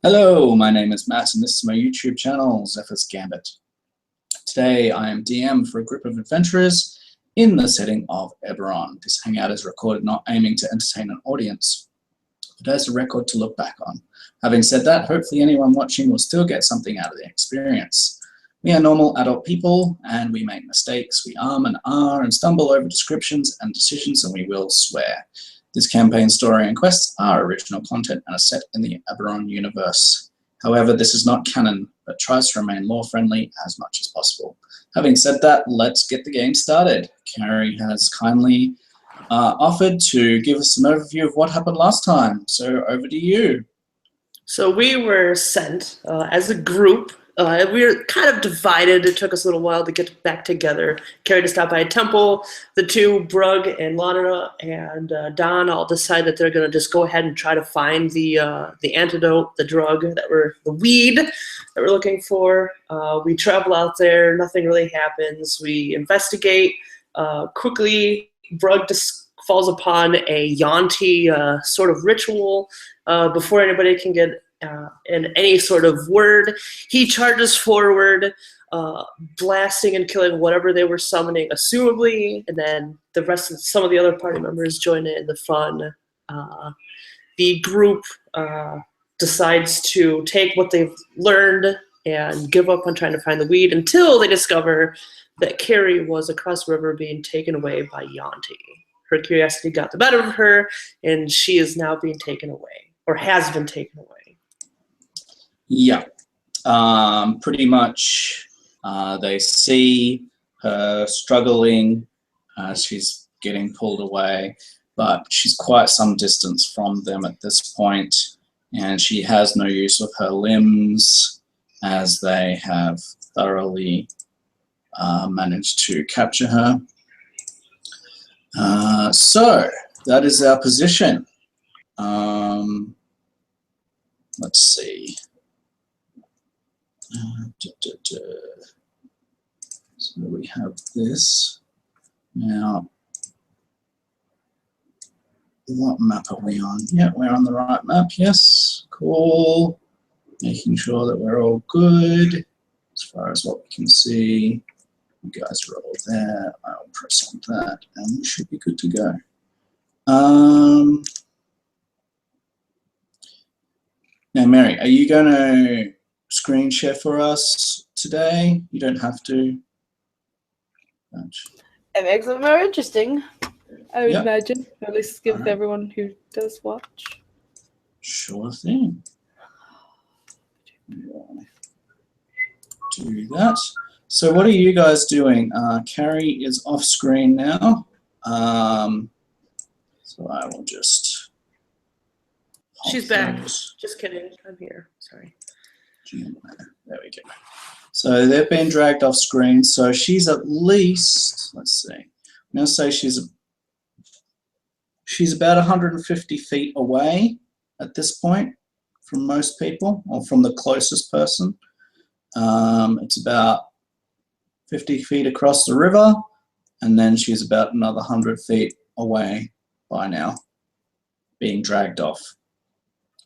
Hello, my name is Matt and this is my YouTube channel, Zephyr's Gambit. Today I am DM for a group of adventurers in the setting of Eberron. This hangout is recorded not aiming to entertain an audience, but as a record to look back on. Having said that, hopefully anyone watching will still get something out of the experience. We are normal adult people and we make mistakes. We and are and stumble over descriptions and decisions, and we will swear. This campaign story and quests are original content and are set in the Eberron universe. However, this is not canon, but tries to remain lore-friendly as much as possible. Having said that, let's get the game started. Kari has kindly offered to give us an overview of what happened last time, so over to you. So we were sent as a group. We were kind of divided. It took us a little while to get back together. Kari to stop by a temple. The two, Brug and Lana and Don, all decide that they're going to just go ahead and try to find the antidote, the drug, the weed that we're looking for. We travel out there. Nothing really happens. We investigate. Quickly, Brug just falls upon a Yuan-ti sort of ritual. Before anybody can get in any sort of word, he charges forward, blasting and killing whatever they were summoning, assumably, and then the rest of some of the other party members join in the fun. The group decides to take what they've learned and give up on trying to find the weed until they discover that Kari was across the river being taken away by Yuan-ti. Her curiosity got the better of her, and she is now being taken away, or has been taken away. Yeah, pretty much they see her struggling, she's getting pulled away, but she's quite some distance from them at this point, and she has no use of her limbs as they have thoroughly managed to capture her. So that is our position. Let's see. So we have this. Now, what map are we on? Yeah, we're on the right map. Yes, cool. Making sure that we're all good as far as what we can see. You guys are all there. I'll press on that and we should be good to go. Now, Mary, are you going to screen share for us today? You don't have to. It makes it more interesting, I would Yep. imagine. At least give everyone who does watch. Sure thing. Do that. So what are you guys doing? Kari is off screen now. So I will just... She's back. Just kidding. I'm here. Sorry. There we go. So they've been dragged off screen. So she's at least, let's see, I'm going to say she's about 150 feet away at this point from most people, or from the closest person. It's about 50 feet across the river, and then she's about another 100 feet away by now, being dragged off.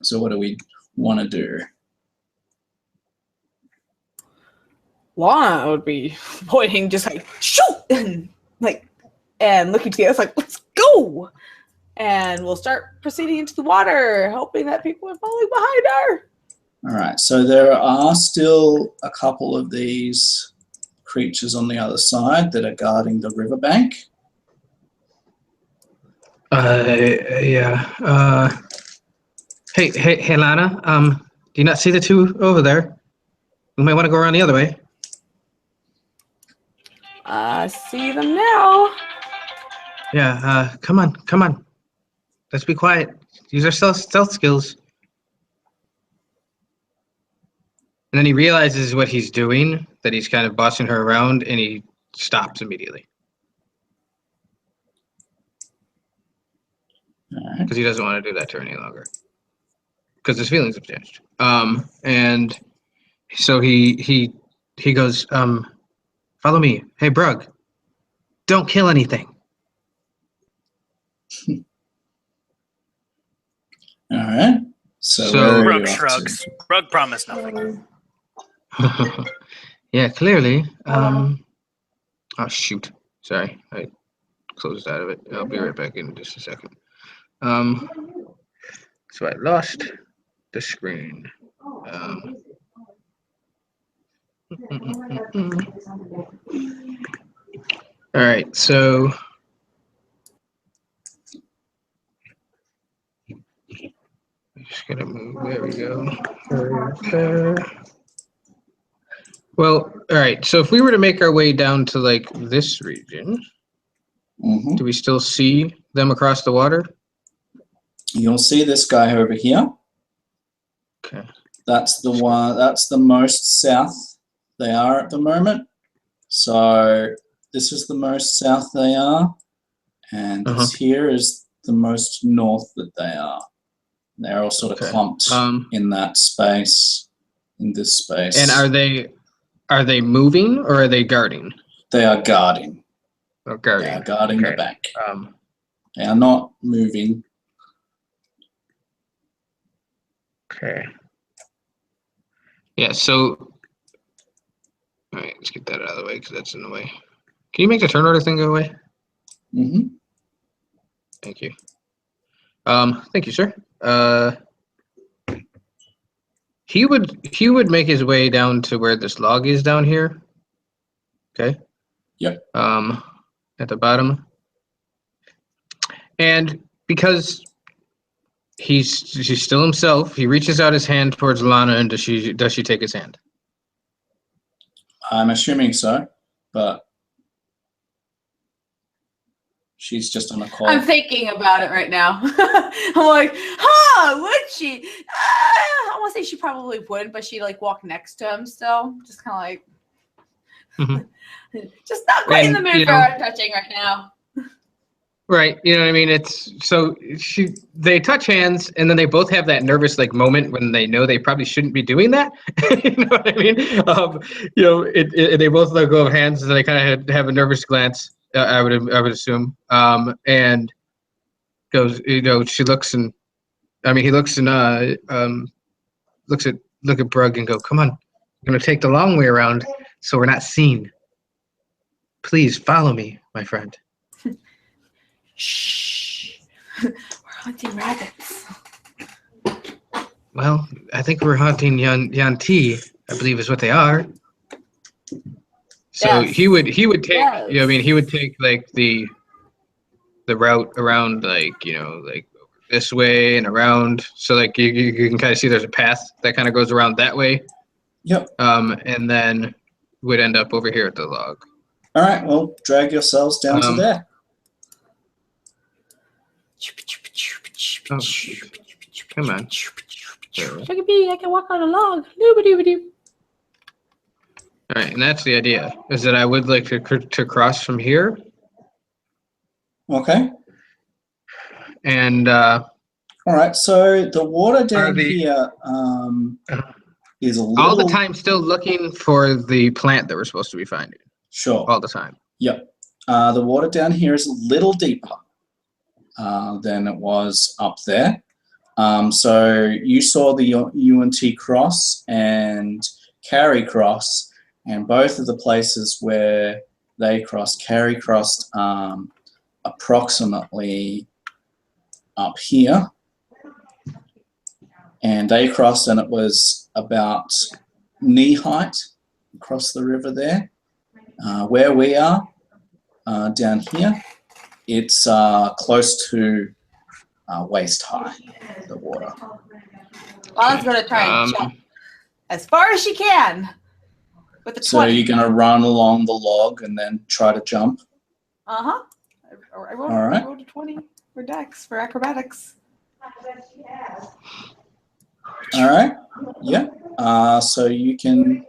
So what do we want to do? Lana would be pointing, just like, shoot! and looking to the other side, let's go! And we'll start proceeding into the water, hoping that people are falling behind her. All right, so there are still a couple of these creatures on the other side that are guarding the riverbank. Yeah. Hey, Lana. Do you not see the two over there? We might want to go around the other way. I see them now. Yeah. Come on. Let's be quiet. Use our stealth skills. And then he realizes what he's doing, that he's kind of bossing her around, and he stops immediately. Because he doesn't want to do that to her any longer. Because his feelings have changed. And so he goes, follow me. Hey, Brug, don't kill anything. All right. So, So- where are Brug you off shrugs. to? Brug promised nothing. Yeah, clearly. Oh shoot! Sorry, I closed out of it. I'll be right back in just a second. So I lost the screen. All right, so just gonna move. There we go. There. Well, all right. So if we were to make our way down to like this region, Mm-hmm. do we still see them across the water? You'll see this guy over here. Okay. That's the one. That's the most south they are at the moment. So this is the most south they are, and this here is the most north that they are. They're all sort of Okay. clumped in that space, in this space. And are they moving or are they guarding? They are guarding. Oh, guarding. They are guarding the Okay. bank. They are not moving. Okay. Yeah. So, all right. Let's get that out of the way because that's in the way. Can you make the turn order thing go away? Mm-hmm. Thank you. Thank you, sir. He would make his way down to where this log is down here. Okay. Yep. At the bottom. And because he's still himself, he reaches out his hand towards Lana, and does she take his hand? I'm assuming so, but she's just on a call. I'm thinking about it right now. I'm like, huh, would she? I want to say she probably would, but she like walk next to him still. Just kind of like, just not quite in the And, mood you for know- art touching right now. Right. You know what I mean? It's so they touch hands and then they both have that nervous like moment when they know they probably shouldn't be doing that. You know what I mean? You know, they both let go of hands and they kind of have a nervous glance. I would assume. And goes, you know, she looks and he looks and look at Brug and go, come on, I'm gonna take the long way around so we're not seen. Please follow me, my friend. Shh. We're hunting rabbits. Well, I think we're hunting Yuan-ti, I believe is what they are. So Yes. he would take, Yes. you know, I mean, he would take like the route around, like, you know, like this way and around. So like you can kind of see there's a path that kind of goes around that way. Yep. And then would end up over here at the log. All right, well, drag yourselves down to there. Oh, shoot. Come on. There. Look at me, I can walk on a log. Doobie-doobie-doo. All right, and that's the idea, is that I would like to cross from here, Okay. and All right, so the water down the- here is a little... all the time still looking for the plant that we're supposed to be finding, Sure. all the time. Yep. The water down here is a little deeper than it was up there. So you saw the Yuan-ti cross and Kari cross, and both of the places where they crossed, Kari crossed approximately up here, and they crossed and it was about knee height across the river there. Where we are, down here, it's close to waist high, the water. Lana's gonna try and jump as far as she can with the 20. So you're going to run along the log and then try to jump? I rolled, All right. I rolled a 20 for Dex, for acrobatics. All right. Yeah. So you can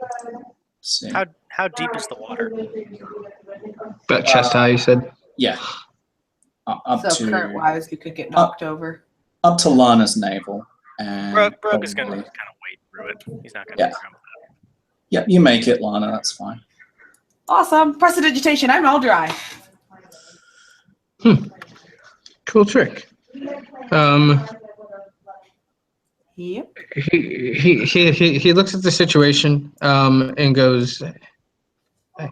see. How deep is the water? About chest high, you said? Yeah. Up So to current-wise, you could get knocked over. up to Lana's navel. And Brug is going to probably- kind of wade through it. He's not going Yeah. to Yep, you make it, Lana. That's fine. Awesome. Prestidigitation, I'm all dry. Cool trick. Yep. He looks at the situation and goes, "Hey, I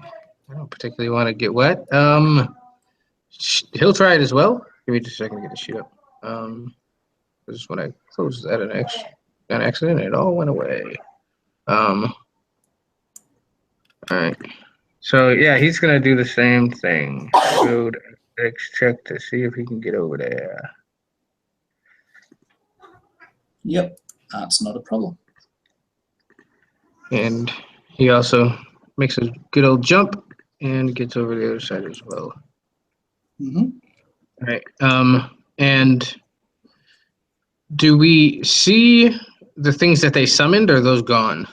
don't particularly want to get wet. He'll try it as well. Give me just a second to get the sheet up. Because when I closed that an accident, it all went away. All right. So yeah, he's gonna do the same thing. Go to X check to see if he can get over there. Yep, that's not a problem. And he also makes a good old jump and gets over the other side as well. Mm-hmm. All right. And do we see the things that they summoned, or are those gone?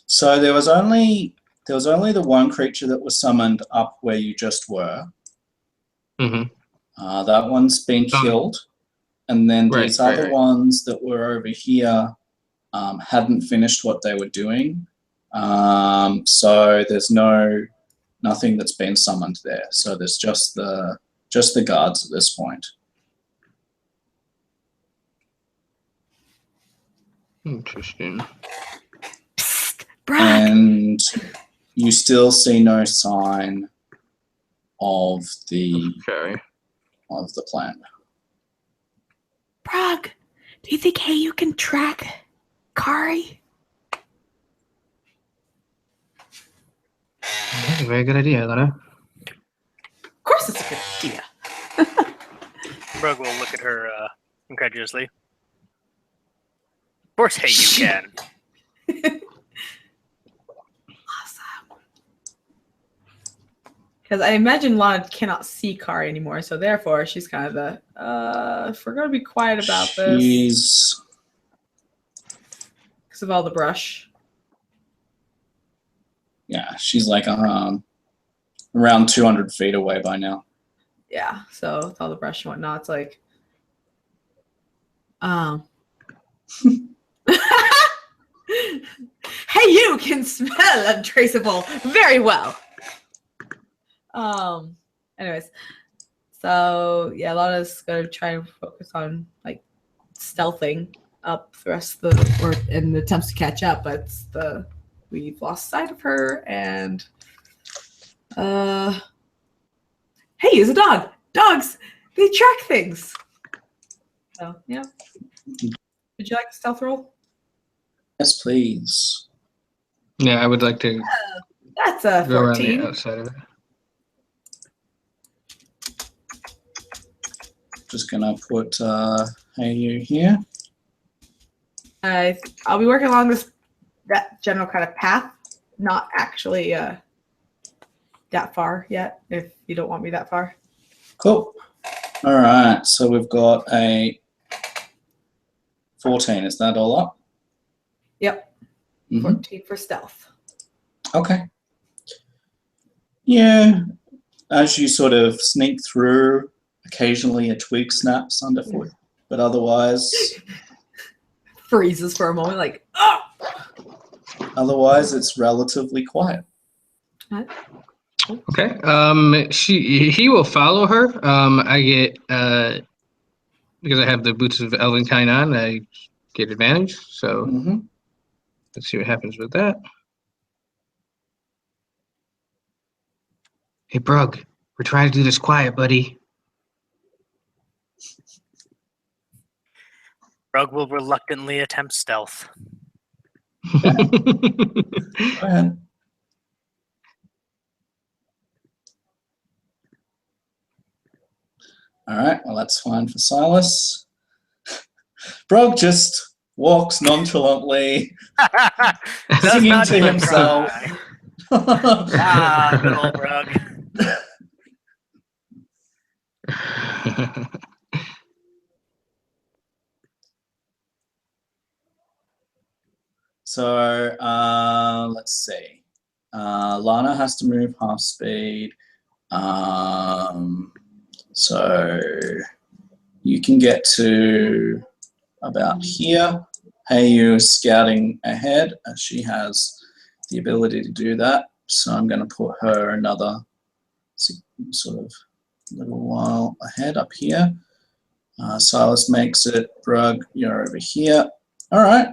So there was only the one creature that was summoned up where you just were. Mm-hmm. That one's been killed, and then these other right. ones that were over here hadn't finished what they were doing. So there's nothing that's been summoned there. So there's just the guards at this point. Interesting. And you still see no sign of the plan. Brog, do you think you can track Kari? That's a very good idea, Lana. Of course it's a good idea. Brug will look at her incredulously. Of course, hey, you can. Awesome. Because I imagine Lana cannot see Kari anymore, so therefore she's kind of the, if we're going to be quiet about this. Because of all the brush. Yeah, she's like around 200 feet away by now. Yeah, so with all the brush and whatnot, it's like, hey, you can smell untraceable very well. Anyways, so yeah, Lana's gonna try and focus on like stealthing up the rest of in the attempts to catch up, but we've lost sight of her, and hey, he's a dog. Dogs, they track things. So yeah. Would you like a stealth roll? Yes, please. Yeah, I would like to That's a go around 14. the outside of it. Just gonna put hey you here. I'll be working along that general kind of path, not actually that far yet, if you don't want me that far. Cool. All right, so we've got a 14. Is that all up? Yep. Mm-hmm. 14 for stealth. Okay. Yeah, as you sort of sneak through, occasionally a twig snaps underfoot, but otherwise... Freezes for a moment, like, oh! Otherwise, it's relatively quiet. What? Okay. He will follow her. I get because I have the boots of Elvenkind on, I get advantage. So let's see what happens with that. Hey, Brug, we're trying to do this quiet, buddy. Brug will reluctantly attempt stealth. Go ahead. All right, well, that's fine for Silas. Brog just walks nonchalantly, singing to himself. Good old Brug. So let's see. Lana has to move half speed. So you can get to about here. Hey, you scouting ahead. She has the ability to do that. So I'm going to put her another sort of little while ahead up here. Silas makes it. Brug, you're over here. All right.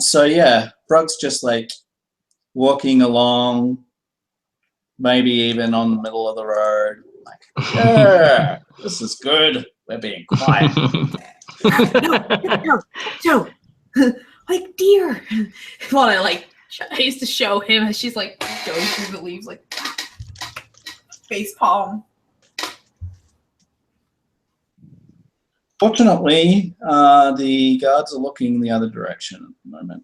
So yeah, Brug's just like walking along, maybe even on the middle of the road. Like, yeah, this is good. We're being quiet. No, like deer. Well, I used to show him as she's like going through the leaves, like face palm. Fortunately, the guards are looking the other direction at the moment.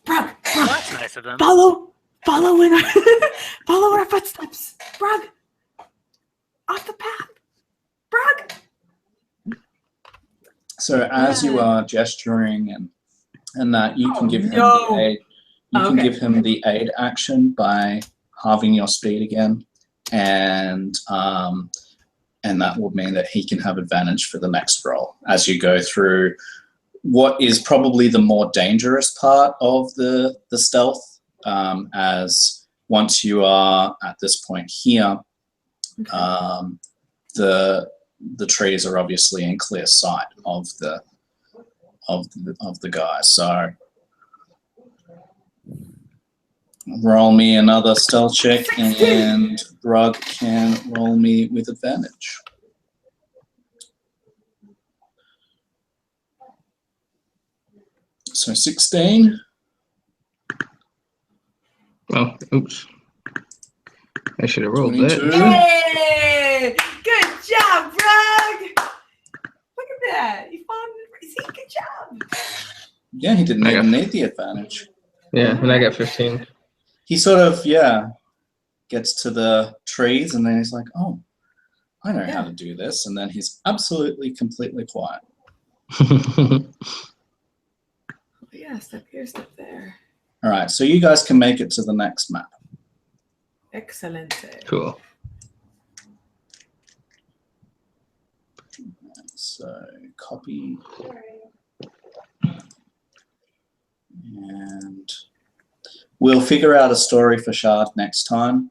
Brug, Well, that's nice of them. follow in our follow our footsteps. Brug, off the path. Brug. So as you are gesturing and that, you can give him no. the aid. You can give him the aid action by halving your speed again, and that will mean that he can have advantage for the next roll as you go through what is probably the more dangerous part of the stealth. As once you are at this point here, the trees are obviously in clear sight of the guy. So roll me another stealth check, and Brug can roll me with advantage. So 16. Oh, oops. I should have rolled 22. that. Hey, good job, Brug. Look at that. You found it. See, good job. Yeah, he didn't I got- even need the advantage. Yeah, and I got 15. He sort of, gets to the trees, and then he's like, oh, I know how to do this. And then he's absolutely, completely quiet. Yeah, step here, step there. All right, so you guys can make it to the next map. Excellent. Cool. So copy. And we'll figure out a story for Shard next time,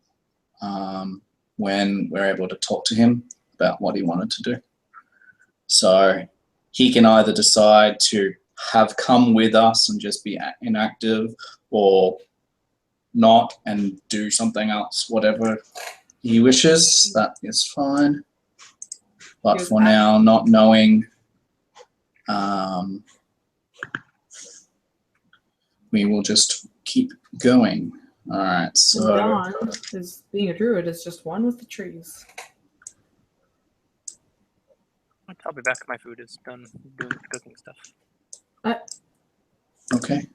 when we're able to talk to him about what he wanted to do. So he can either decide to have come with us and just be inactive, or not and do something else, whatever he wishes. That is fine. But for now, not knowing, we will just keep going. All right, so Dawn is being a druid is just one with the trees. I'll be back if my food is done doing cooking stuff. okay.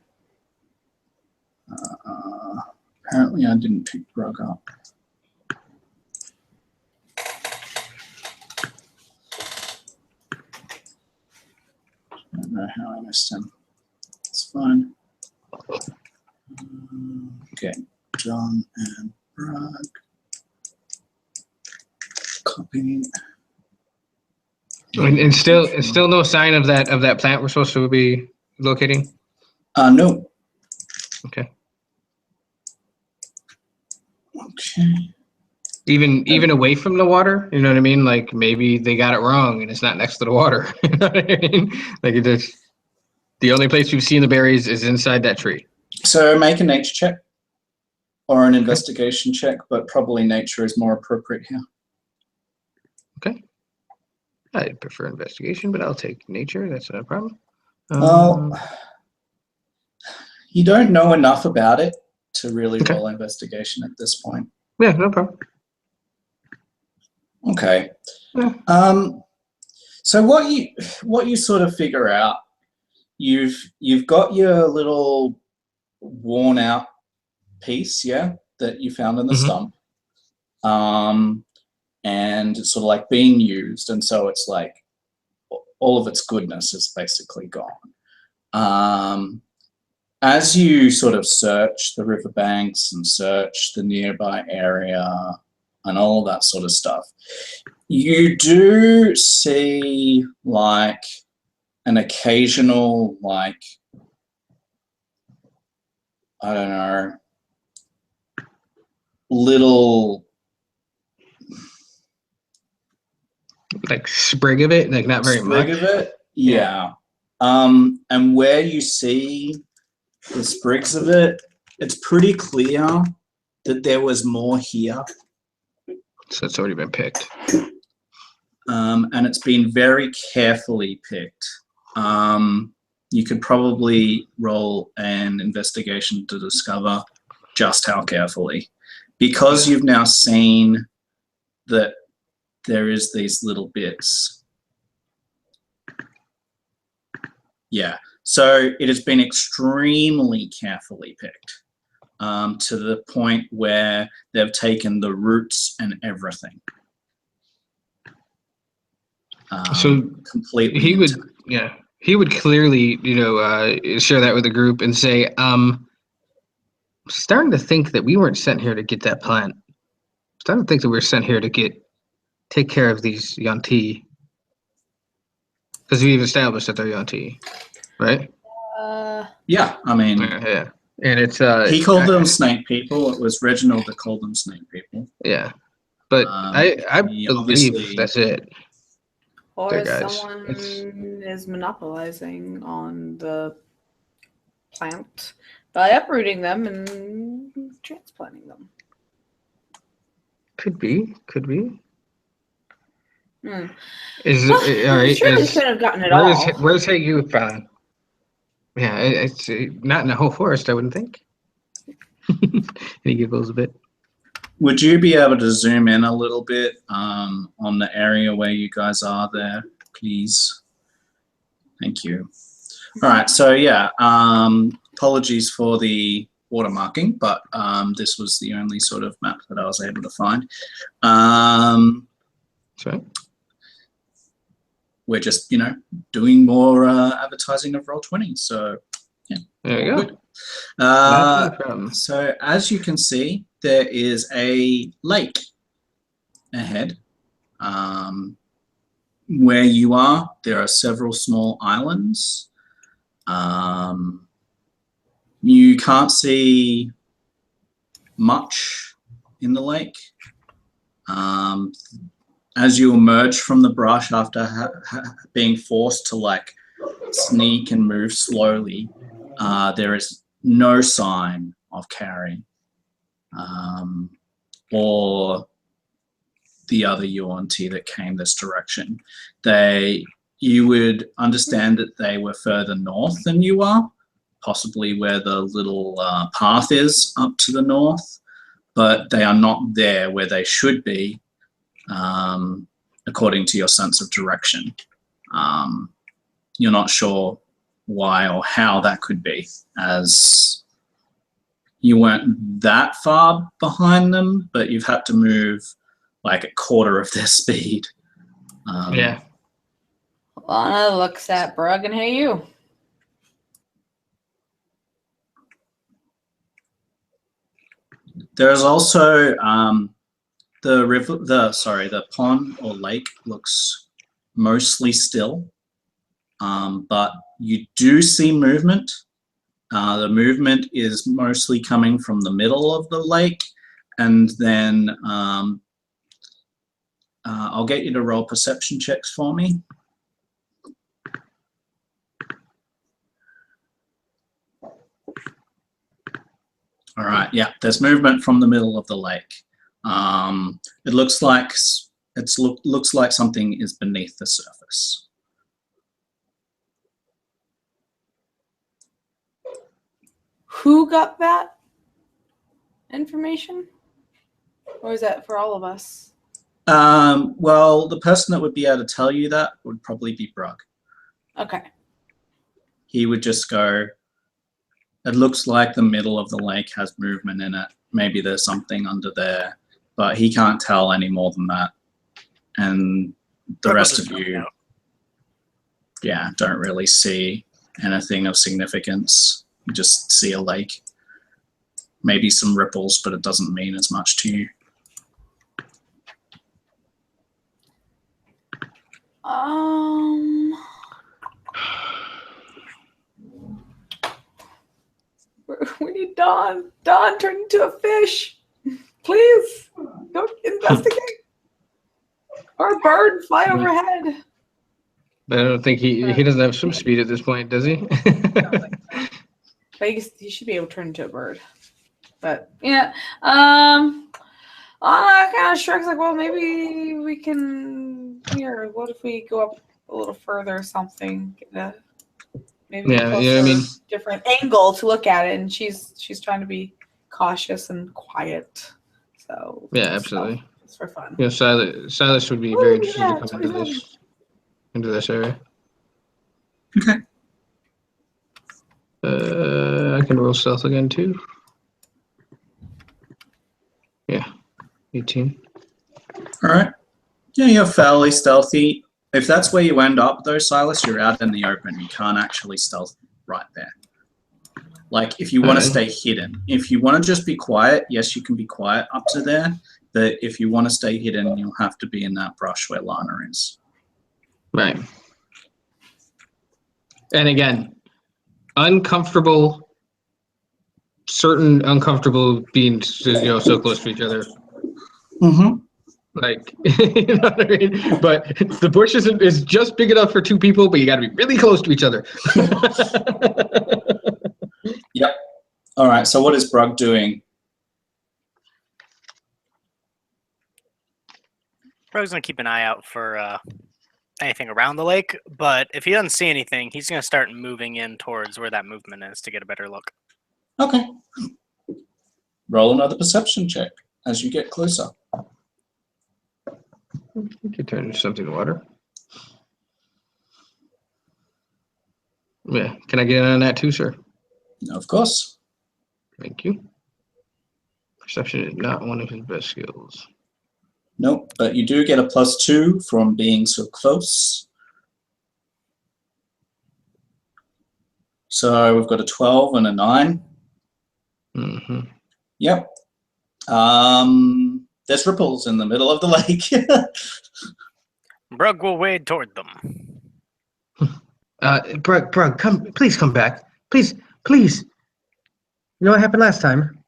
Apparently, I didn't pick Brug up. I don't know how I missed him. It's fine. Okay, John and Brug. Copy. And still no sign of that plant we're supposed to be locating? No. Okay. Okay. Even away from the water, you know what I mean? Like maybe they got it wrong and it's not next to the water. You know what I mean? Like the only place we've seen the berries is inside that tree. So make a nature check or an investigation check, but probably nature is more appropriate here. Okay. I'd prefer investigation, but I'll take nature. That's not a problem. Well, you don't know enough about it to really roll investigation at this point. Yeah, no problem. Okay. Yeah. So what you sort of figure out, you've got your little worn out piece, that you found in the stump. And it's sort of like being used, and so it's like all of its goodness is basically gone. As you sort of search the riverbanks and search the nearby area and all that sort of stuff, you do see like an occasional, like, I don't know, little like sprig of it, like not very sprig much. of it, yeah. And where you see the sprigs of it, it's pretty clear that there was more here. So it's already been picked. And it's been very carefully picked. You could probably roll an investigation to discover just how carefully. Because you've now seen that there is these little bits. Yeah, so it has been extremely carefully picked to the point where they've taken the roots and everything. So completely he would, intact. yeah, he would clearly, share that with the group and say, starting to think that we weren't sent here to get that plant. Starting to think that we were sent here to take care of these Yuan-ti. Because we've established that they're Yuan-ti, right? Yeah, I mean, Yeah. And it's he called them snake people. It was Reginald that called them snake people. Yeah. But I he believe obviously- that's it. Or There, guys. someone is monopolizing on the plant by uprooting them and transplanting them. Could be. Hmm. Is Well, all right? surely Is, could have gotten it all. where's Hey You found? Yeah, it's not in the whole forest, I wouldn't think. And he giggles a bit. Would you be able to zoom in a little bit on the area where you guys are there, please? Thank you. All right, so yeah, apologies for the watermarking, but this was the only sort of map that I was able to find. Sorry? We're just, doing more advertising of Roll20, so yeah. There you go. Good. Not a problem. So as you can see, there is a lake ahead. Where you are, there are several small islands. You can't see much in the lake. As you emerge from the brush after being forced to sneak and move slowly, there is no sign of Kari or the other Yuan-ti that came this direction. You would understand that they were further north than you are, possibly where the little path is up to the north, but they are not there where they should be, according to your sense of direction. You're not sure why or how that could be, as you weren't that far behind them, but you've had to move like a quarter of their speed. Yeah. Lana looks at Brug and Hey You. There is also the pond or lake looks mostly still, but you do see movement. The movement is mostly coming from the middle of the lake, and then I'll get you to roll perception checks for me. All right, yeah, there's movement from the middle of the lake. It looks like looks like something is beneath the surface. Who got that information? Or is that for all of us? Well, the person that would be able to tell you that would probably be Brug. Okay. He would just go, it looks like the middle of the lake has movement in it. Maybe there's something under there, but he can't tell any more than that. And the rest of you, yeah, don't really see anything of significance. You just see a lake. Maybe some ripples, but it doesn't mean as much to you. We need Dawn. Dawn, turn into a fish. Please, don't investigate. Or a bird fly overhead. But I don't think he doesn't have swim speed at this point, does he? But he should be able to turn into a bird. But yeah, Anna kind of shrugs like, well, maybe we can. Here, what if we go up a little further or something? Maybe Yeah, a yeah, I mean, different angle to look at it. And she's trying to be cautious and quiet. So yeah, absolutely. It's for fun. Yeah, Silas would be very interested to come into this area. Okay. I can roll stealth again too. Yeah, 18. All right. Yeah, you're fairly stealthy. If that's where you end up, though, Silas, you're out in the open. You can't actually stealth right there. Like, if you want to stay hidden. If you want to just be quiet, yes, you can be quiet up to there. But if you want to stay hidden, you'll have to be in that brush where Lana is. Right. And again, certain uncomfortable being so close to each other. Mm-hmm. Like, you know what I mean? But the bush is just big enough for two people, but you got to be really close to each other. Yep. All right. So what is Brug doing? Brug's gonna keep an eye out for anything around the lake, but if he doesn't see anything, he's gonna start moving in towards where that movement is to get a better look. Okay. Roll another perception check as you get closer. You could turn into something to water. Yeah. Can I get in on that too, sir? Of course. Thank you. Perception is not one of his best skills. Nope, but you do get a +2 from being so close. So we've got a 12 and a 9. Mm-hmm. Yep. There's ripples in the middle of the lake. Brug will wade toward them. Brug, please come back. Please. You know what happened last time?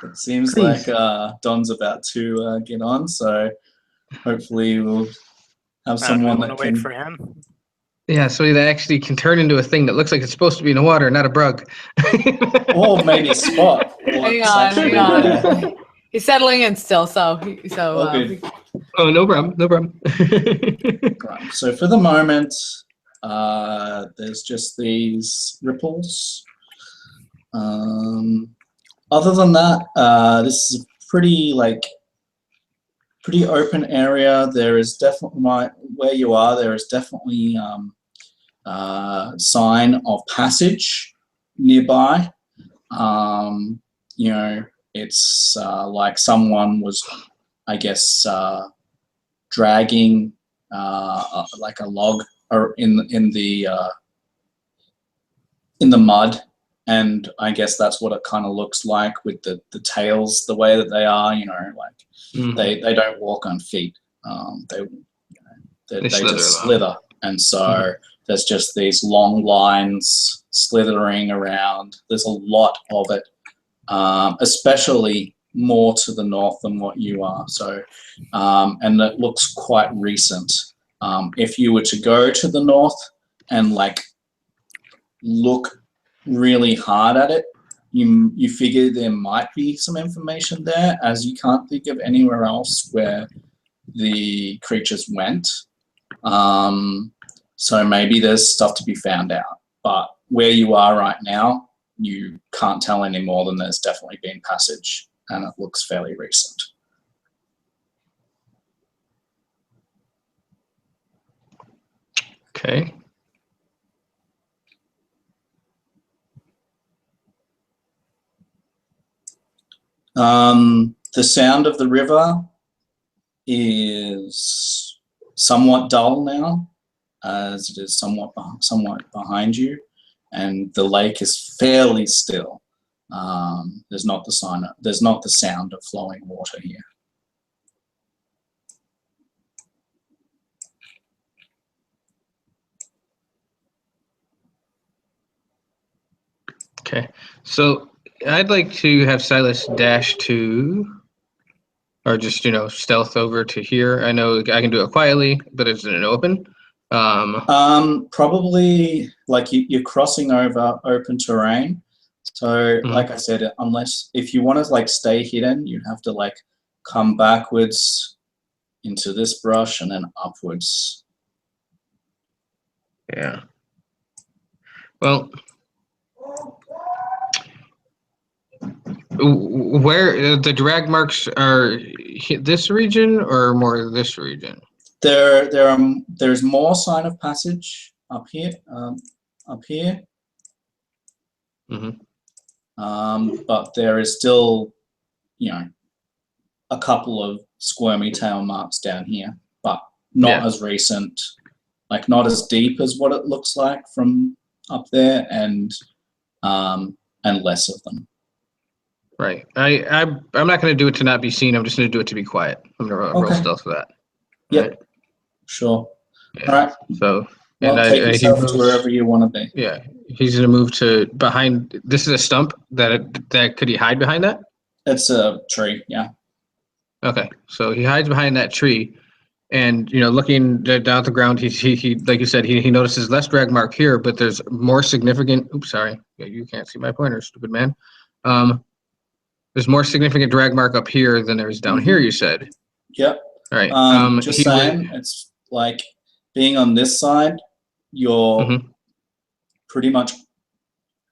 It seems Please. like Don's about to get on, so hopefully we'll have someone that want to wait can... for him. Yeah, so that actually can turn into a thing that looks like it's supposed to be in the water, not a Brug. Or maybe Spot. Hang on. He's settling in still, Okay. Oh, no problem. Right. So for the moment, there's just these ripples. Other than that, this is a pretty open area. There is definitely where you are. There is definitely sign of passage nearby. It's like someone was, I guess, dragging like a log or in the mud, and I guess that's what it kind of looks like with the tails the way that they are. Mm-hmm. They don't walk on feet. They just slither, and so there's just these long lines slithering around. There's a lot of it, especially more to the north than what you are. So, and it looks quite recent. If you were to go to the north and look really hard at it, you figure there might be some information there, as you can't think of anywhere else where the creatures went. So maybe there's stuff to be found out, but where you are right now, you can't tell any more than there's definitely been passage, and it looks fairly recent. Okay. The sound of the river is somewhat dull now, as it is somewhat behind you, and the lake is fairly still. There's not the sound of flowing water here. Okay. So I'd like to have Silas dash to or just stealth over to here? I know I can do it quietly, but it's in an open. Probably like you're crossing over open terrain. So like I said, unless if you want to like stay hidden, you'd have to like come backwards into this brush and then upwards. Yeah. Well, where the drag marks are this region or more this region? There's more sign of passage up here. But there is still, a couple of squirmy tail marks down here, but not as recent, like not as deep as what it looks like from up there, and less of them. Right. I'm not going to do it to not be seen. I'm just going to do it to be quiet. I'm going to roll stealth for that. Yep. Right? Sure. Yeah. All right. So, well, take yourself to wherever you want to be. Yeah. He's going to move to behind. This is a stump that could he hide behind that? It's a tree. Yeah. Okay. So he hides behind that tree, and looking down at the ground, he like you said, he notices less drag mark here, but there's more significant. Oops, sorry. Yeah, you can't see my pointer, stupid man. There's more significant drag mark up here than there is down here, you said. Yep. All right. Just saying, it's like being on this side, you're pretty much,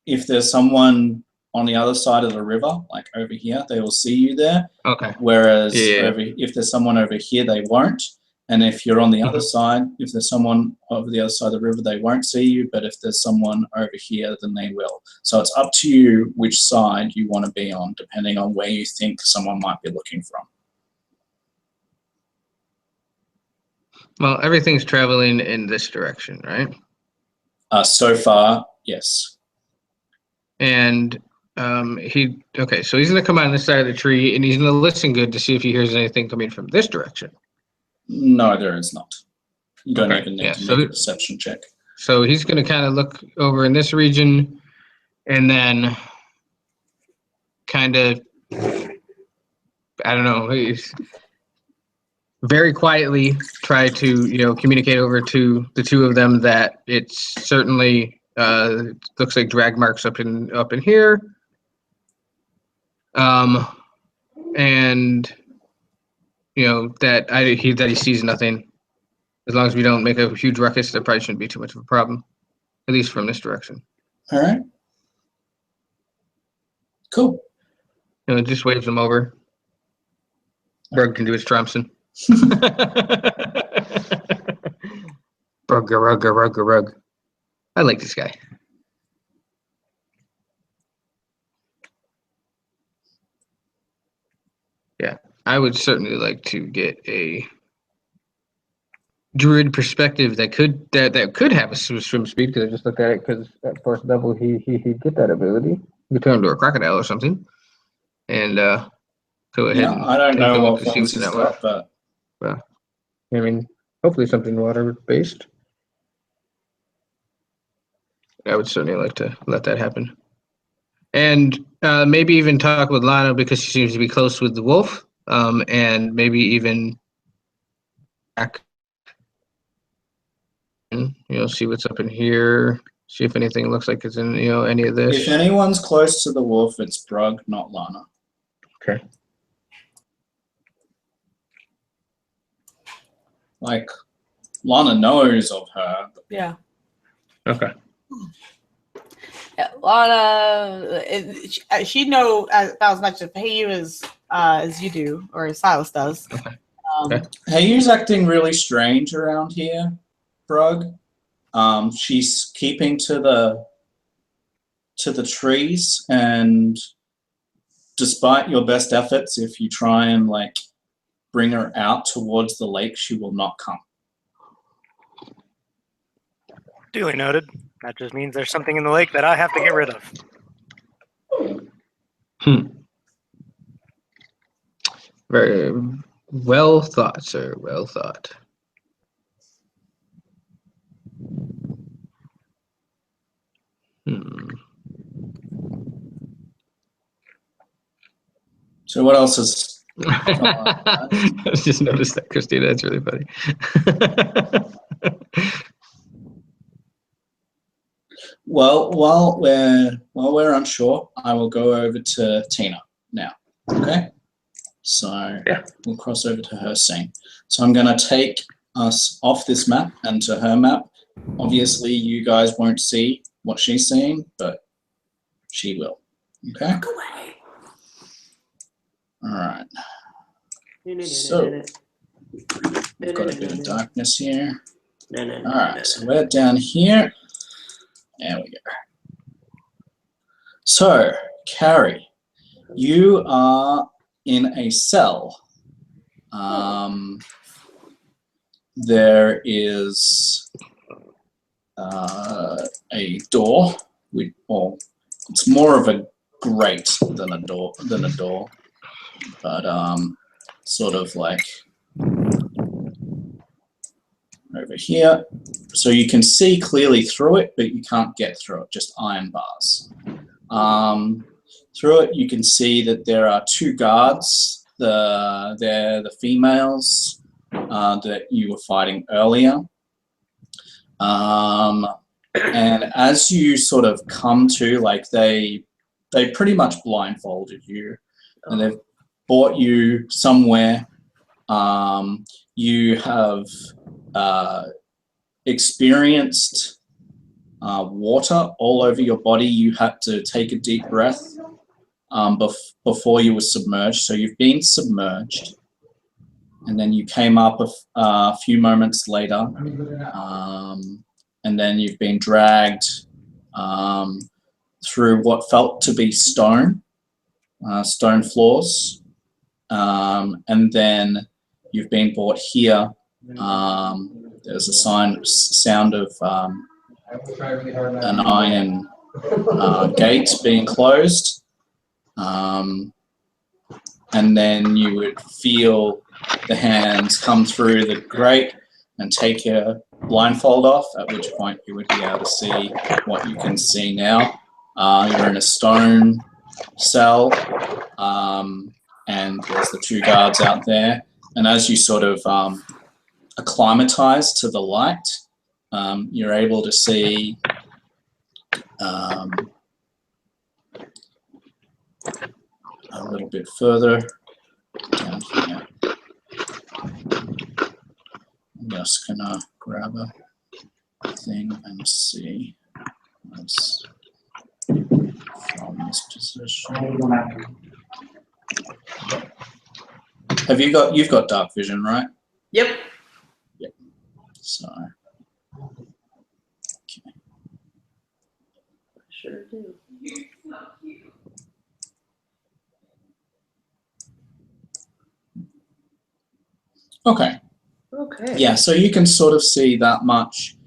if there's someone on the other side of the river, like over here, they will see you there. Okay. Whereas if there's someone over here, they won't. And if you're on the other side, if there's someone over the other side of the river, they won't see you. But if there's someone over here, then they will. So it's up to you which side you want to be on, depending on where you think someone might be looking from. Well, everything's traveling in this direction, right? So far, yes. And so he's going to come on this side of the tree, and he's going to listen good to see if he hears anything coming from this direction. No, there is not. You don't even need to make a perception check. So he's going to kind of look over in this region, and then kind of, I don't know, he's very quietly try to, communicate over to the two of them that it's certainly looks like drag marks up in here, and that he sees nothing. As long as we don't make a huge ruckus, there probably shouldn't be too much of a problem, at least from this direction. All right. Cool. Just waves them over. Berg can do his Trumpson. Rug. I like this guy. Yeah, I would certainly like to get a druid perspective that could have a swim speed, because I just looked at it, because at first level he'd get that ability. You could turn him into a crocodile or something, and go ahead. And I don't know what see ones he's got, but well, I mean, hopefully something water based. I would certainly like to let that happen, and maybe even talk with Lana, because she seems to be close with the wolf, and maybe even back. See what's up in here. See if anything looks like it's in any of this. If anyone's close to the wolf, it's Brug, not Lana. Okay. Like, Lana knows of her. Yeah. Okay. Yeah, Lana, she'd know about as much of Heyu as you do, or as Silas does. Okay. Heyu's acting really strange around here, Brug. She's keeping to the trees, and despite your best efforts, if you try and like bring her out towards the lake, she will not come. Duly noted. That just means there's something in the lake that I have to get rid of. Very well thought, sir. Well thought. So what else is I just noticed that, Christina. It's really funny. Well, while we're unsure, I will go over to Tina now. Okay. So Yeah. we'll cross over to her scene. So I'm going to take us off this map and to her map. Obviously, you guys won't see what she's seeing, but she will. Okay. Look away. All right. So we've got a bit of darkness here. All right. So we're down here. There we go. So, Kari, you are in a cell. There is a door. Well, it's more of a grate than a door. But sort of like over here. So you can see clearly through it, but you can't get through it, just iron bars. Through it, you can see that there are two guards. They're the females that you were fighting earlier. And as you sort of come to, like, they pretty much blindfolded you, and they've brought you somewhere. You have experienced water all over your body. You had to take a deep breath before you were submerged. So you've been submerged, and then you came up a few moments later, and then you've been dragged through what felt to be stone floors, and then you've been brought here. There's a sound of an iron gate being closed, and then you would feel the hands come through the grate and take your blindfold off, at which point you would be able to see what you can see now. You're in a stone cell, and there's the two guards out there, and as you sort of acclimatize to the light, you're able to see a little bit further down here. I'm just gonna grab a thing and see what's from this position. You've got dark vision, right? Yep. Yep. So, okay. Sure do. Okay. Okay. Yeah, so you can sort of see that much.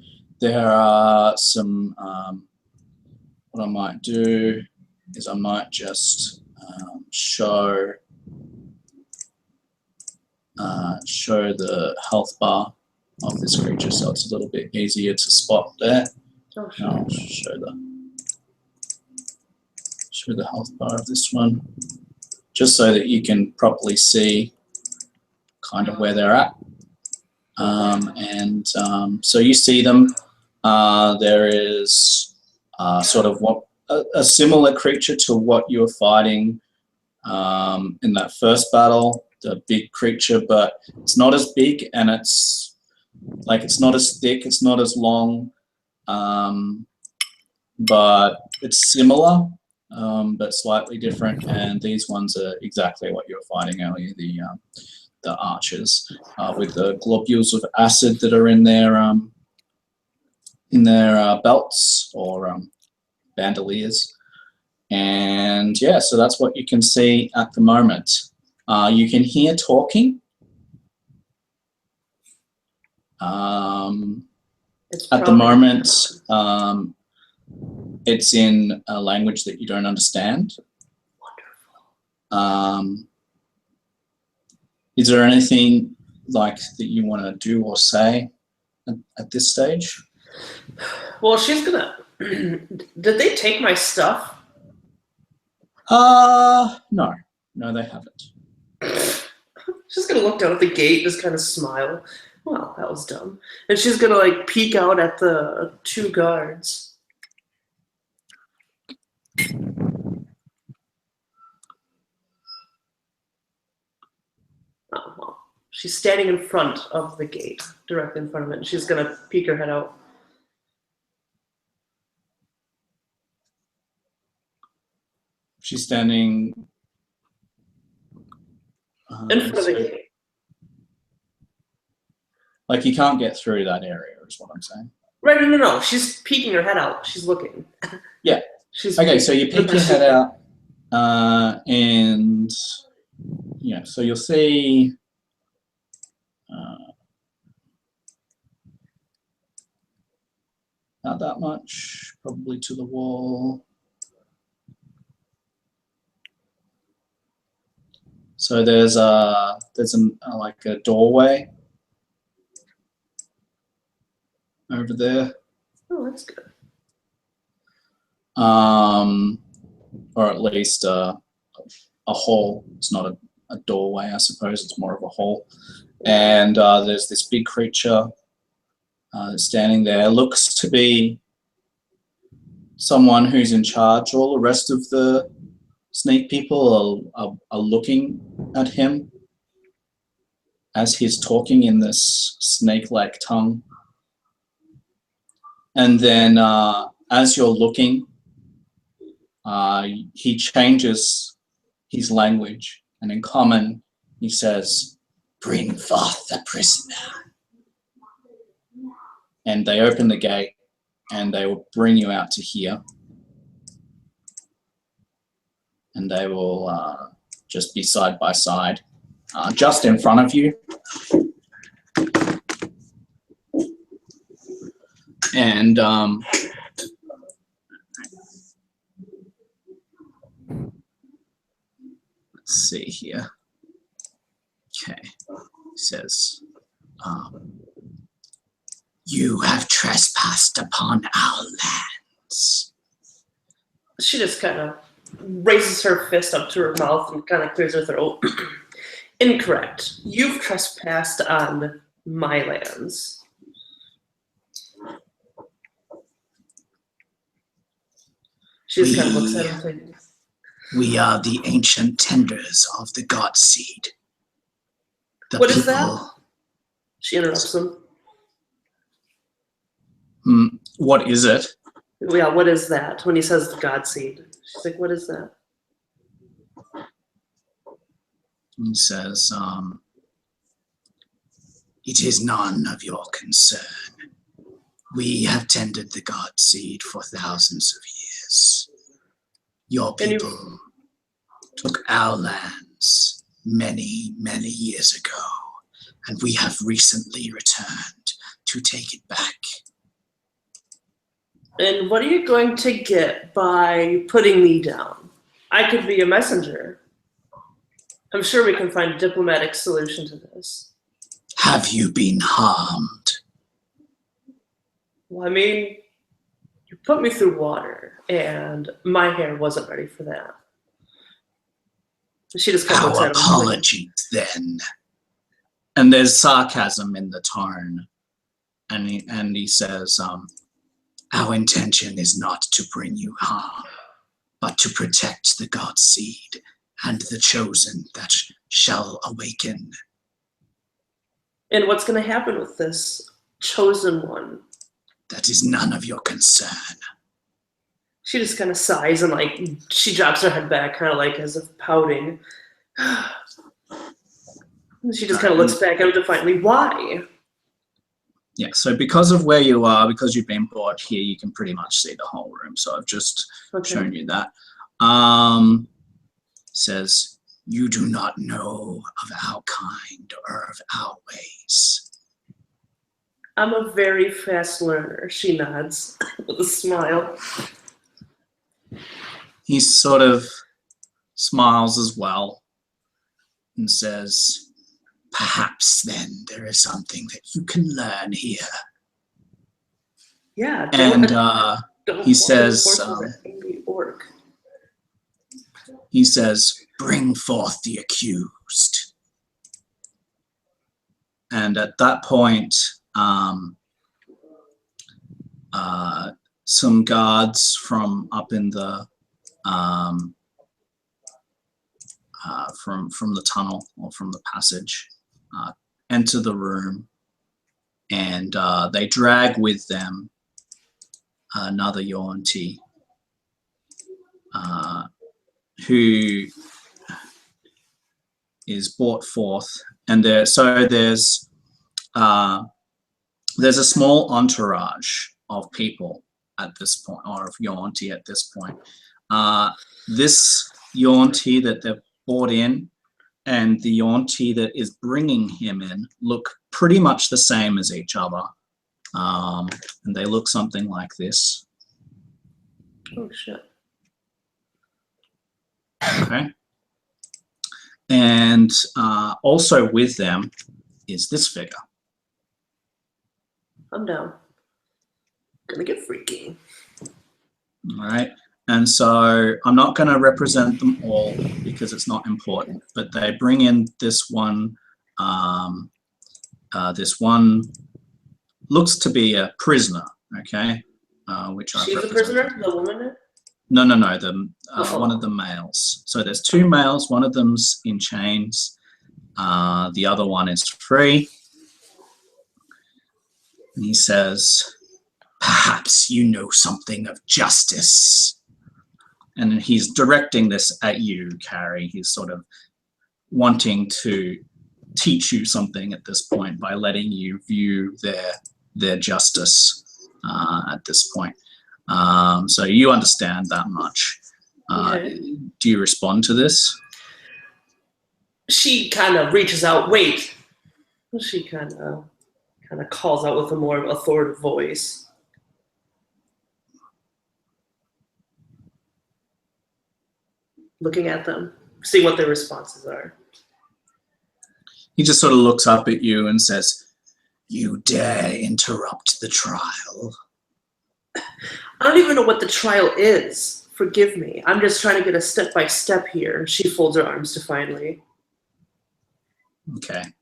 There are some, what I might do is I might just show the health bar of this creature, so it's a little bit easier to spot there. Oh, sure. I'll show the health bar of this one, just so that you can properly see kind of where they're at. So you see them. There is sort of a similar creature to what you were fighting in that first battle, the big creature, but it's not as big, and it's not as thick, it's not as long, but it's similar, but slightly different. And these ones are exactly what you were fighting earlier, the archers, with the globules of acid that are in their belts or bandoliers. And yeah, so that's what you can see at the moment. You can hear talking. At the moment, it's in a language that you don't understand. Wonderful. Is there anything like that you want to do or say at this stage? Well, she's gonna. Did they take my stuff? No, they haven't. She's gonna look down at the gate, just kind of smile. Well, that was dumb. And she's gonna like peek out at the 2 guards. Oh, well. She's standing in front of the gate, directly in front of it, and she's gonna peek her head out. She's standing In front of the gate. like you can't get through that area, is what I'm saying. Right, no. She's peeking her head out. She's looking. Yeah. She's Okay, so you peek your head out, and yeah, so you'll see. Not that much, probably to the wall. So there's like a doorway over there. Oh, that's good. Or at least a hall. It's not a doorway, I suppose. It's more of a hall. And there's this big creature standing there. Looks to be someone who's in charge. All the rest of the snake people are looking at him as he's talking in this snake-like tongue. And then as you're looking, he changes his language, and in common he says, "Bring forth the prisoner." And they open the gate and they will bring you out to here. And they will just be side by side, just in front of you. And let's see here. Okay, he says, "You have trespassed upon our lands." She just kind of raises her fist up to her mouth and kind of clears her throat. Incorrect. You've trespassed on my lands. She just kind of looks at him thinking, "We are the ancient tenders of the Godseed. What is that? She interrupts him. What is it? Yeah, what is that? When he says the Godseed. She's like, what is that? He says, "It is none of your concern. We have tended the Godseed for thousands of years. Your people took our lands many, many years ago, and we have recently returned to take it back." And what are you going to get by putting me down? I could be a messenger. I'm sure we can find a diplomatic solution to this. Have you been harmed? Well, I mean, you put me through water, and my hair wasn't ready for that. She just kind of looks Our at him. apologies, then. And there's sarcasm in the tone. And he says, "Our intention is not to bring you harm, but to protect the Godseed and the chosen that shall awaken." And what's going to happen with this chosen one? That is none of your concern. She just kind of sighs and like she drops her head back, kind of like as if pouting. And she just kind of looks back at him defiantly. Why? Yeah, so because of where you are, because you've been brought here, you can pretty much see the whole room. So I've just shown you that. Says, "You do not know of our kind or of our ways." I'm a very fast learner, she nods with a smile. He sort of smiles as well and says, "Perhaps then there is something that you can learn here." Yeah, And don't he says, angry orc. he says, "Bring forth the accused." And at that point, some guards from up in the from the tunnel or from the passage enter the room, and they drag with them another Yuan-ti who is brought forth, and there's a small entourage of people at this point, or of Yuan-ti at this point. This Yuan-ti that they've brought in and the Yuan-ti that is bringing him in look pretty much the same as each other, and they look something like this. Oh shit. Okay. And also with them is this figure. I'm down. Gonna get freaky. All right. And so I'm not going to represent them all because it's not important, but they bring in this one. This one looks to be a prisoner. Okay. Which I She's a represent. prisoner? The woman? No. One of the males. So there's two males. One of them's in chains. The other one is free. And he says, "Perhaps you know something of justice." And he's directing this at you, Kari. He's sort of wanting to teach you something at this point by letting you view their justice at this point. So you understand that much. Okay. Do you respond to this? She kind of reaches out. Wait. She kind of calls out with a more authoritative voice. Looking at them, see what their responses are. He just sort of looks up at you and says, "You dare interrupt the trial?" I don't even know what the trial is. Forgive me. I'm just trying to get a step-by-step here. She folds her arms defiantly. Okay.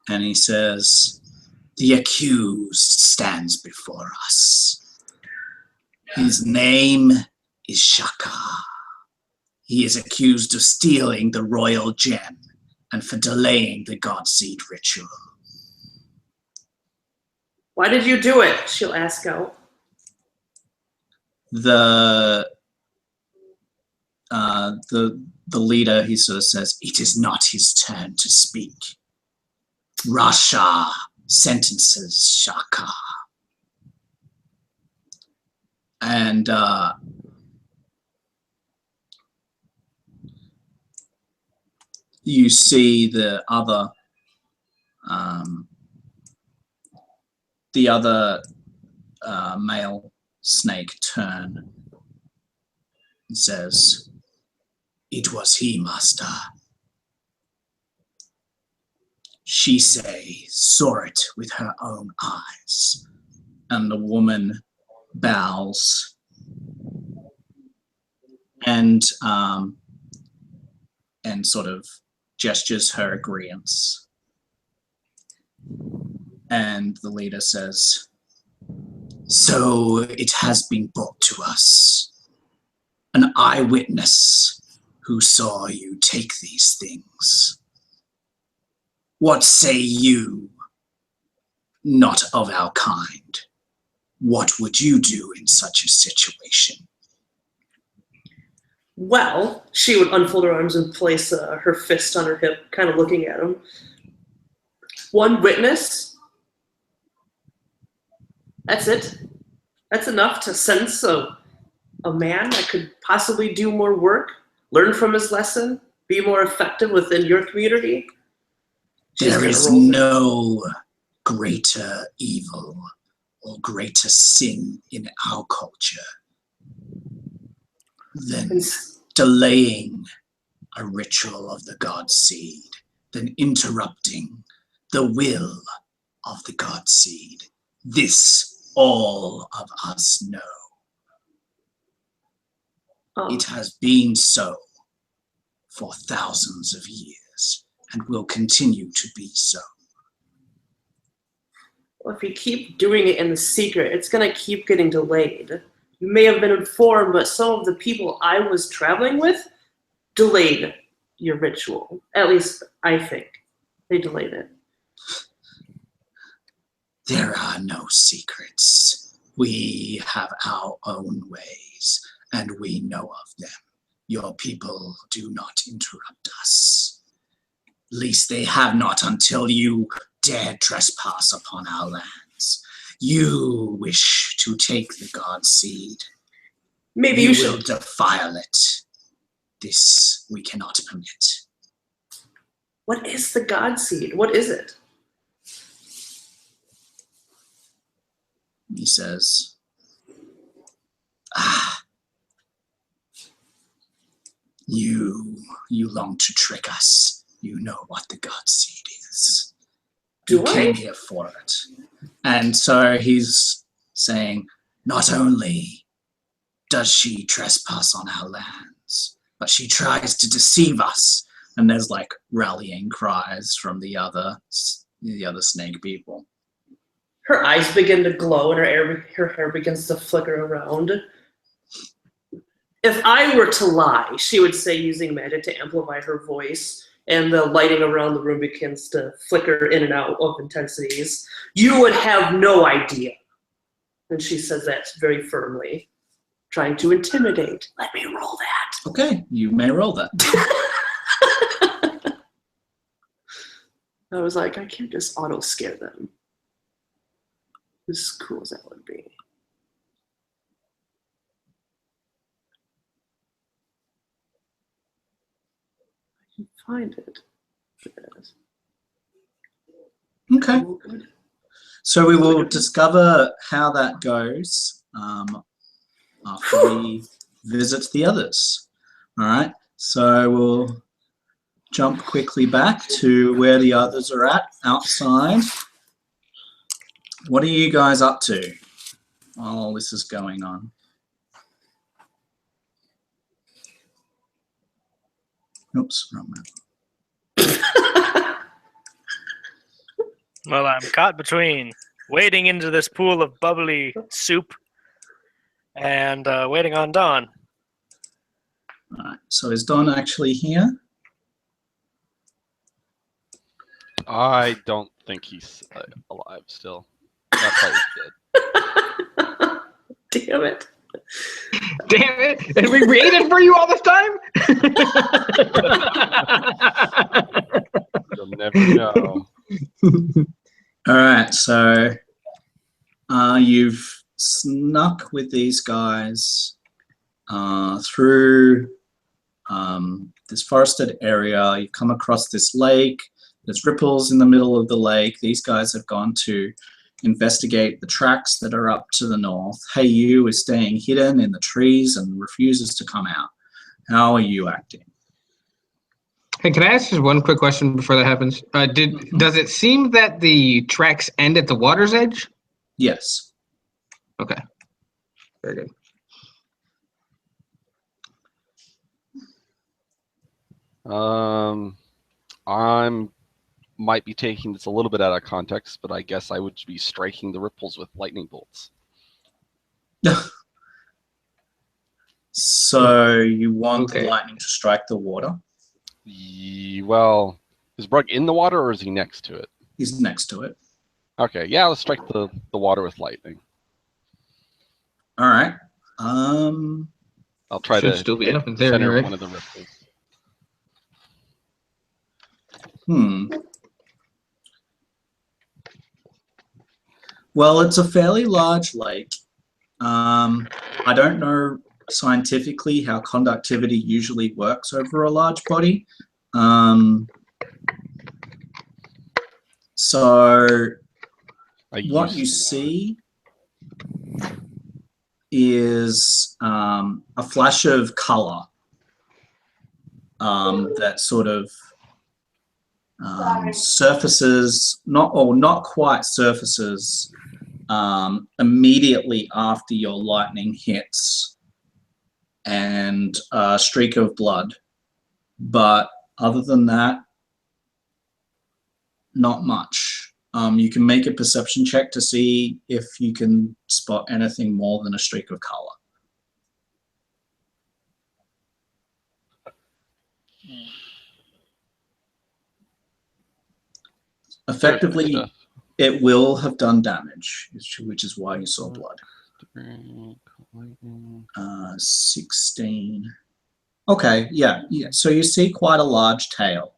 And he says, "The accused stands before us. His name is Shaka. He is accused of stealing the royal gem and for delaying the Godseed ritual." Why did you do it? She'll ask out. The leader, he sort of says, "It is not his turn to speak. Rasha sentences Shaka." And you see the other male snake turn and says, "It was he, master. She saw it with her own eyes." And the woman bows and sort of gestures her agreement. And the leader says, "So it has been brought to us. An eyewitness who saw you take these things. What say you, not of our kind? What would you do in such a situation?" Well, she would unfold her arms and place her fist on her hip, kind of looking at him. One witness? That's it? That's enough to sense a man that could possibly do more work, learn from his lesson, be more effective within your community? There is no greater evil or greater sin in our culture than delaying a ritual of the Godseed, than interrupting the will of the Godseed. This all of us know. It has been so for thousands of years and will continue to be so. Well, if you keep doing it in the secret, it's going to keep getting delayed. You may have been informed, but some of the people I was traveling with delayed your ritual. At least, I think. They delayed it. There are no secrets. We have our own ways, and we know of them. Your people do not interrupt us. At least they have not until you dare trespass upon our lands. You wish to take the Godseed. Maybe you will should. defile it. This we cannot permit. What is the Godseed? What is it? He says, you long to trick us. You know what the Godseed is. You came here for it. And so he's saying, not only does she trespass on our lands, but she tries to deceive us. And there's like rallying cries from the other snake people. Her eyes begin to glow and her hair begins to flicker around. If I were to lie, she would say, using magic to amplify her voice, and the lighting around the room begins to flicker in and out of intensities, you would have no idea. And she says that very firmly, trying to intimidate. Let me roll that. Okay, you may roll that. I was like, I can't just auto scare them. As cool as that would be. I can find it. Okay. So we will discover how that goes after we visit the others. All right. So we'll jump quickly back to where the others are at outside. What are you guys up to while all this is going on? Oops, wrong map. Well, I'm caught between wading into this pool of bubbly soup and waiting on Dawn. All right, so is Don actually here? I don't think he's alive still. That's how he's dead. Damn it. Damn it! And we waited for you all this time? You'll never know. All right, so you've snuck with these guys through this forested area. You've come across this lake. There's ripples in the middle of the lake. These guys have gone to investigate the tracks that are up to the north. Hey, you is staying hidden in the trees and refuses to come out. How are you acting? Hey, can I ask just one quick question before that happens? Does it seem that the tracks end at the water's edge? Yes. Okay. Very good. I'm might be taking this a little bit out of context, but I guess I would be striking the ripples with lightning bolts. So you want the lightning to strike the water? Well, is Brug in the water or is he next to it? He's next to it. Okay, yeah, let's strike the water with lightning. All right. I'll try to still be hit up in the there, center right? of one of the ripples. Well, it's a fairly large lake. I don't know scientifically how conductivity usually works over a large body. So what you see is a flash of color that sort of surfaces, not quite surfaces, immediately after your lightning hits, and a streak of blood. But other than that, not much. You can make a perception check to see if you can spot anything more than a streak of color. Effectively, it will have done damage, which is why you saw blood. 16. Okay, yeah. So you see quite a large tail,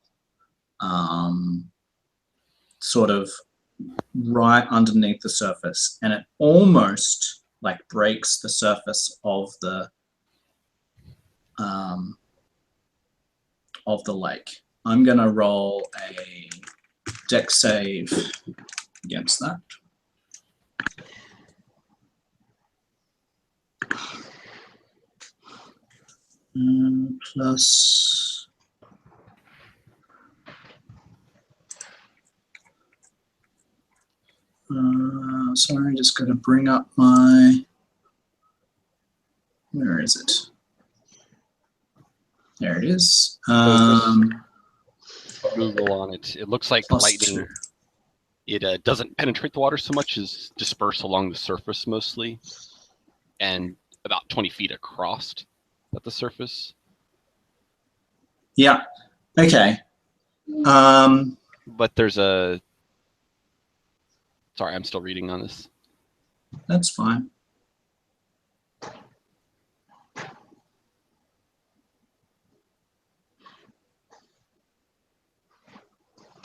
sort of right underneath the surface, and it almost like breaks the surface of the lake. I'm gonna roll a dex save against that. Plus sorry, just going to bring up my, where is it? There it is. Google on it. It looks like lightning. 2. It doesn't penetrate the water so much as disperse along the surface mostly, and about 20 feet across at the surface. Yeah. Okay. But there's a. Sorry, I'm still reading on this. That's fine.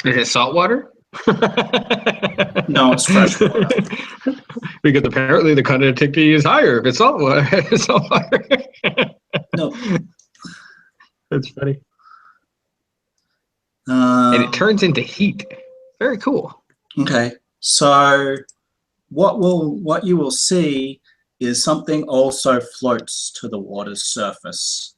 Is it salt water? No, it's fresh water. Because apparently the conductivity is higher if it's salt water. Salt water. No. That's funny. And it turns into heat. Very cool. Okay. So what you will see is something also floats to the water's surface.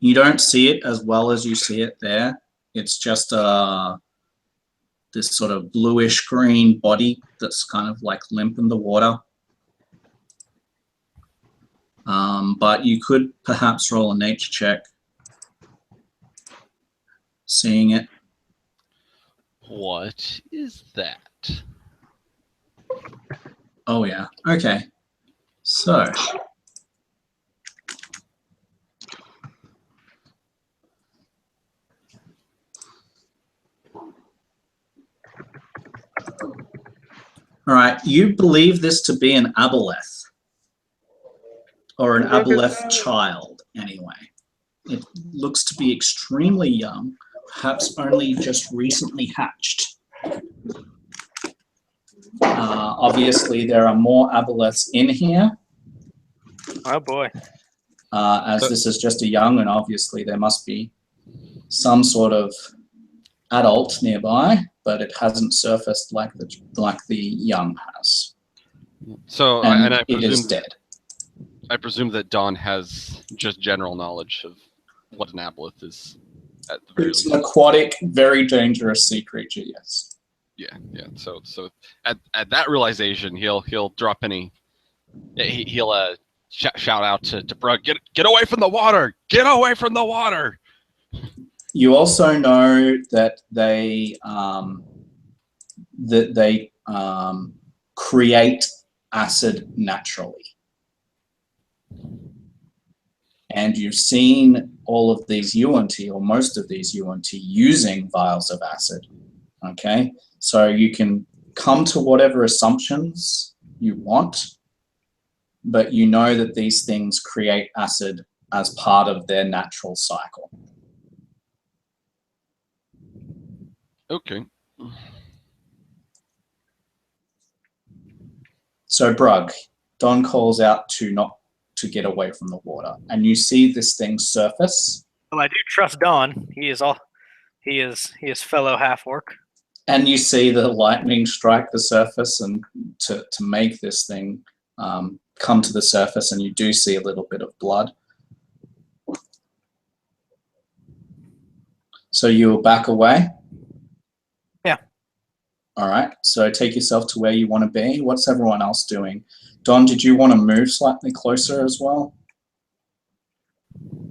You don't see it as well as you see it there. It's just this sort of bluish green body that's kind of like limp in the water. But you could perhaps roll a nature check, seeing it. What is that? Oh yeah, okay. So. All right, you believe this to be an aboleth, or an aboleth child, anyway. It looks to be extremely young, perhaps only just recently hatched. Obviously, there are more aboleths in here. Oh boy. As this is just a young, and obviously there must be some sort of adult nearby, but it hasn't surfaced like the young has. So, and I it is presume, dead. I presume that Dawn has just general knowledge of what an aboleth is. At the very It's least. an aquatic, very dangerous sea creature. Yes. Yeah. So at that realization, he'll drop any. He'll shout out to Brug, get away from the water! Get away from the water! You also know that they create acid naturally, and you've seen all of these Yuan-ti, or most of these Yuan-ti, using vials of acid. Okay, so you can come to whatever assumptions you want, but you know that these things create acid as part of their natural cycle. Okay. So Brug, Don calls out to not to get away from the water, and you see this thing surface. Well, I do trust Don. He is fellow half-orc. And you see the lightning strike the surface and to make this thing come to the surface, and you do see a little bit of blood. So you'll back away? Yeah. All right, so take yourself to where you want to be. What's everyone else doing? Don, did you want to move slightly closer as well?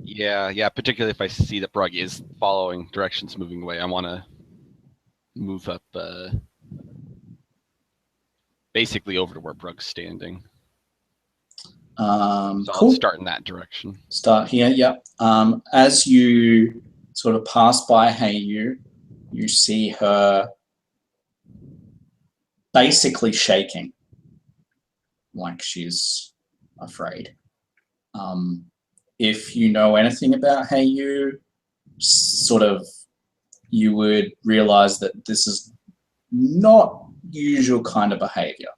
Yeah. Particularly if I see that Brug is following directions, moving away, I want to move up, basically over to where Brug's standing. So Cool. I'll start in that direction. Start here, yep. As you sort of pass by Heiyu, you see her basically shaking, like she's afraid. If you know anything about Heiyu, sort of, you would realize that this is not usual kind of behavior.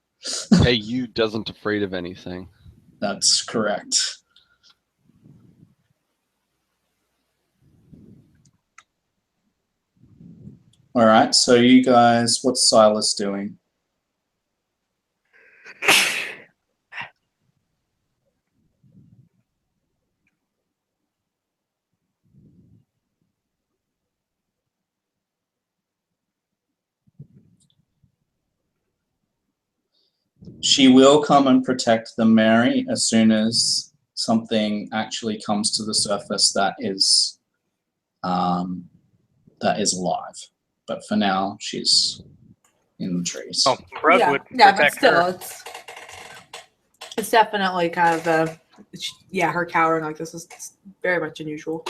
Hey, you doesn't afraid of anything. That's correct. All right, so you guys, what's Silas doing? She will come and protect them, Mary, as soon as something actually comes to the surface that is alive. But for now, she's in the trees. Oh, Brug would but protect still, her. it's definitely kind of her cowering like this is very much unusual.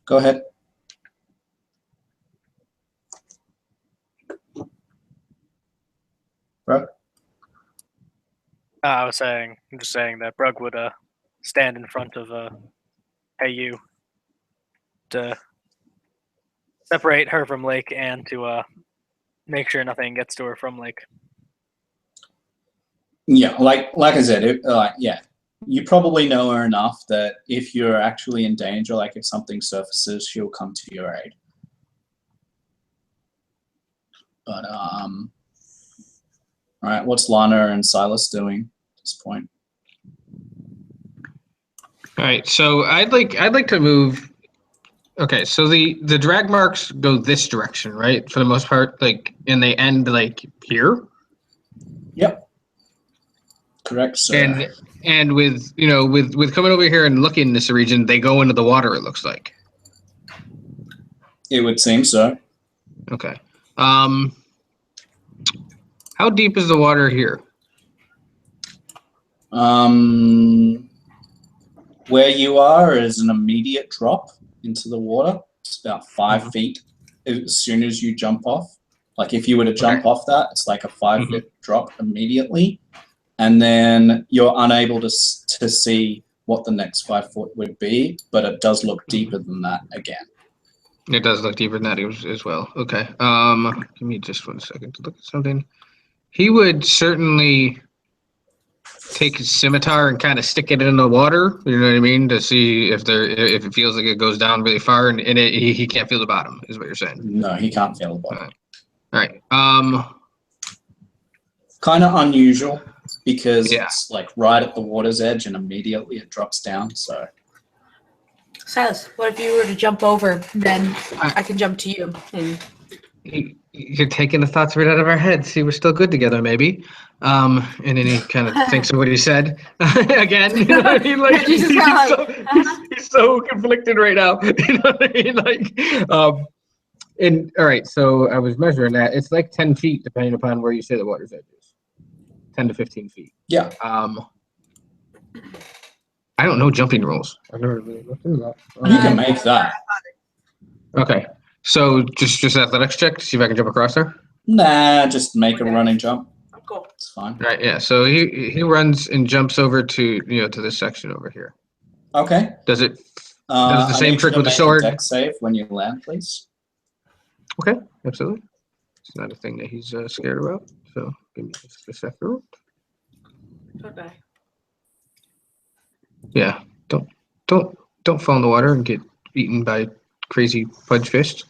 Go ahead. Brug? I'm just saying that Brug would stand in front of Heiyu to separate her from Lake and to make sure nothing gets to her from Lake. Yeah, like I said, you probably know her enough that if you're actually in danger, like if something surfaces, she'll come to your aid. But all right, what's Lana and Silas doing at this point? All right, so I'd like to move. Okay, so the drag marks go this direction, right? For the most part, like, and they end like here. Yep. Correct, sir. And with with coming over here and looking in this region, they go into the water. It looks like. It would seem so. Okay. How deep is the water here? Where you are is an immediate drop into the water. It's about 5 feet as soon as you jump off. Like if you were to jump off that, it's like a 5 foot drop immediately. And then you're unable to see what the next 5 foot would be, but it does look deeper than that again. It does look deeper than that as well. Okay. Give me just 1 second to look at something. He would certainly take his scimitar and kind of stick it in the water. You know what I mean? To see if it feels like it goes down really far, and he can't feel the bottom. Is what you're saying? No, he can't feel the bottom. All right. Kind of unusual because Yeah. it's like right at the water's edge, and immediately it drops down. So. Silas, what if you were to jump over? Then I can jump to you. And You're taking the thoughts right out of our heads. See, we're still good together, maybe. And then he kind of thinks of what he said again. You know what I mean? Like he's so conflicted right now. You know what I mean? Like, and all right. So I was measuring that. It's like 10 feet, depending upon where you say the water's edge is. 10 to 15 feet. Yeah. I don't know jumping rules. I've never really looked into that. You can make that. Okay. So just athletics check to see if I can jump across there. Nah, just make a running jump. cool. It's fine. Right. Yeah. So he runs and jumps over to to this section over here. Okay. Does it does the same trick with the sword? Dex save when you land, please. Okay. Absolutely. It's not a thing that he's scared about. So give me just a second. Okay. Yeah. Don't fall in the water and get eaten by crazy fudge fists.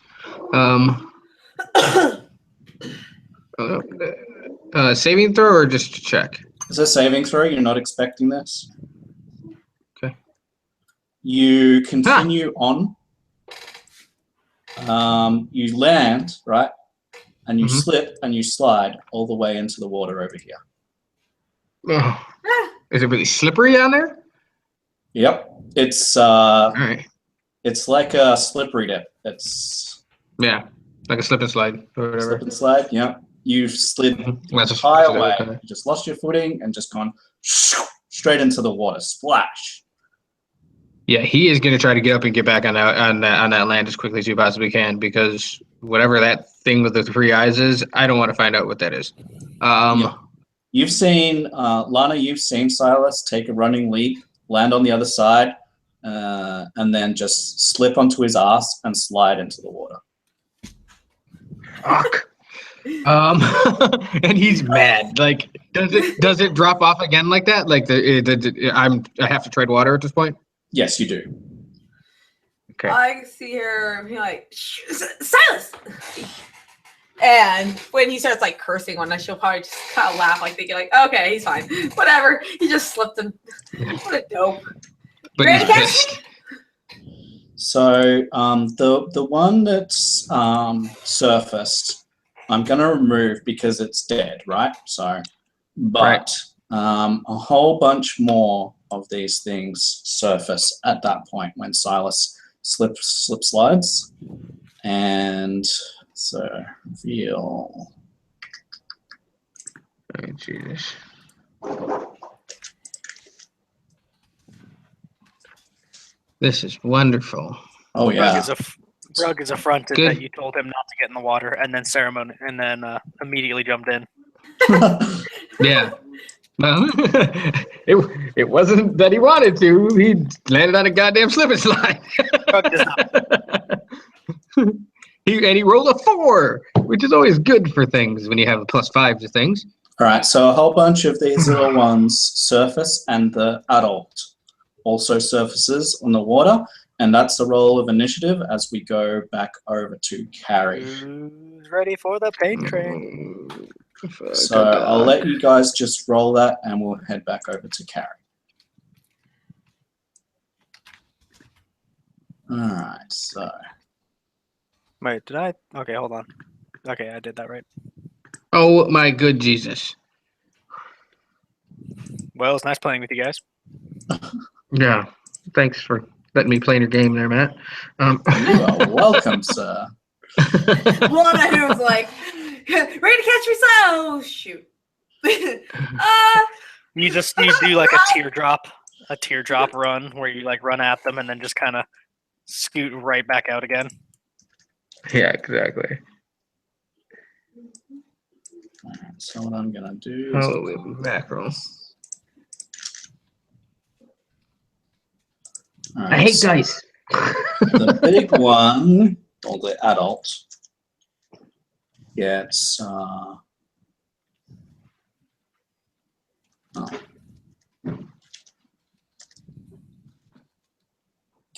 Saving throw or just check? Is a saving throw? You're not expecting this. Okay. You continue on. You land, right? And you slip and you slide all the way into the water over here. Oh. Is it really slippery down there? Yep. It's All right. it's like a slippery dip. It's Yeah, like a slip and slide or whatever. slip and slide. Yep. You've slid That's the a- entire that's a- way. okay. You just lost your footing and just gone straight into the water. Splash. Yeah, he is going to try to get up and get back on that land as quickly as he possibly can, because whatever that thing with the 3 eyes is, I don't want to find out what that is. Yeah. You've seen Lana. You've seen Silas take a running leap, land on the other side, and then just slip onto his ass and slide into the water. Fuck. And he's mad. Like, does it drop off again like that? Like I have to tread water at this point. Yes, you do. Okay. I see her being like, Silas! And when he starts like cursing on us, she'll probably just kind of laugh, like thinking, like, okay, he's fine. Whatever. He just slipped him. What a dope. But Ready he's to catch pissed. So the one that's surfaced, I'm gonna remove because it's dead, right? So, but a whole bunch more of these things surface at that point when Silas slip slides, and so reveal. Oh, Jesus. This is wonderful. Oh yeah. Brug is affronted Good. that you told him not to get in the water, and then immediately jumped in. Yeah. Well, it wasn't that he wanted to. He landed on a goddamn slip and slide. Brug does not. He rolled a 4, which is always good for things when you have a +5 to things. All right. So a whole bunch of these little ones surface, and the adult also surfaces on the water. And that's the roll of initiative as we go back over to Kari. Who's ready for the pain train? So I'll let you guys just roll that and we'll head back over to Kari. All right, so. Wait, did I? Okay, hold on. Okay, I did that right. Oh my good Jesus. Well, it's nice playing with you guys. Yeah. Thanks for letting me play in your game there, Matt. You are welcome, sir. Lana, who was like, ready to catch me, oh shoot. You do like a teardrop run where you like run at them and then just kind of scoot right back out again. Yeah, exactly. All right, so what I'm gonna do is Holy mackerel. all I right, hate so dice. the big one, or the adult, gets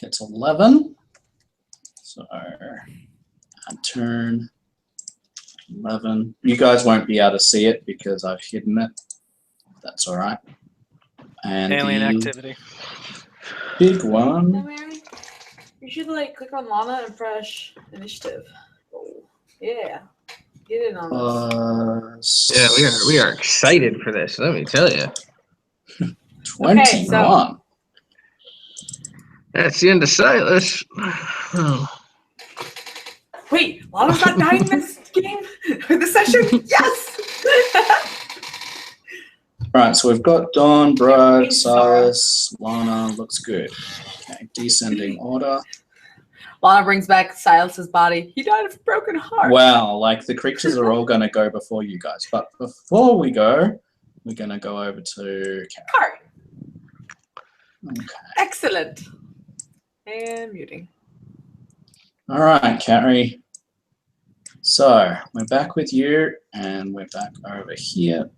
gets 11. So I turn 11. You guys won't be able to see it because I've hidden it. That's all right. And Alien the activity. big Hey, one. Mary, you should like click on Lana and fresh initiative. Oh, yeah. Get in on this. Yeah, we are excited for this, let me tell you. 21. Okay, so- That's the end of Silas. Oh. Wait, Lana's not dying this game? Or this session? Yes! Right, so we've got Dawn, Brad, Thanks, Sarah. Silas, Lana. Looks good. Okay, descending order. Lana brings back Silas's body. He died of a broken heart. Wow, like the creatures are all going to go before you guys. But before we go, we're going to go over to Karen. Kari. Okay. Excellent. And muting. All right, Kari. So we're back with you, and we're back over here.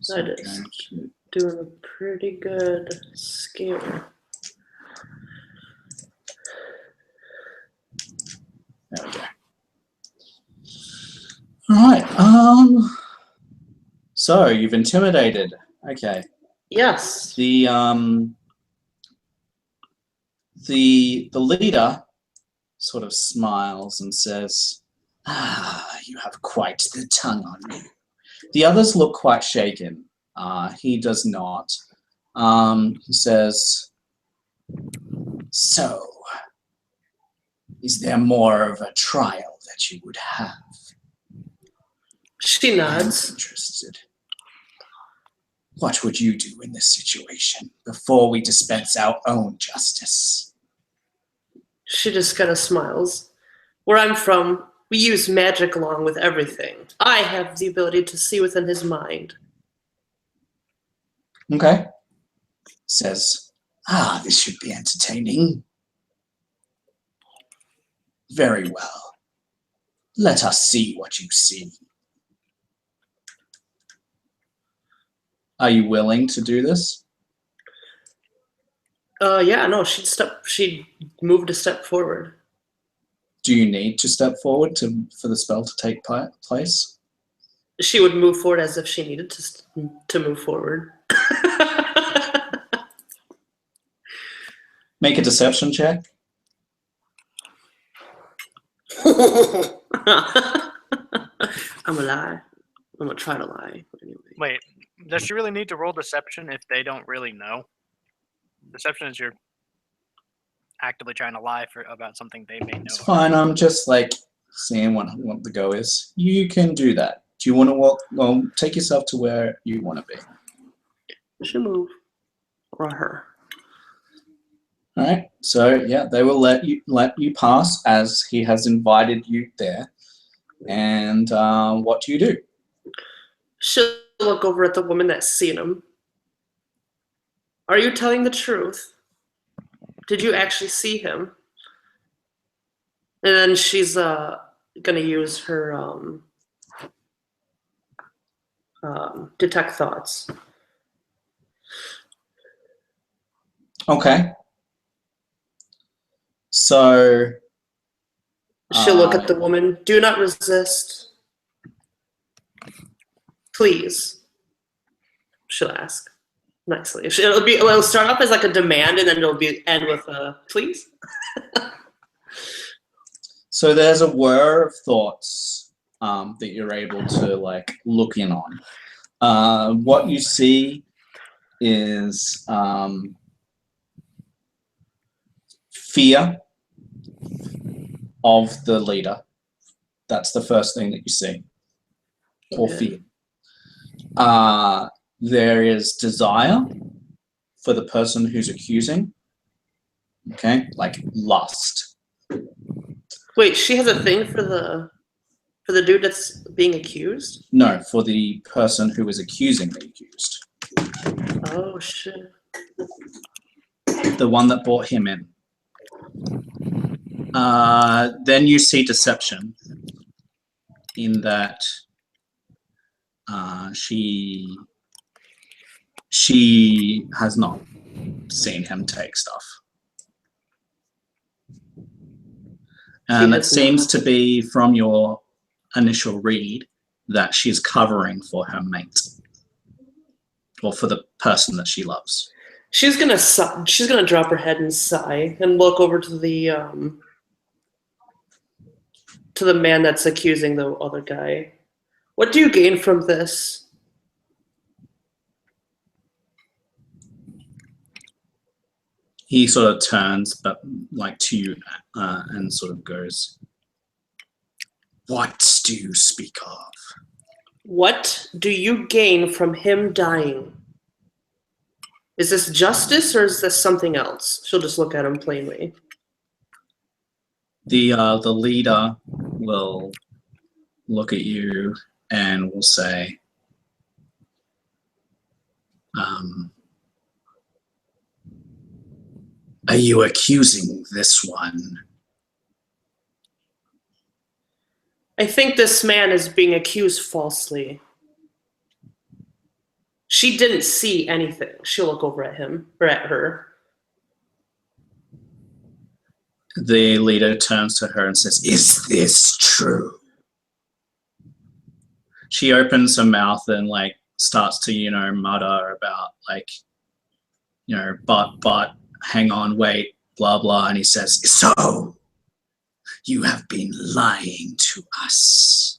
So That we're is. going to- Doing a pretty good skill. There we go. All right. So you've intimidated. Okay. Yes. The leader sort of smiles and says, "Ah, you have quite the tongue on you." The others look quite shaken. He does not. He says, so, is there more of a trial that you would have? She nods. I'm interested. What would you do in this situation before we dispense our own justice? She just kind of smiles. Where I'm from, we use magic along with everything. I have the ability to see within his mind. Okay. Says, this should be entertaining. Very well. Let us see what you see. Are you willing to do this? Yeah, no, she'd moved a step forward. Do you need to step forward for the spell to take place? She would move forward as if she needed to move forward. Make a deception check. I'm gonna lie. I'm gonna try to lie. Anyway. Wait, does she really need to roll deception if they don't really know? Deception is you're actively trying to lie about something they may know. It's fine. I'm just like seeing what the go is. You can do that. Do you want to walk? Well, take yourself to where you want to be. She move. Or her. All right. So yeah, they will let you pass as he has invited you there. And what do you do? She'll look over at the woman that's seen him. Are you telling the truth? Did you actually see him? And then she's gonna use her detect thoughts. Okay. So She'll look at the woman. Do not resist. Please. She'll ask nicely. It'll start off as like a demand, and then it'll end with a please. So there's a whir of thoughts that you're able to like look in on. What you see is fear of the leader. That's the first thing that you see. Or fear. There is desire for the person who's accusing. Okay, like lust. Wait, she has a thing for the dude that's being accused? No, for the person who is accusing the accused. Oh shit. The one that brought him in. Then you see deception in that she has not seen him take stuff. And it seems to be from your initial read that she's covering for her mate or for the person that she loves. She's gonna drop her head and sigh and look over to the man that's accusing the other guy. What do you gain from this? He sort of turns, but like to you, and sort of goes, "What do you speak of?" What do you gain from him dying? Is this justice or is this something else? She'll just look at him plainly. The leader will look at you and will say, "Are you accusing this one?" I think this man is being accused falsely. She didn't see anything. She'll look over at him or at her. The leader turns to her and says, "Is this true?" She opens her mouth and like starts to, mutter about like, but, hang on, wait, blah, blah. And he says, "So you have been lying to us."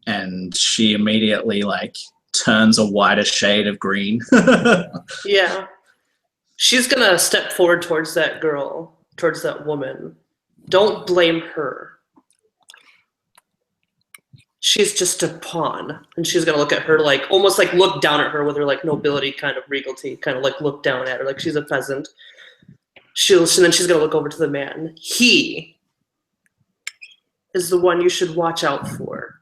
And she immediately like turns a wider shade of green. Yeah. She's going to step forward towards that girl, towards that woman. Don't blame her. She's just a pawn. And she's going to look at her like, almost like look down at her with her like nobility kind of regality, kind of like look down at her like she's a peasant. And then she's going to look over to the man. He is the one you should watch out for.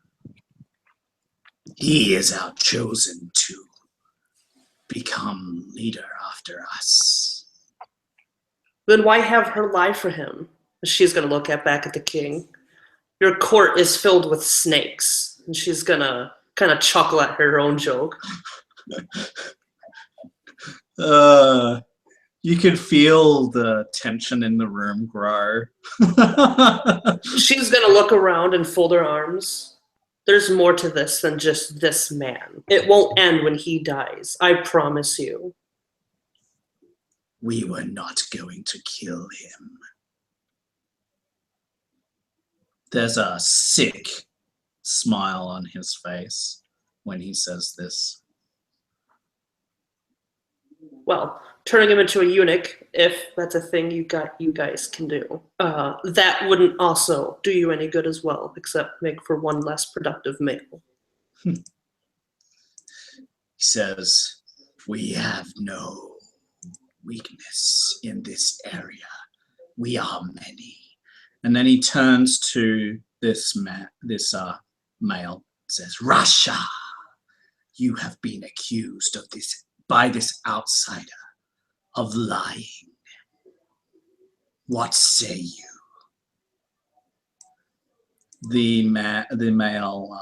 He is our chosen to become leader after us. Then why have her lie for him? She's going to look back at the king. Your court is filled with snakes. And she's going to kind of chuckle at her own joke. You could feel the tension in the room grow. She's going to look around and fold her arms. There's more to this than just this man. It won't end when he dies. I promise you. We were not going to kill him. There's a sick smile on his face when he says this. Well, turning him into a eunuch, if that's a thing you guys can do, that wouldn't also do you any good as well, except make for one less productive male. He says, we have no weakness in this area. We are many. And then he turns to this male, says, Russia, you have been accused of this by this outsider of lying. What say you? The male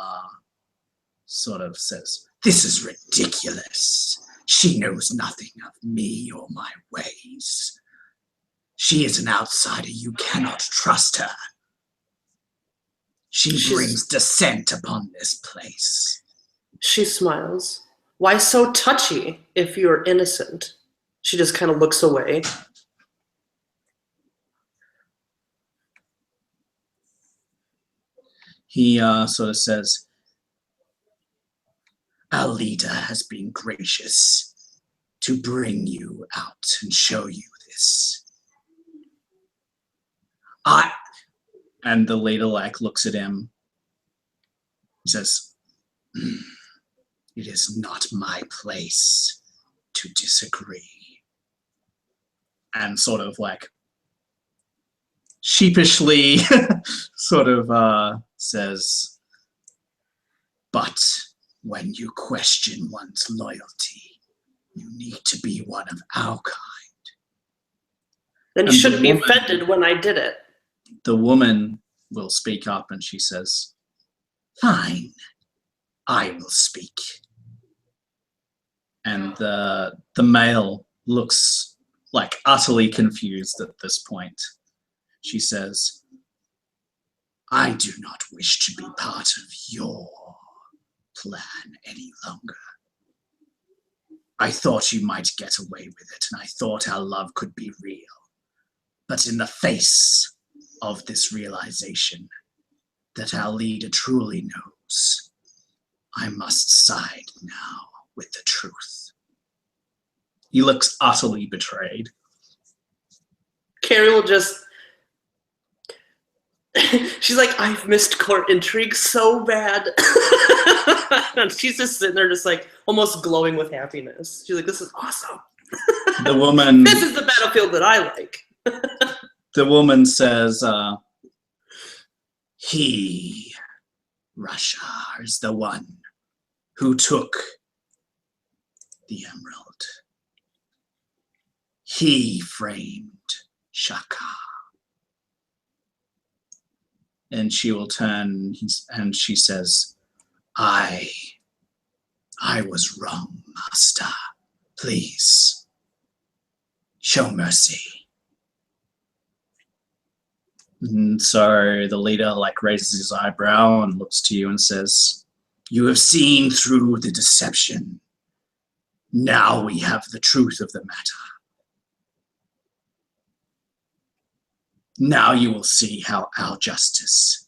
sort of says, this is ridiculous. She knows nothing of me or my ways. She is an outsider. You cannot trust her. She brings dissent upon this place. She smiles. Why so touchy if you're innocent? She just kind of looks away. He sort of says, our leader has been gracious to bring you out and show you this. And the leader looks at him. He says, it is not my place to disagree. And sort of sheepishly sort of says, but when you question one's loyalty, you need to be one of our kind. Then you shouldn't be offended when I did it. The woman will speak up and she says, fine, I will speak. And the male looks utterly confused at this point. She says, I do not wish to be part of your plan any longer. I thought you might get away with it, and I thought our love could be real. But in the face of this realization that our leader truly knows, I must side now with the truth. He looks utterly betrayed. Kari will just... She's like, I've missed court intrigue so bad. And she's just sitting there just almost glowing with happiness. She's like, this is awesome. The woman... This is the battlefield that I like. The woman says, he, Russia, is the one who took the emerald. He framed Shaka. And she will turn and she says, I was wrong, master. Please, show mercy. And so the leader raises his eyebrow and looks to you and says, you have seen through the deception. Now we have the truth of the matter. Now you will see how our justice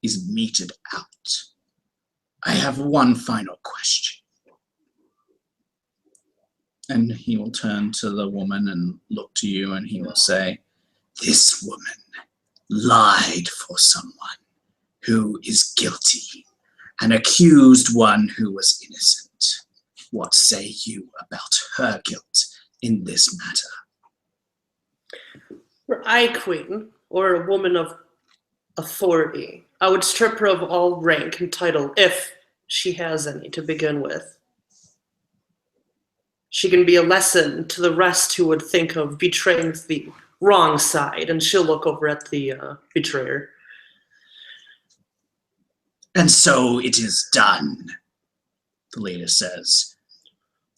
is meted out. I have one final question. And he will turn to the woman and look to you, and he will say, "This woman lied for someone who is guilty and accused one who was innocent. What say you about her guilt in this matter?" Were I queen, or a woman of authority, I would strip her of all rank and title, if she has any to begin with. She can be a lesson to the rest who would think of betraying the wrong side, and she'll look over at the betrayer. "And so it is done," the leader says.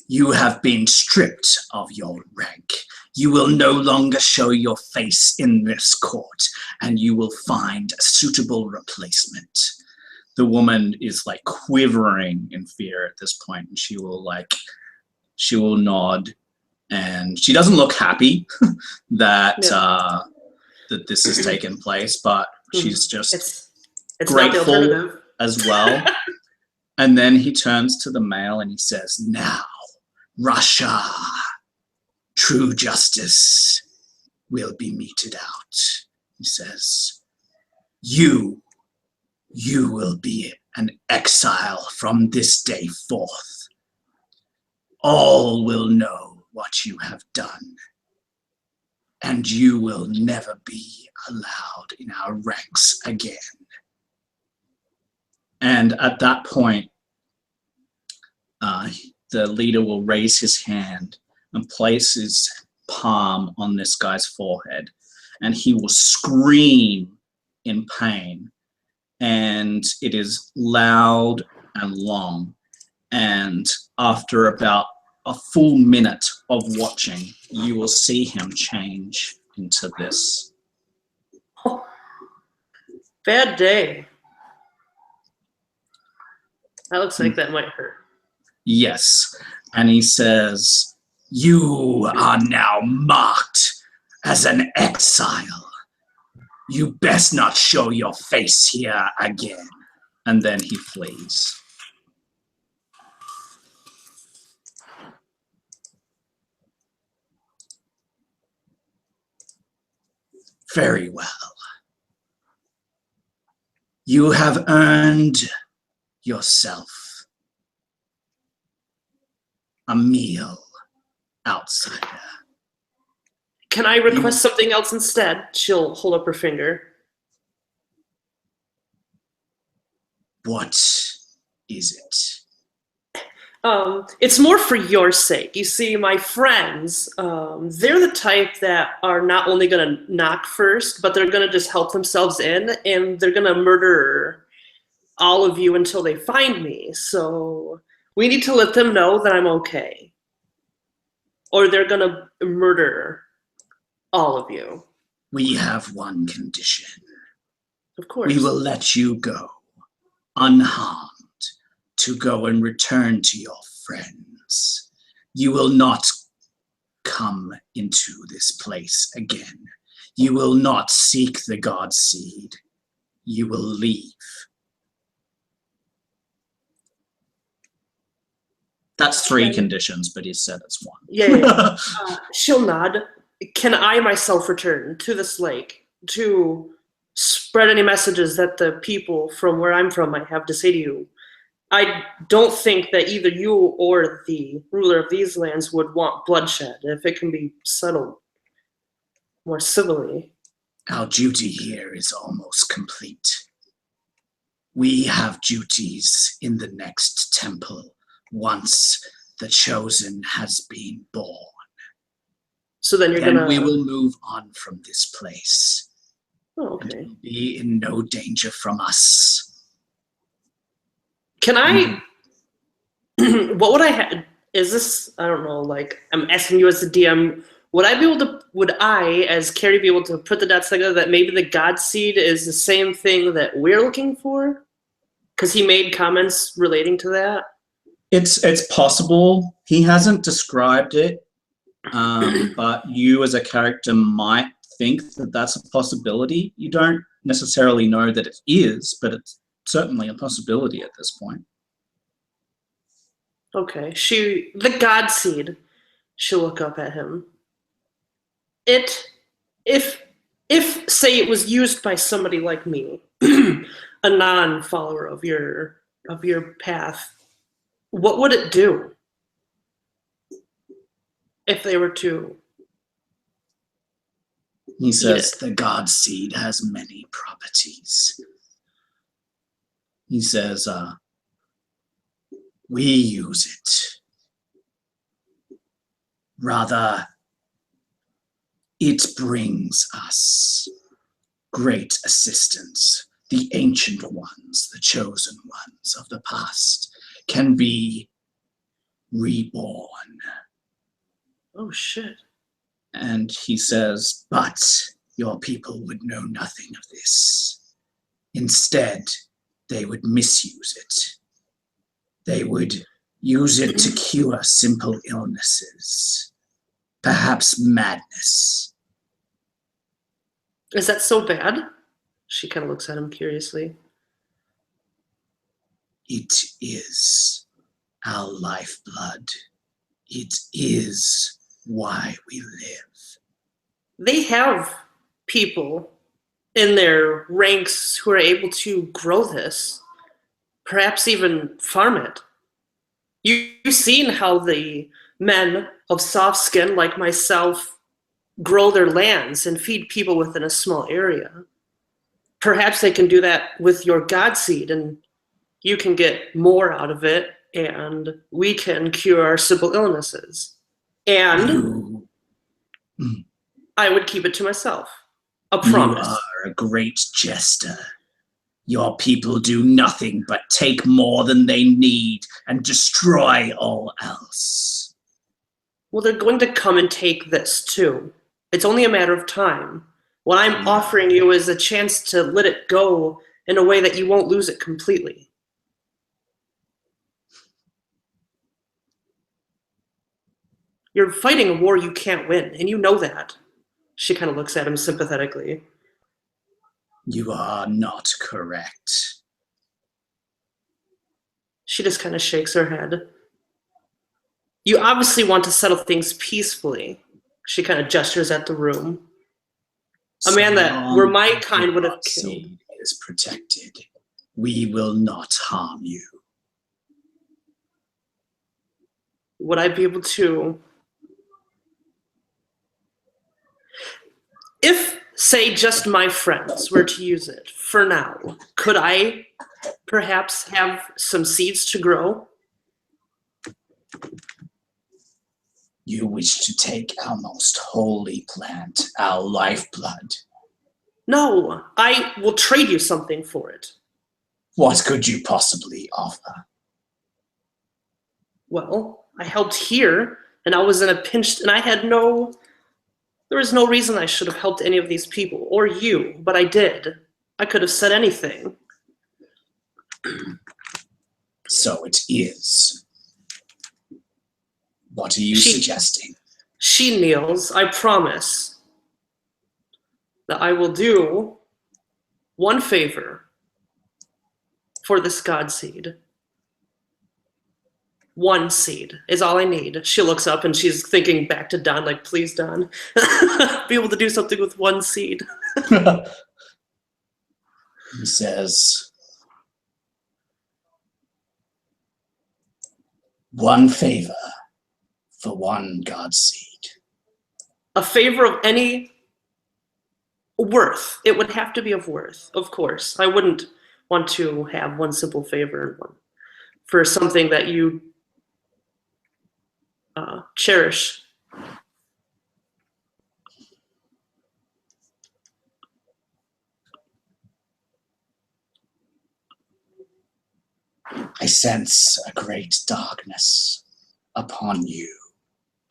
"You have been stripped of your rank. You will no longer show your face in this court, and you will find a suitable replacement." The woman is like quivering in fear at this point, and she will nod, and she doesn't look happy that that this has taken place, but she's just It's grateful not the alternative. as well. And then he turns to the male and he says, "Now, Russia, true justice will be meted out." He says, You will be an exile from this day forth. All will know what you have done, and you will never be allowed in our ranks again." And at that point, the leader will raise his hand and place his palm on this guy's forehead, and he will scream in pain. And it is loud and long. And after about a full minute of watching, you will see him change into this. Bad day. That looks like that might hurt. Yes. And he says, "You are now marked as an exile. You best not show your face here again." And then he flees. Very well. You have earned yourself a meal, outsider. Can I request something else instead? She'll hold up her finger. What is it? It's more for your sake. You see, my friends, they're the type that are not only going to knock first, but they're going to just help themselves in, and they're going to murder all of you until they find me. So we need to let them know that I'm okay, or they're going to murder all of you. We have one condition. Of course. We will let you go unharmed to go and return to your friends. You will not come into this place again. You will not seek the Godseed. You will leave. That's 3 conditions, but he said it's 1. Yeah. She'll nod. Can I myself return to this lake to spread any messages that the people from where I'm from might have to say to you? I don't think that either you or the ruler of these lands would want bloodshed if it can be settled more civilly. Our duty here is almost complete. We have duties in the next temple once the chosen has been born. So then you're Then gonna. we will move on from this place. Oh, okay. And be in no danger from us. Can I? What would I have? Is this? I don't know. Like, I'm asking you as the DM. Would I be able to? Would I, as Kari, be able to put the dots together that maybe the Godseed is the same thing that we're looking for? Because he made comments relating to that. It's possible. He hasn't described it, but you as a character might think that that's a possibility. You don't necessarily know that it is, but it's certainly a possibility at this point. Okay. The Godseed. She'll look up at him. If say it was used by somebody like me, a non-follower of your path, what would it do if they were to? He says the Godseed has many properties. He says, we use it. Rather, it brings us great assistance. The ancient ones, the chosen ones of the past, can be reborn. Oh, shit. And he says, but your people would know nothing of this. Instead, they would misuse it. They would use it to cure simple illnesses, perhaps madness. Is that so bad? She kind of looks at him curiously. It is our lifeblood. It is why we live. They have people in their ranks who are able to grow this, perhaps even farm it. You've seen how the men of soft skin like myself grow their lands and feed people within a small area. Perhaps they can do that with your Godseed, and you can get more out of it, and we can cure our simple illnesses. And I would keep it to myself. A promise. You are a great jester. Your people do nothing but take more than they need and destroy all else. Well, they're going to come and take this too. It's only a matter of time. What I'm offering you is a chance to let it go in a way that you won't lose it completely. You're fighting a war you can't win, and you know that. She kind of looks at him sympathetically. You are not correct. She just kind of shakes her head. You obviously want to settle things peacefully. She kind of gestures at the room. A man that where my kind would have killed. Is protected. We will not harm you. Would I be able to? If, say, just my friends were to use it for now, could I perhaps have some seeds to grow? You wish to take our most holy plant, our lifeblood. No, I will trade you something for it. What could you possibly offer? Well, I helped here, and I was in a pinch, and there was no reason I should have helped any of these people, or you, but I did. I could have said anything. So it is. What are you suggesting? She kneels. I promise that I will do one favor for this Godseed. One seed is all I need. She looks up and she's thinking back to Don, like, please, Don, be able to do something with one seed. He says, one favor for one Godseed. A favor of any worth. It would have to be of worth, of course. I wouldn't want to have one simple favor for something that you cherish. I sense a great darkness upon you,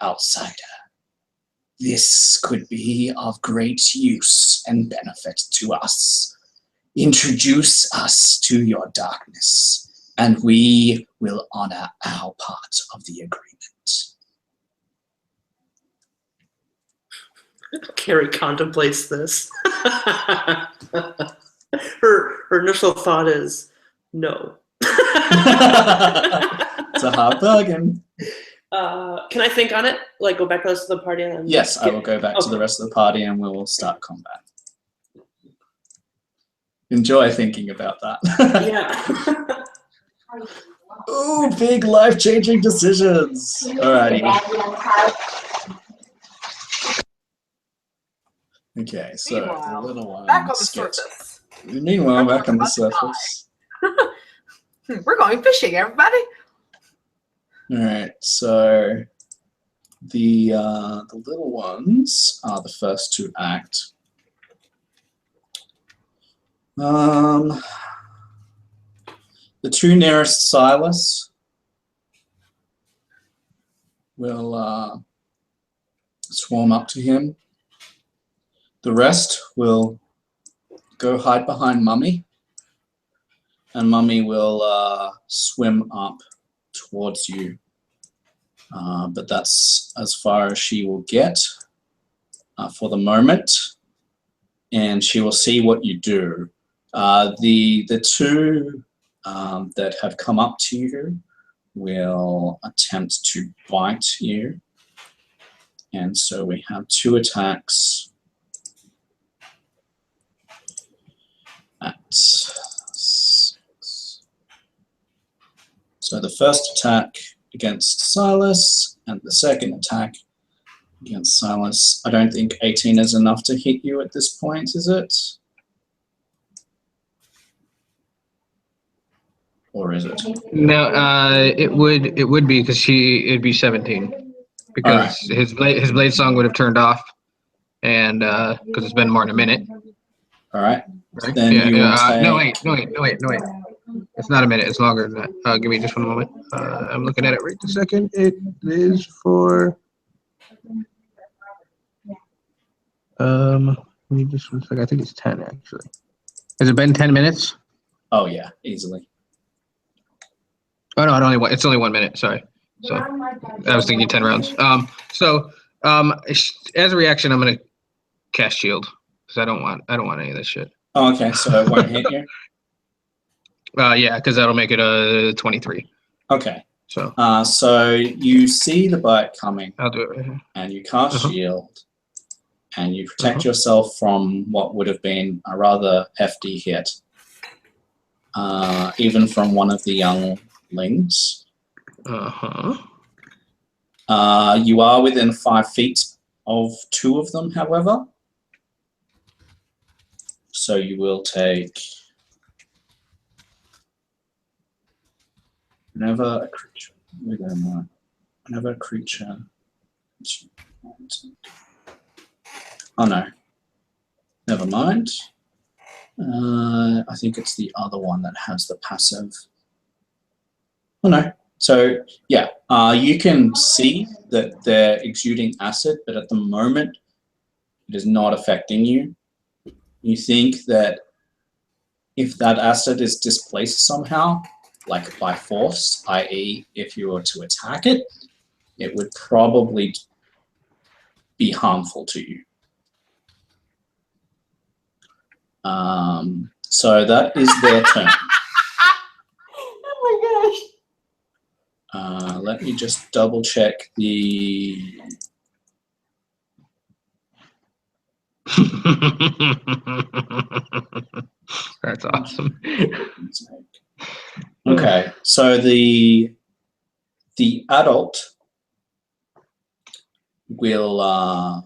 outsider. This could be of great use and benefit to us. Introduce us to your darkness, and we will honor our part of the agreement. Kari contemplates this. Her initial thought is no. It's a hard bargain. Can I think on it? Like go back to the rest of the party and then Yes, I will go back to Okay. the rest of the party and we will start combat. Enjoy thinking about that. Yeah. Ooh, big life-changing decisions. Alrighty. Okay, so Meanwhile, the little one. back on the surface. Meanwhile, back on the surface. We're going fishing, everybody. Alright, so the little ones are the first to act. The two nearest Silas will swarm up to him. The rest will go hide behind Mummy, and Mummy will swim up towards you. But that's as far as she will get for the moment, and she will see what you do. The two that have come up to you will attempt to bite you, and so we have 2 attacks at 6. So the first attack against Silas and the second attack against Silas. I don't think 18 is enough to hit you at this point, is it? Or is it? No, it would be because it'd be 17 because his blade song would have turned off, and because it's been more than a minute. All right. Right? Then Yeah, you will yeah. take. No, wait. It's not a minute. It's longer than that. Give me just one moment. I'm looking at it right this second. It is for. Give me just one second. I think it's 10 actually. Has it been 10 minutes? Oh yeah, easily. Oh no, it's only 1 minute. Sorry. So I was thinking 10 rounds. As a reaction, I'm gonna cast shield because I don't want any of this shit. Oh, okay, so it won't hit you. Yeah, because that'll make it a 23. Okay. So so you see the bite coming, I'll do it right here. and you cast shield, and you protect yourself from what would have been a rather hefty hit, even from one of the younglings. You are within 5 feet of 2 of them, however. So you will take. Whenever a creature. Whenever a creature. Oh no. Never mind. I think it's the other one that has the passive. Oh no. So yeah, you can see that they're exuding acid, but at the moment it is not affecting you. You think that if that acid is displaced somehow, like by force, i.e. if you were to attack it, it would probably be harmful to you. So that is their turn. Oh my gosh. Let me just double check the... That's awesome. Okay, so the adult will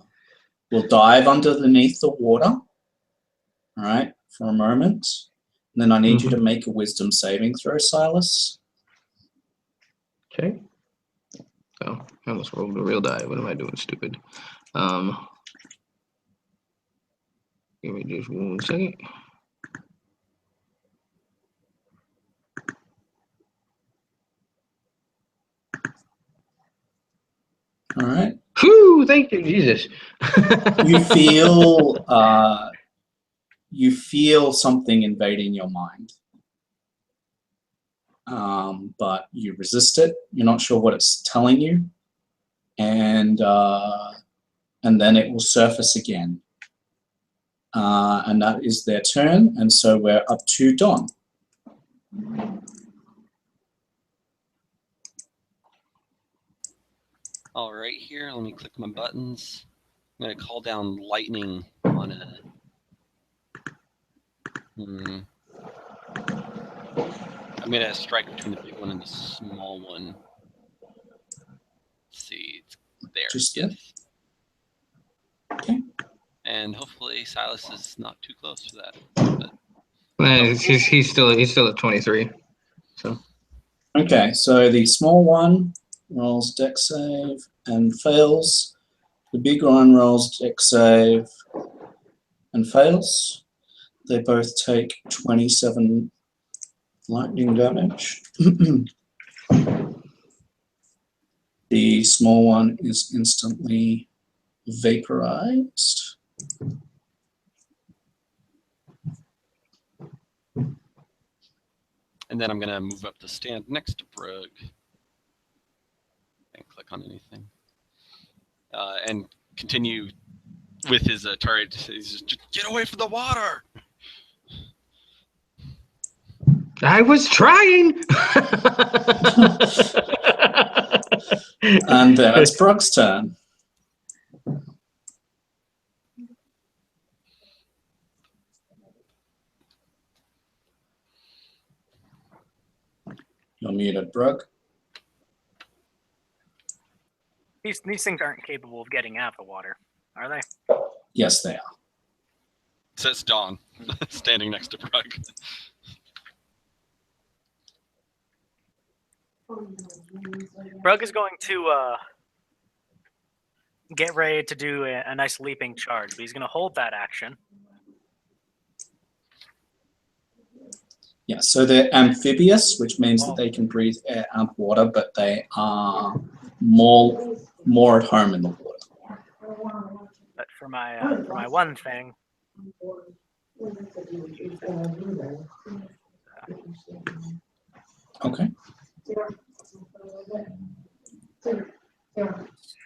dive underneath the water, all right, for a moment. And then I need you to make a wisdom saving throw, Silas. Okay. Oh, I almost rolled a real die. What am I doing, stupid? Give me just 1 second. All right. Whew, thank you, Jesus. You feel something invading your mind, but you resist it. You're not sure what it's telling you, and then it will surface again, and that is their turn. And so we're up to Don. All right, here. Let me click my buttons. I'm gonna call down lightning on a. I'm gonna strike between the big one and the small one. Let's see, it's there. Just yes. Okay. And hopefully Silas is not too close for that. He's still at 23. So. Okay, so the small one rolls dex save and fails. The big one rolls dex save and fails. They both take 27 lightning damage. The small one is instantly vaporized. And then I'm gonna move up to stand next to Brug. And click on anything. And continue with his turret. He's just get away from the water. I was trying. And then it's Brug's turn. You're muted, Brug. These things aren't capable of getting out of the water, are they? Yes, they are. Says Dawn, standing next to Brug. Brug is going to get ready to do a nice leaping charge, but he's going to hold that action. Yeah, so they're amphibious, which means that they can breathe air and water, but they are more at home in the water. But for my one thing, Okay.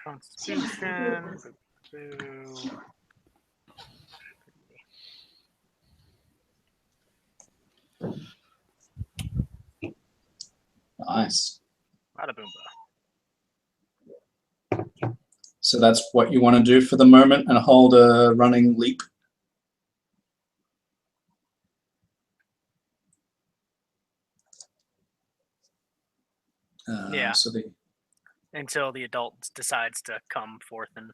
Constitution. Nice. Bada boomba. So that's what you want to do for the moment and hold a running leap. Yeah. So Until the adult decides to come forth and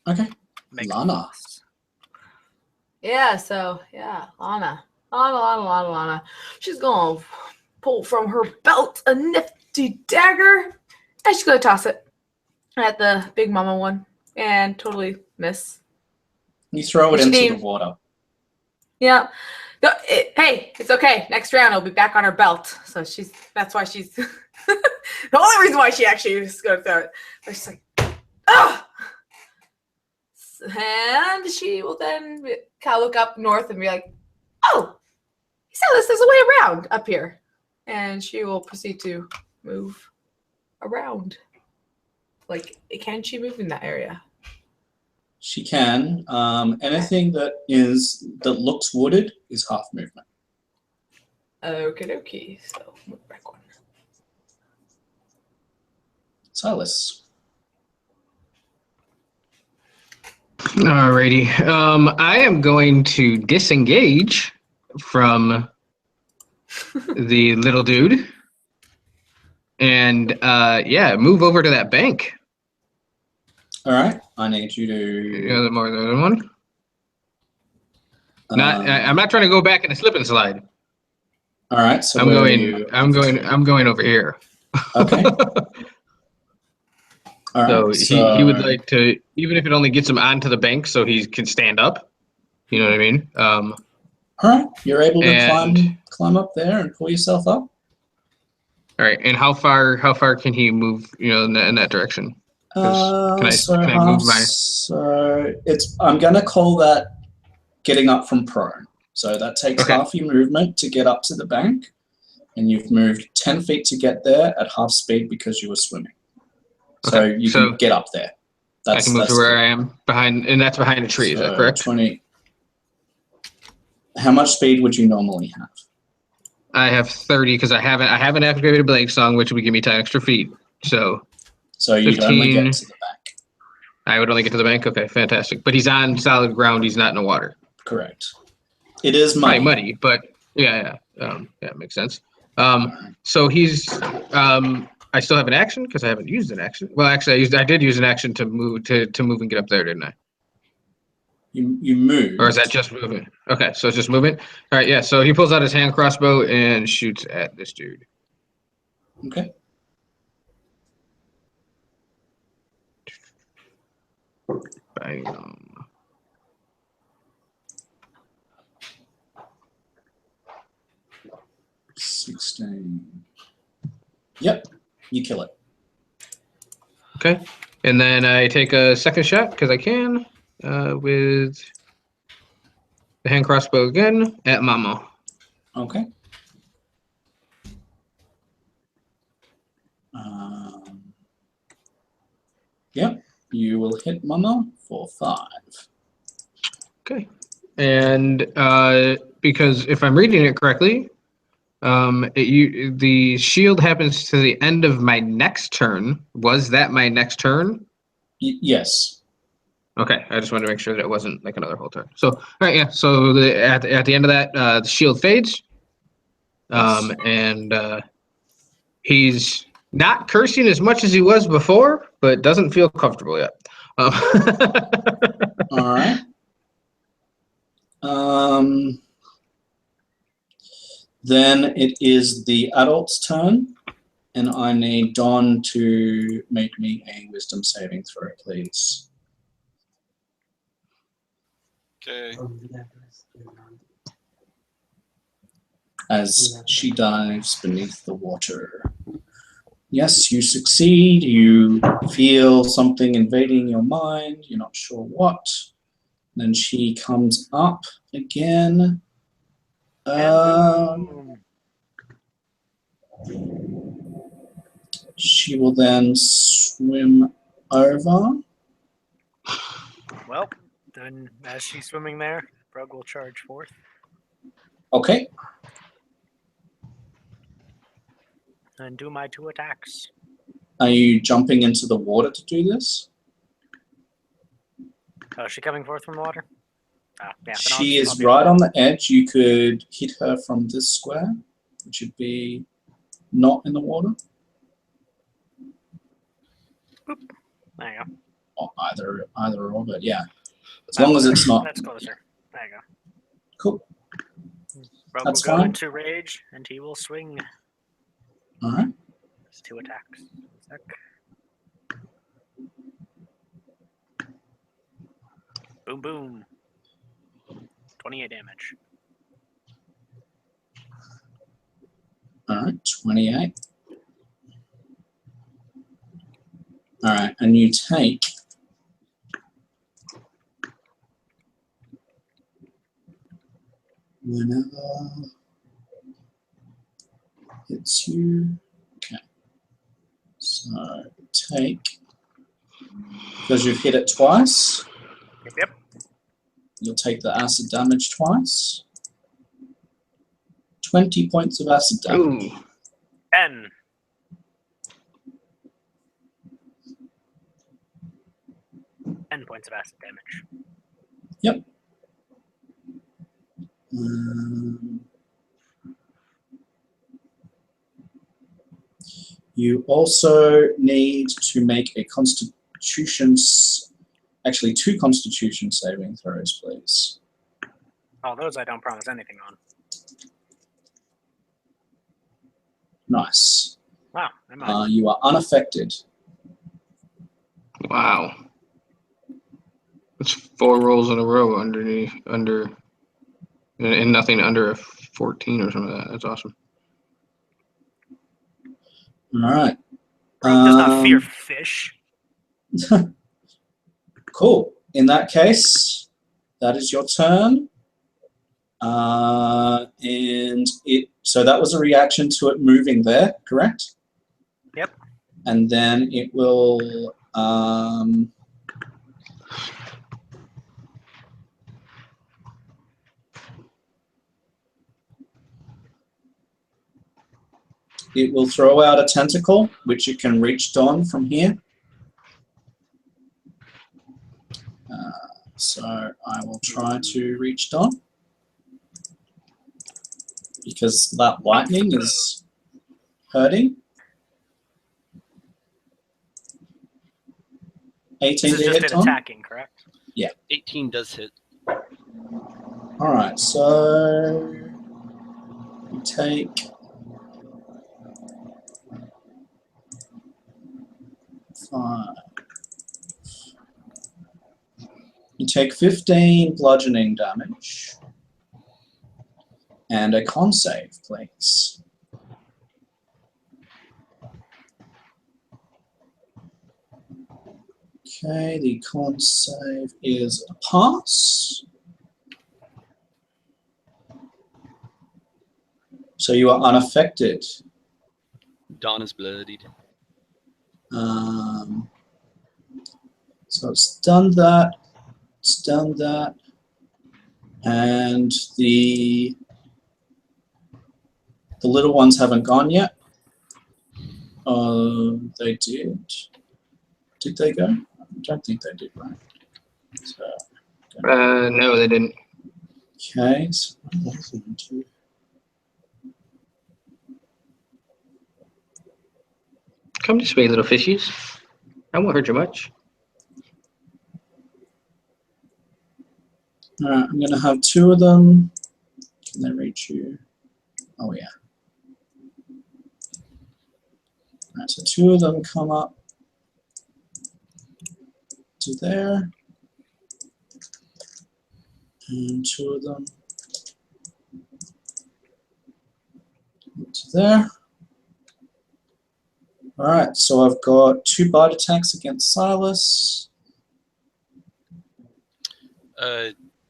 okay. make Lana. a fuss. Yeah, so, yeah, Lana. She's going to pull from her belt a nifty dagger, and she's going to toss it at the big mama one and totally miss. You throw it into the water. Yeah. Hey, it's okay. Next round, it'll be back on her belt. So that's why she's, the only reason why she actually was going to throw it. But she's like, ah! And she will then kind of look up north and be like, oh, Silas, there's a way around up here. And she will proceed to move around. Like, can she move in that area? She can. Anything that looks wooded is half movement. Okie dokie. So move back one. Silas. Alrighty. I am going to disengage from the little dude and move over to that bank. All right. I need you to. More than one. I'm not trying to go back in a slip and slide. All right. So I'm going over here. Okay. All right, so he would like to, even if it only gets him onto the bank so he can stand up. You know what I mean? All right. You're able to climb up there and pull yourself up. All right. And how far can he move, in that direction? Can I move my... So I'm going to call that getting up from prone. So that takes half your movement to get up to the bank, and you've moved 10 feet to get there at half speed because you were swimming. So you can get up there. I can move to where I am behind, and that's behind a tree. Is that correct? 20. How much speed would you normally have? I have 30 because I haven't activated Blake Song, which would give me 10 extra feet. So So you'd only 15. get to the bank. I would only get to the bank? Okay, fantastic. But he's on solid ground. He's not in the water. Correct. It is Probably muddy. muddy, but yeah. It makes sense. So he's... I still have an action because I haven't used an action. Well, actually, I did use an action to move and get up there, didn't I? You move. Or is that just movement? Okay, so it's just movement. All right, yeah. So he pulls out his hand crossbow and shoots at this dude. Okay. Bam. $16. Yep, you kill it. Okay, and then I take a second shot because I can with the hand crossbow again at Mama. Okay. Yep, you will hit Mama for 5. Okay, and because if I'm reading it correctly, the shield happens to the end of my next turn. Was that my next turn? Yes. Okay, I just wanted to make sure that it wasn't like another whole turn. So, all right, yeah. So at the end of that, the shield fades, Yes. and he's not cursing as much as he was before, but doesn't feel comfortable yet. All right. Then it is the adult's turn, and I need Don to make me a wisdom saving throw, please. Okay. As she dives beneath the water. Yes, you succeed. You feel something invading your mind. You're not sure what. Then she comes up again. She will then swim over. Well, then as she's swimming there, Brug will charge forth. Okay. And do my 2 attacks. Are you jumping into the water to do this? Oh, is she coming forth from the water? Yeah, then She I'll is be right on the edge. You could hit her from this square, which would be not in the water. Boop. There you go. Or either or, but yeah. As long as it's not. That's closer. There you go. Cool. Brug That's will go fine. into rage, and he will swing. All right. It's 2 attacks. Sec. Boom, boom. 28 damage. All right. 28. All right. And you take whenever it's you. Okay. So take, because you've hit it twice, Yep. you'll take the acid damage twice. 20 points of acid damage. Ooh. 10. Points of acid damage. Yep. You also need to make a constitution, actually 2 constitution saving throws, please. Oh, those I don't promise anything on. Nice. Wow, am I? You are unaffected. Wow. That's 4 rolls in a row and nothing under a 14 or something like that. That's awesome. All right. Brug does not fear fish. Cool. In that case, that is your turn. So that was a reaction to it moving there, correct? Yep. And then it will throw out a tentacle, which it can reach Don from here. So I will try to reach Don. Because that lightning is hurting. 18 This is to just hit, an Don? attacking, correct? 18 does hit. Alright, so you take 5. You take 15 bludgeoning damage. And a con save, please. Okay, the con save is a pass. So you are unaffected. Dawn is bloodied. So it's done that. It's done that. And the little ones haven't gone yet. They did. Did they go? I don't think they did, right? So, No, they didn't. okay, so what else am I doing? Come this way, little fishies. I won't hurt you much. Alright, I'm gonna have 2 of them. Can they reach you? Oh yeah. Alright, so 2 of them come up to there. And 2 of them to there. Alright, so I've got 2 bite attacks against Silas.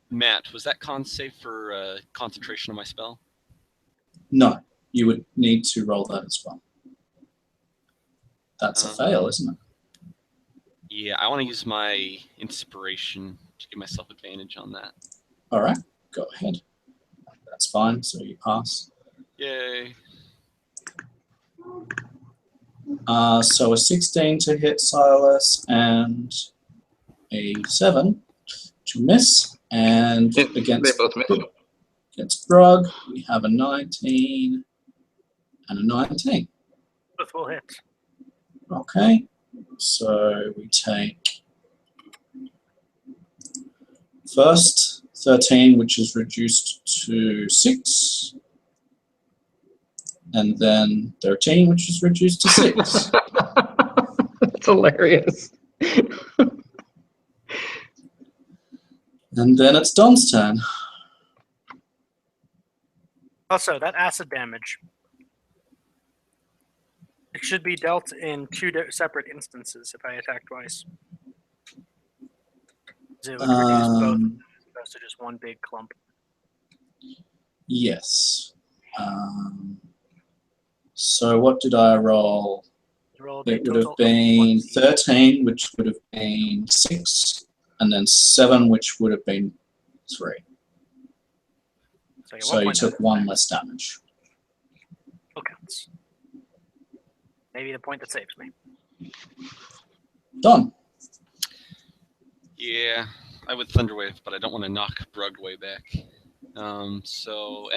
Matt, was that con save for concentration on my spell? No, you would need to roll that as well. That's a fail, isn't it? Yeah, I want to use my inspiration to give myself advantage on that. Alright, go ahead. That's fine, so you pass. Yay. So a 16 to hit Silas and a 7 to miss. And They against both missed. Brug, we have a 19 and a 19. Both will hit. Okay, so we take first 13, which is reduced to 6, and then 13, which is reduced to 6. That's hilarious. And then it's Don's turn. Also, that acid damage, it should be dealt in 2 separate instances if I attack twice. So it would reduce both as opposed to just one big clump. Yes. So what did I roll? It would have been 13, which would have been 6, and then 7, which would have been 3. So you took 1 less damage. Okay. Maybe the point that saves me. Done. Yeah, I would Thunderwave, but I don't want to knock Brug way back. And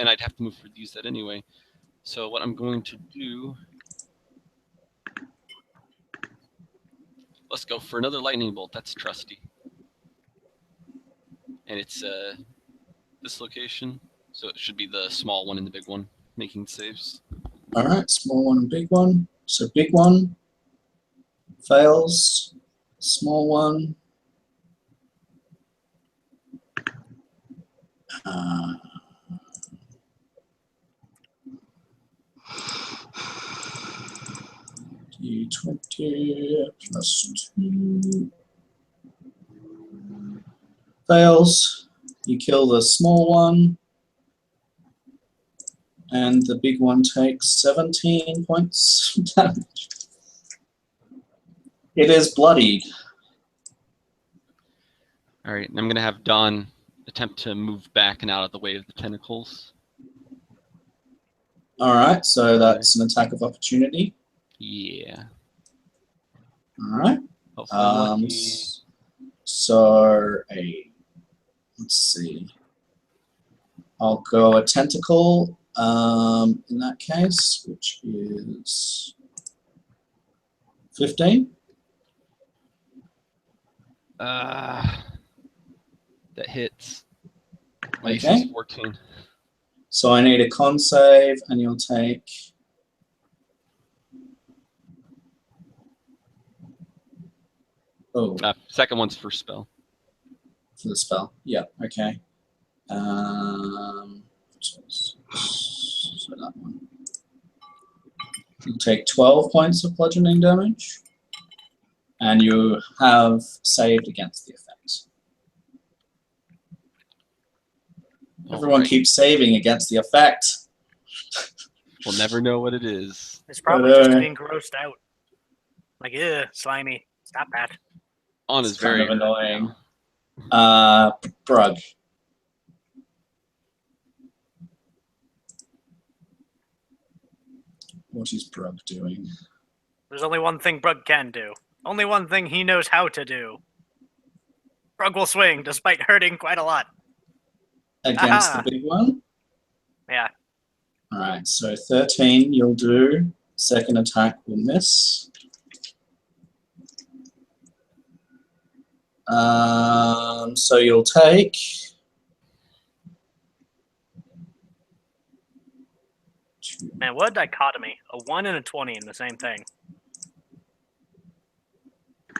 I'd have to move for use that anyway. So what I'm going to do, let's go for another lightning bolt. That's trusty, and it's this location, so it should be the small one and the big one making saves. All right, small one and big one. So big one fails. Small one. D20 plus 2 fails. You kill the small one, and the big one takes 17 points damage. It is bloodied. All right, and I'm gonna have Dawn attempt to move back and out of the way of the tentacles. All right, so that's an attack of opportunity. Yeah. All right. Hopefully I'm lucky. So let's see. I'll go a tentacle in that case, which is 15. That hits. My AC Okay. is 14. So I need a con save, and you'll take. Oh, Second one's first spell. for the spell. Yeah. Okay. So that one. You'll take 12 points of bludgeoning damage, and you have saved against the effect. Everyone Alright. keeps saving against the effect. We'll never know what it is. It's probably just being grossed out. Like, ew, slimy. Stop that. On It's is very kind of hurt annoying. now. Brug. What is Brug doing? There's only one thing Brug can do. Only one thing he knows how to do. Brug will swing, despite hurting quite a lot. Against Aha. the big one? Yeah. Alright, so 13 you'll do. Second attack will miss. So you'll take. Man, what a dichotomy. A 1 and a 20 in the same thing.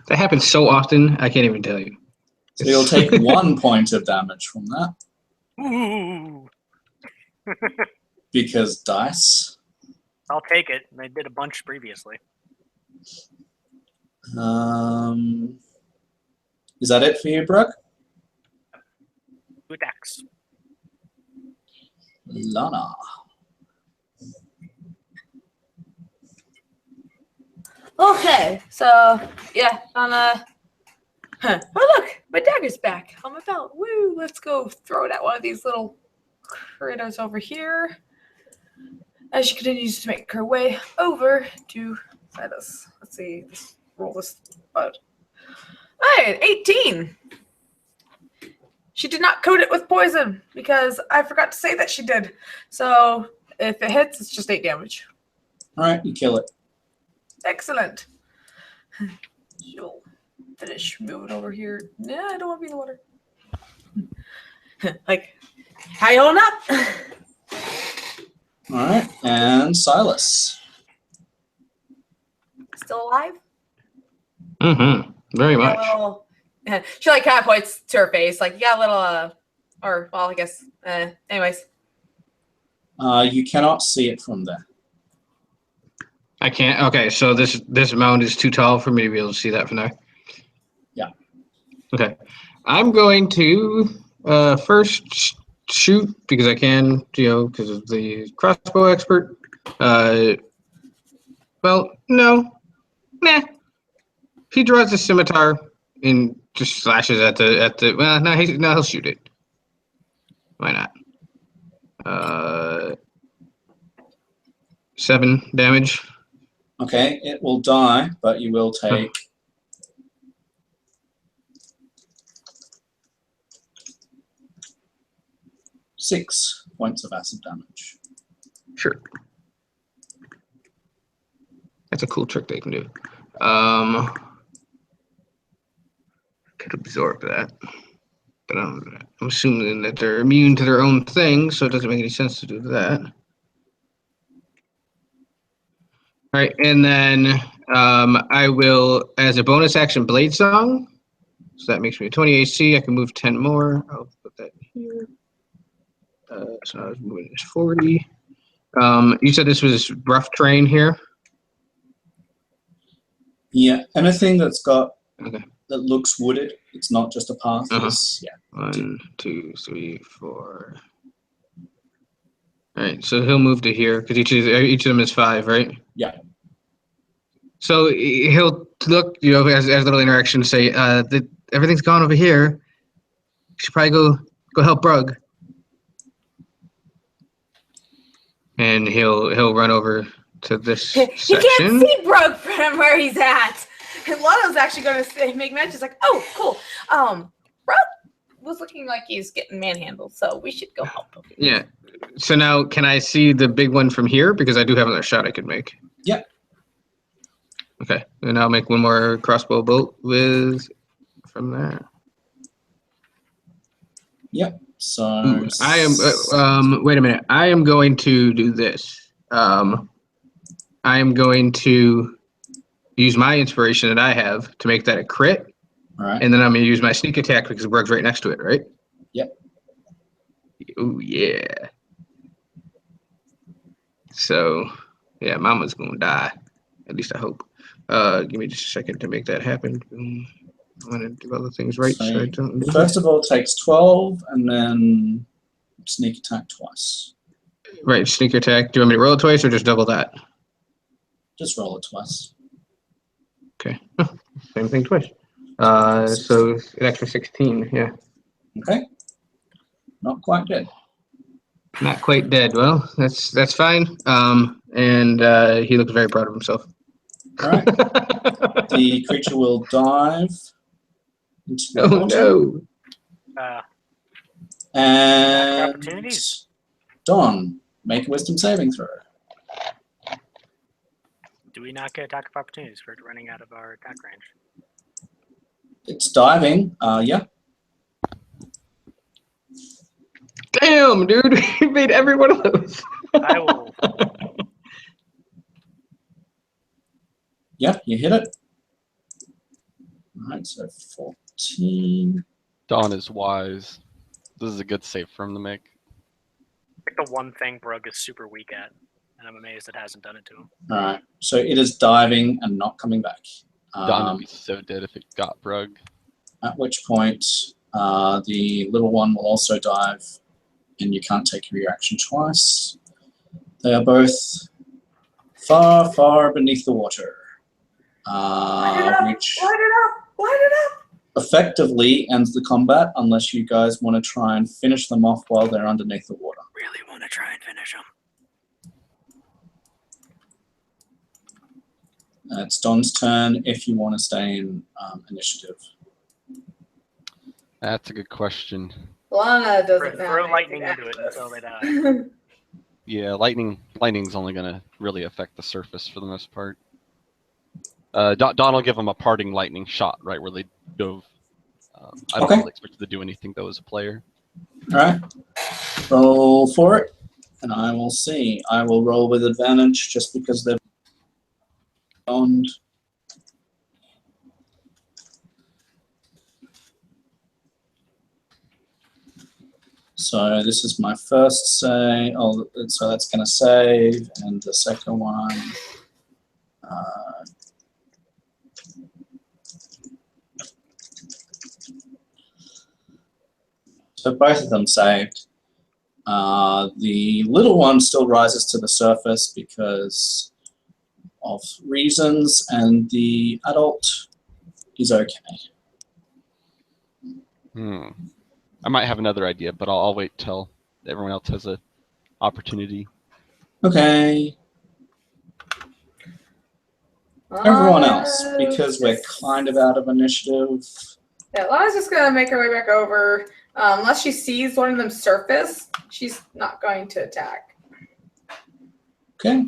That happens so often, I can't even tell you. So you'll take 1 point of damage from that. Ooh. Because dice. I'll take it. They did a bunch previously. Is that it for you, Brooke? 2 attacks. Lana. Okay, so yeah, oh look, my dagger's back on my belt. Woo! Let's go throw it at one of these little critters over here. As she continues to make her way over to Silas. Let's see, let's roll this. But hey, 18. She did not coat it with poison because I forgot to say that she did. So if it hits, it's just 8 damage. All right, you kill it. Excellent. She'll finish moving over here. Nah, I don't want to be in the water. Like, how you holding up? All right, and Silas. Still alive? Mm-hmm. Very You got much. a little, she like kind of points to her face, like you got a little, or well, I guess. Anyways, You cannot see it from there. I can't. Okay, so this mound is too tall for me to be able to see that from there. Yeah. Okay, I'm going to first shoot because I can, because of the crossbow expert. Well, no, nah. He draws the scimitar and just slashes at the. Well, no, he'll shoot it. Why not? 7 damage. Okay, it will die, but you will take 6 points of acid damage. Sure. That's a cool trick they can do. Could absorb that. But I'm assuming that they're immune to their own thing, so it doesn't make any sense to do that. All right, and then I will, as a bonus action, Blade Song. So that makes me a 20 AC. I can move 10 more. I'll put that here. So I was moving this 40. You said this was rough terrain here? Yeah, anything that's got Okay. that looks wooded, it's not just a path. It's, yeah. 1, 2, 3, 4. All right, so he'll move to here because each of them is 5, right? Yeah. So he'll look, as a little interaction, say, everything's gone over here. You should probably go help Brug. And he'll run over to this he section. can't see Brooke from where he's at. Lana's actually going to make matches like, oh, cool. Bro was looking like he's getting manhandled, so we should go help him. Yeah. So now, can I see the big one from here? Because I do have another shot I could make. Yep. Okay, and I'll make one more crossbow bolt from there. Yep. So I am. Wait a minute. I am going to do this. I am going to use my inspiration that I have to make that a crit. All right. And then I'm going to use my sneak attack because Brug's right next to it, right? Yep. Oh, yeah. So, yeah, Mama's going to die. At least I hope. Give me just a second to make that happen. I want to do other things right, so I don't lose First of all, takes 12, and then sneak attack twice. Right, sneak attack. Do you want me to roll it twice or just double that? Just roll it twice. Okay. Same thing twice. So an extra 16, yeah. Okay. Not quite dead. Not quite dead. Well, that's fine. And he looks very proud of himself. All right. The creature will dive into the Oh water. no. And Opportunities. Don, make a wisdom saving throw. Do we not get attack of opportunities for running out of our attack range? It's diving. Yeah. Damn, dude. He made every one of those. I will. Yeah, you hit it. All right, so 14. Dawn is wise. This is a good save for him to make. Like the one thing Brug is super weak at, and I'm amazed it hasn't done it to him. All right, so it is diving and not coming back. Dawn would be so dead if it got Brug. At which point, the little one will also dive, and you can't take your reaction twice. They are both far, far beneath the water. Which Light it up! effectively ends the combat unless you guys want to try and finish them off while they're underneath the water. Really want to try and finish him. It's Don's turn if you want to stay in initiative. That's a good question. Lana doesn't know. Throw lightning into it until they die. Yeah, lightning's only gonna really affect the surface for the most part. Don will give them a parting lightning shot right where they dove. I don't really expect to do anything though as a player. All right, roll for it, and I will see. I will roll with advantage just because they're beyond. So this is my first save. Oh, so that's going to save, and the second one. So both of them saved. The little one still rises to the surface because of reasons, and the adult is okay. I might have another idea, but I'll wait till everyone else has an opportunity. Okay. Everyone else, because we're kind of out of initiative. Yeah, Lana's just gonna make her way back over. Unless she sees one of them surface, she's not going to attack. Okay.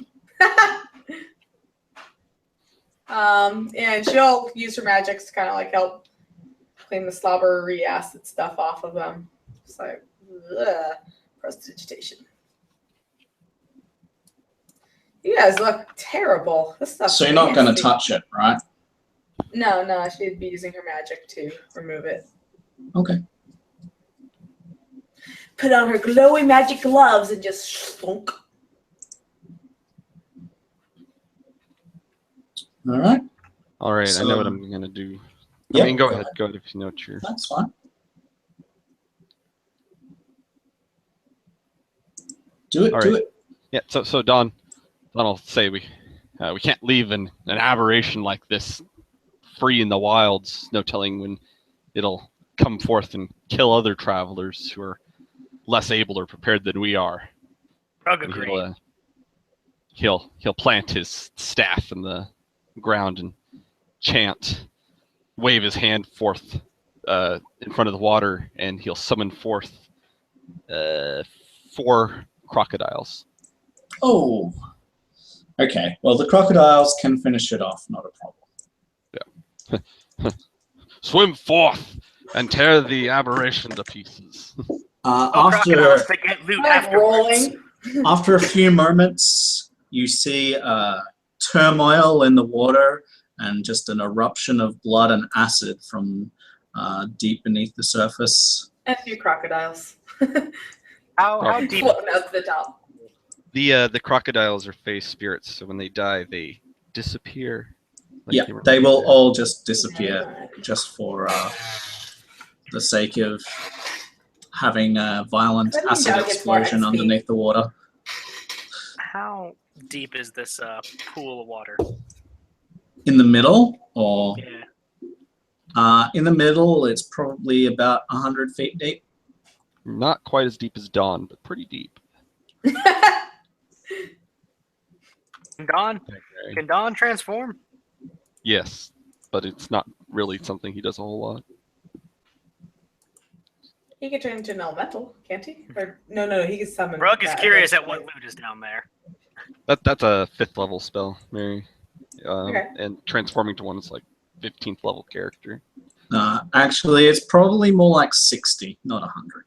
And she'll use her magics to kind of like help clean the slobbery acid stuff off of them. It's like, ugh, prestidigitation. You guys look terrible. This stuff. So you're not going to touch it, right? No, she'd be using her magic to remove it. Okay. Put on her glowy magic gloves and just slunk. All right. All right, So, I know what I'm gonna do. Yep, I mean, go ahead if you know what you're. That's fine. Do it. All Do right. it. Yeah. So Don will say we can't leave an aberration like this free in the wilds. No telling when it'll come forth and kill other travelers who are less able or prepared than we are. He'll plant his staff in the ground and chant, wave his hand forth in front of the water, and he'll summon forth 4 crocodiles. Oh. Okay. Well, the crocodiles can finish it off. Not a problem. Yeah. Swim forth and tear the aberration to pieces. Crocodiles that get loot afterwards. After a few moments, you see turmoil in the water and just an eruption of blood and acid from deep beneath the surface. And a few crocodiles. How deep? Floating out to the top. The crocodiles are face spirits, so when they die, they disappear. Like Yeah, were they will dead. all just disappear just for the sake of having a violent That means acid Doug gets more explosion XP. underneath the water. How deep is this pool of water? In the middle, or Yeah. in the middle, it's probably about 100 feet deep. Not quite as deep as Dawn, but pretty deep. Can Don transform? Yes, but it's not really something he does a whole lot. He could turn into an elemental, can't he? Or no, he can summon. Brug is that curious at eventually. what loot is down there. That's a 5th level spell, Mary. Okay. And transforming to one is like 15th level character. Actually, it's probably more like 60, not 100.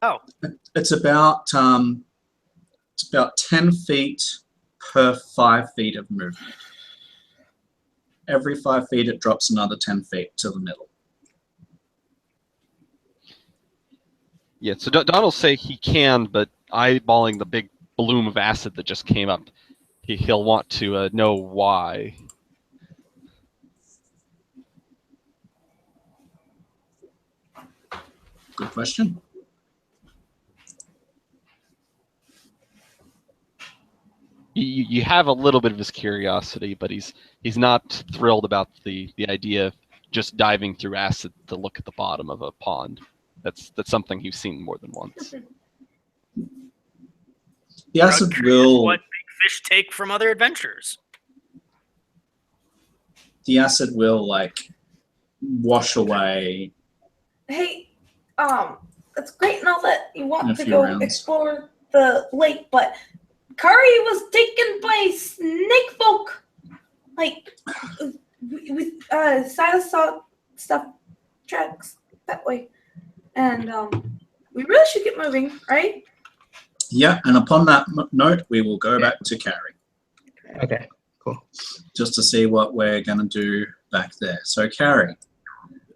Oh. It's about 10 feet per 5 feet of movement. Every 5 feet, it drops another 10 feet to the middle. Yeah, so Don will say he can, but eyeballing the big bloom of acid that just came up, he'll want to know why. Good question. You have a little bit of his curiosity, but he's not thrilled about the idea of just diving through acid to look at the bottom of a pond. That's something he's seen more than once. The acid Brug curious will. what big fish take from other adventurers. The acid will like wash away. Hey, it's great and all that you In a want to few go rounds. explore the lake, but Kari was taken by snake folk. Like, Silas saw stuff tracks that way. And, we really should get moving, right? Yeah, and upon that note, we will go back to Kari Okay, cool. just to see what we're gonna do back there. So Kari,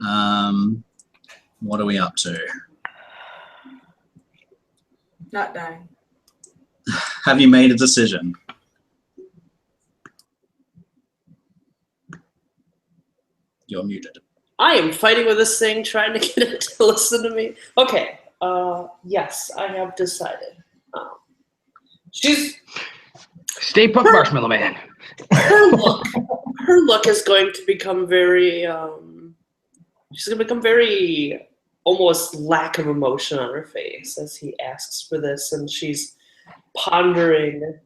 what are we up to? Not dying. Have you made a decision? You're muted. I am fighting with this thing, trying to get it to listen to me. Okay. Yes, I have decided. She's Stay put, Marshmallow Man. her look is going to become very. She's going to become very almost lack of emotion on her face as he asks for this, and she's pondering.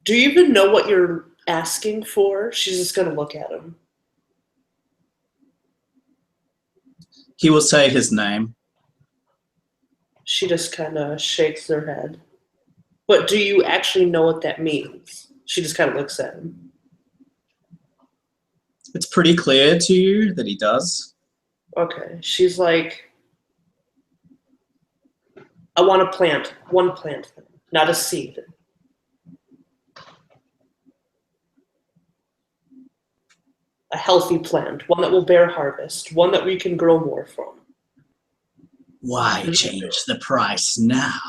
Do you even know what you're asking for? She's just going to look at him. He will say his name. She just kind of shakes her head. But do you actually know what that means? She just kind of looks at him. It's pretty clear to you that he does. Okay. She's like, I want a plant. One plant, not a seed. A healthy plant. One that will bear harvest. One that we can grow more from. Why change the price now?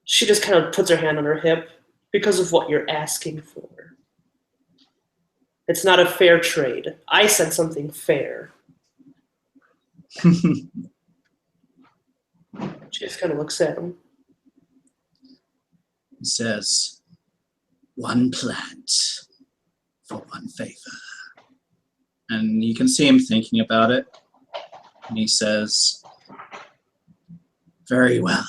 She just kind of puts her hand on her hip because of what you're asking for. It's not a fair trade. I said something fair. She just kind of looks at him. He says, one plant for one favor. And you can see him thinking about it. And he says, very well,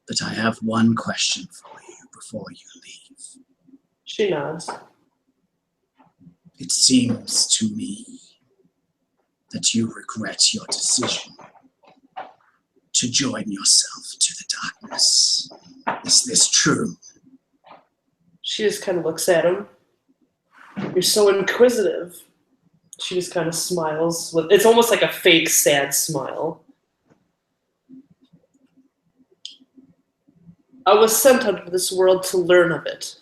but I have one question for you, before you leave. She nods. It seems to me that you regret your decision to join yourself to the darkness. Is this true? She just kind of looks at him. You're so inquisitive. She just kind of smiles. It's almost like a fake sad smile. I was sent out of this world to learn of it.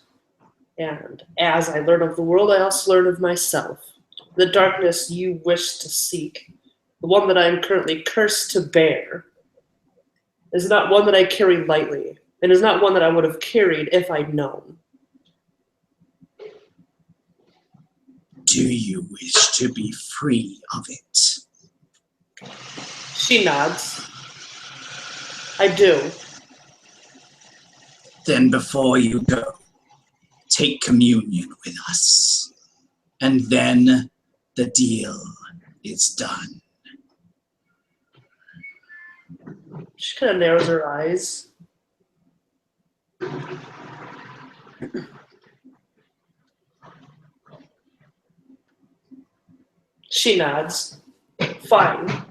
And as I learn of the world, I also learn of myself. The darkness you wish to seek, the one that I am currently cursed to bear, is not one that I carry lightly, and is not one that I would have carried if I'd known. Do you wish to be free of it? She nods. I do. Then before you go, take communion with us, and then the deal is done. She kind of narrows her eyes. She nods. Fine.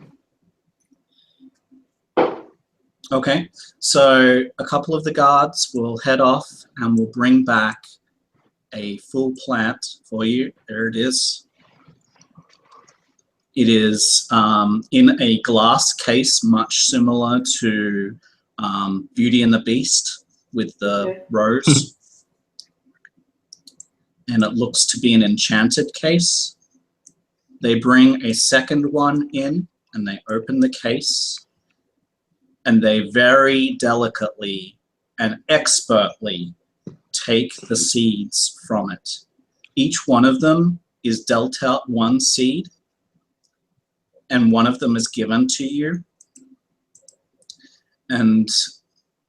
Okay, so a couple of the guards will head off and will bring back a full plant for you. There it is. It is in a glass case, much similar to Beauty and the Beast with the rose. And it looks to be an enchanted case. They bring a second one in and they open the case. And they very delicately and expertly take the seeds from it. Each one of them is dealt out one seed, and one of them is given to you. And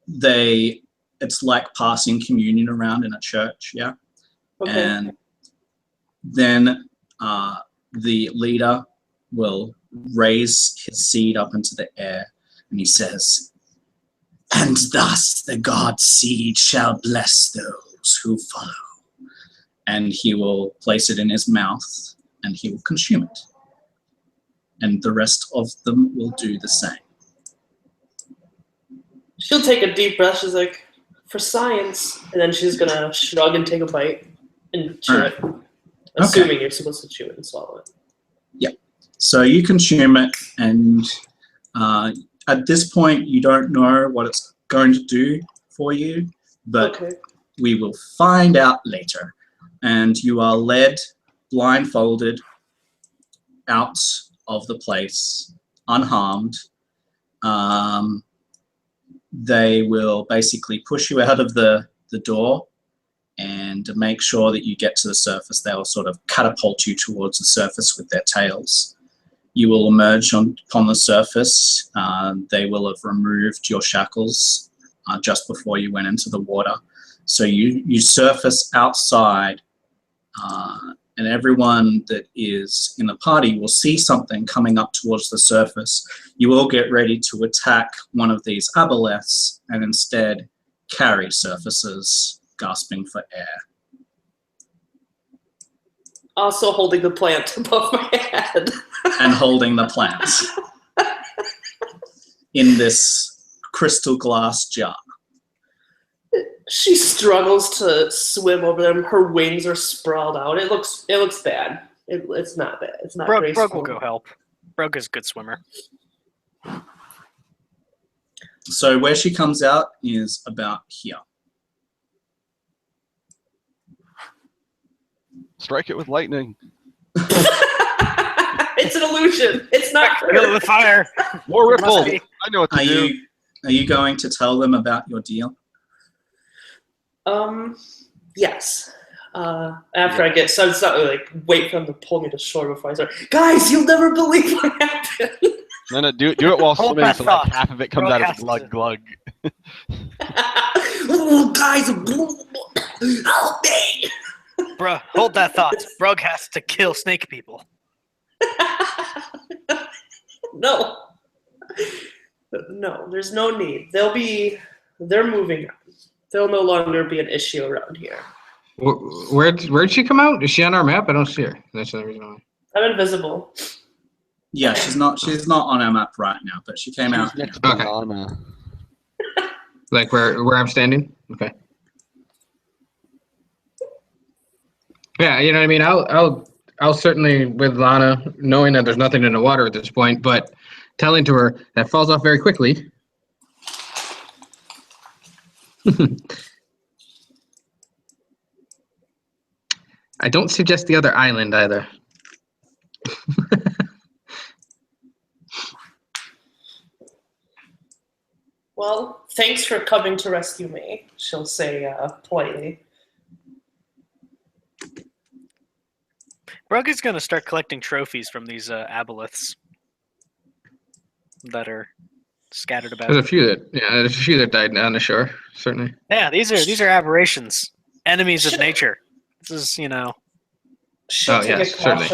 it's like passing communion around in a church, yeah? Okay. And then the leader will raise his seed up into the air, and he says, "And thus the Godseed shall bless those who follow." And he will place it in his mouth, and he will consume it. And the rest of them will do the same. She'll take a deep breath. She's like, for science. And then she's going to shrug and take a bite and chew it. Assuming you're supposed to chew it and swallow it. Yeah. So you consume it, and at this point, you don't know what it's going to do for you, but we will find out later. And you are led blindfolded out of the place, unharmed. They will basically push you out of the door, and to make sure that you get to the surface, they will sort of catapult you towards the surface with their tails. You will emerge upon the surface. They will have removed your shackles just before you went into the water. So you surface outside, and everyone that is in the party will see something coming up towards the surface. You all get ready to attack one of these aboleths, and instead Kari surfaces, gasping for air. Also holding the plant above my head. And holding the plants in this crystal glass jar. She struggles to swim over them. Her wings are sprawled out. It looks bad. It's not bad. It's not graceful. Brug will go help. Brug is a good swimmer. So where she comes out is about here. Strike it with lightning. It's an illusion. It's not her. Feel the fire. More ripple. I know what to do. Are you going to tell them about your deal? Yes. After I get, so it's not like wait for them to pull me to shore before I start. Guys, you'll never believe what happened. No, do it while Hold swimming, that so like thought. half of it comes out as glug glug. Guys, help me! Bruh, hold that thought. Brug has to kill snake people. No, there's no need. They're moving on. They'll no longer be an issue around here. Where'd she come out? Is she on our map? I don't see her. That's the reason why. I'm invisible. Yeah, she's not on our map right now, but she came out. Next to Okay. Lana. Like where I'm standing? Okay. Yeah, you know what I mean? I'll certainly with Lana, knowing that there's nothing in the water at this point, but telling to her that falls off very quickly. I don't suggest the other island either. Well, thanks for coming to rescue me, she'll say politely. Brug is going to start collecting trophies from these aboleths that are scattered about. There's a few that died on the shore, certainly. Yeah, these are aberrations, enemies of nature. This is, She'll certainly.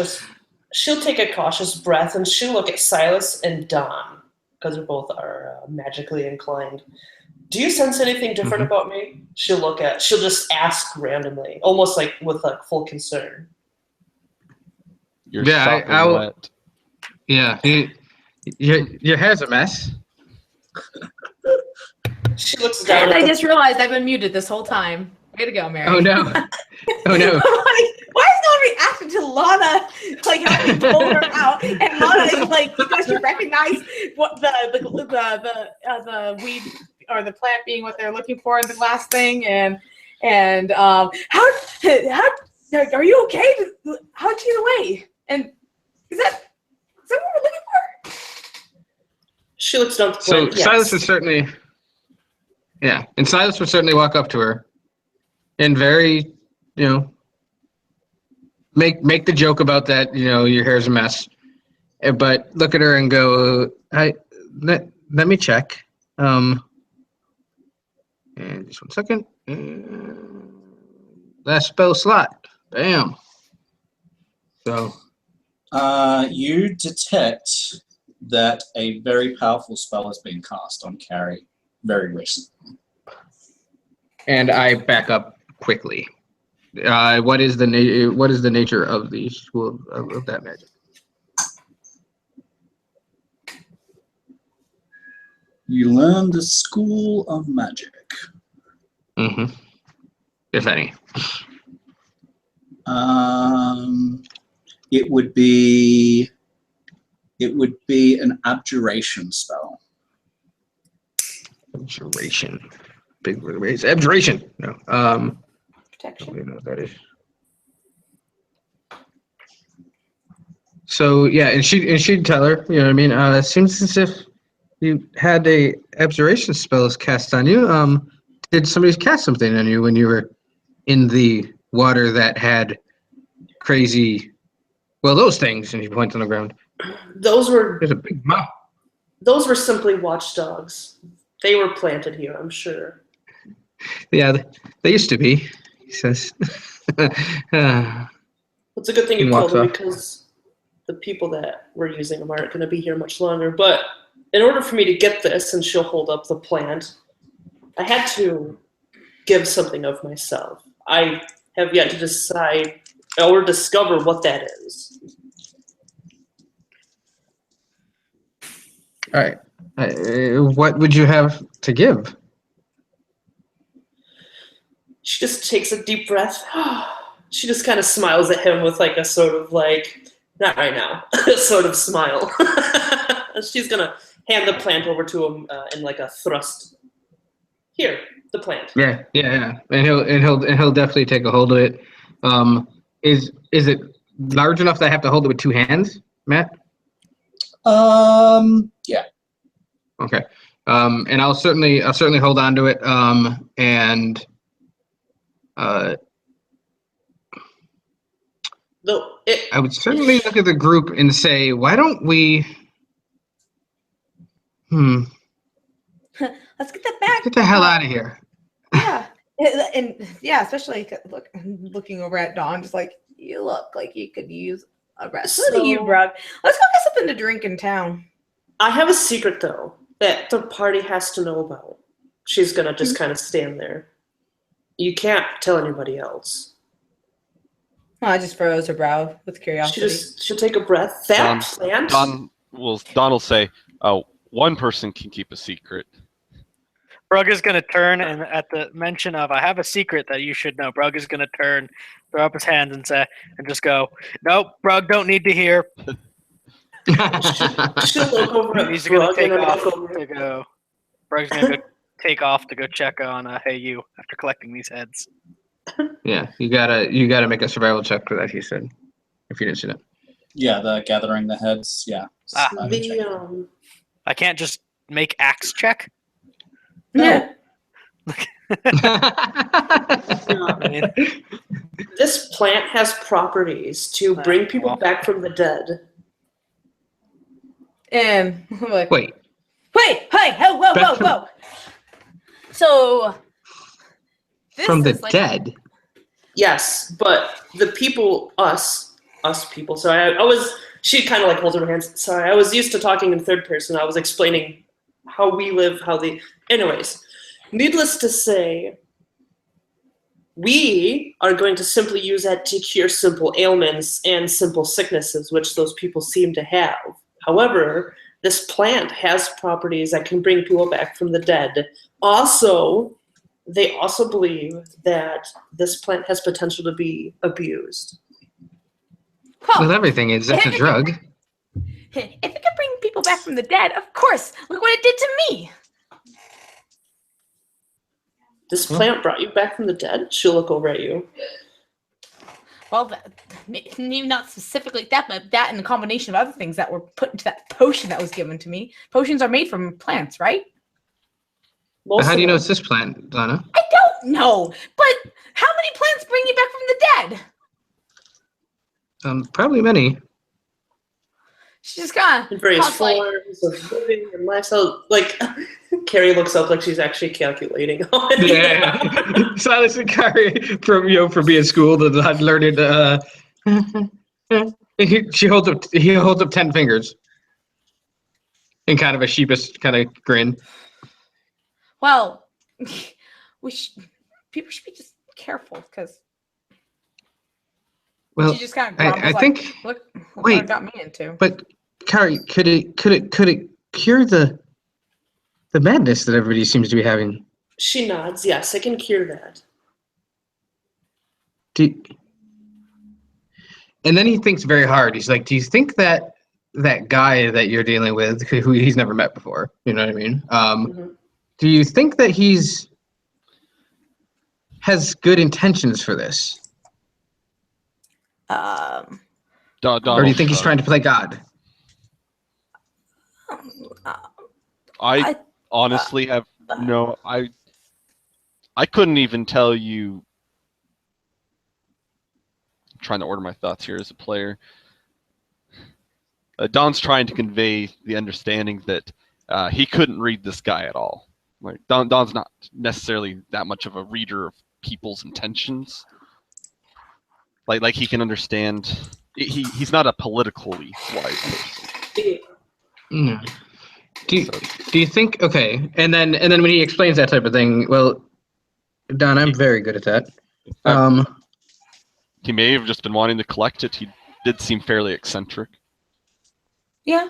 She'll take a cautious breath and she'll look at Silas and Don because they both are magically inclined. Do you sense anything different about me? She'll just ask randomly, almost like with like full concern. You're sopping wet. Yeah, your hair's a mess. She looks down. And I just realized I've been muted this whole time. Way to go, Mary. Oh no! Oh no! I'm like, why is no one reacting to Lana? Like having pulled her out, and Lana is like, does she recognize what the weed or the plant being what they're looking for in the glass thing? And how are you okay? How'd you get away? And is that what we're looking for? She looks down. So Silas is certainly, yeah, and Silas would certainly walk up to her, and very, make the joke about that, your hair's a mess, but look at her and go, let me check, and just 1 second, last spell slot, bam. So. You detect that a very powerful spell has been cast on Kari very recently. And I back up quickly. What is the nature of the school of that magic? You learn the school of magic. Mm-hmm. If any. It would be an abjuration spell. Abjuration. Big word raise. Abjuration. No. Protection. I don't know what that is. So yeah, and she'd tell her, you know what I mean? It seems as if you had a abjuration spell cast on you. Did somebody cast something on you when you were in the water that had crazy? Well, those things, and he points on the ground. There's a big mouth. Those were simply watchdogs. They were planted here, I'm sure. Yeah, they used to be, he says. It's a good thing you Walks killed them off. because the people that were using them aren't going to be here much longer. But in order for me to get this, and she'll hold up the plant, I had to give something of myself. I have yet to decide or discover what that is. All right. What would you have to give? She just takes a deep breath. She just kind of smiles at him with like a sort of like, not right now, sort of smile. She's going to hand the plant over to him in like a thrust. Here, the plant. Yeah. And he'll definitely take a hold of it. Is it large enough that I have to hold it with two hands, Matt? Yeah. Okay. And I'll certainly hold on to it. I would certainly look at the group and say, why don't we? Let's get that back. Get the hell out of here. Yeah. And yeah, especially looking over at Dawn, just like, you look like you could use a rest. So do you, Brug. Let's go get something to drink in town. I have a secret, though, that the party has to know about. She's going to just kind of stand there. You can't tell anybody else. I just furrows her brow with curiosity. She'll take a breath. That plant? Don will say, "Oh, one person can keep a secret." Brug is going to turn, and at the mention of, I have a secret that you should know, Brug is going to turn, throw up his hands, and just go, "Nope, Brug don't need to hear." She'll look over at He's going Brug to take and then off look over. to go. Brug's going to go take off to go check on Hey You after collecting these heads. Yeah, you gotta make a survival check for that. He said, if you didn't see that. Yeah, the gathering the heads. Yeah. I can't just make axe check. No. I mean, This plant has properties to bring people back from the dead. Wait. Hey, whoa. So this From the is like, dead. Yes, but the people, us people. So she kind of like holds her hands. Sorry, I was used to talking in third person. I was explaining how we live, anyways, needless to say, we are going to simply use that to cure simple ailments and simple sicknesses, which those people seem to have. However, this plant has properties that can bring people back from the dead. Also, they also believe that this plant has potential to be abused. Well, everything is. That's a drug. If it could bring people back from the dead, of course. Look what it did to me. This plant brought you back from the dead? She'll look over at you. Well, maybe not specifically that, but that and a combination of other things that were put into that potion that was given to me. Potions are made from plants, right? But how do you know it's this plant, Donna? I don't know, but how many plants bring you back from the dead? Probably many. She's just gonna In various forms of living and lifestyle. Like, Kari looks up like she's actually calculating on it. Yeah. Silas and Kari from being schooled and not learning. He holds up 10 fingers in kind of a sheepish kind of grin. Well, people should be just careful because. Well, she just kind of I think. Look what wait, it got me into. But Kari, could it cure the madness that everybody seems to be having? She nods. Yes, I can cure that. And then he thinks very hard. He's like, "Do you think that guy that you're dealing with, who he's never met before, you know what I mean? Do you think that has good intentions for this? Or do you think he's trying to play God?" I honestly have no. I couldn't even tell you. I'm trying to order my thoughts here as a player. Don's trying to convey the understanding that he couldn't read this guy at all. Like Don's not necessarily that much of a reader of people's intentions. Like he can understand. He's not a politically wise person. No. Do you think? Okay, and then when he explains that type of thing, well, Don, I'm very good at that. He may have just been wanting to collect it. He did seem fairly eccentric. Yeah,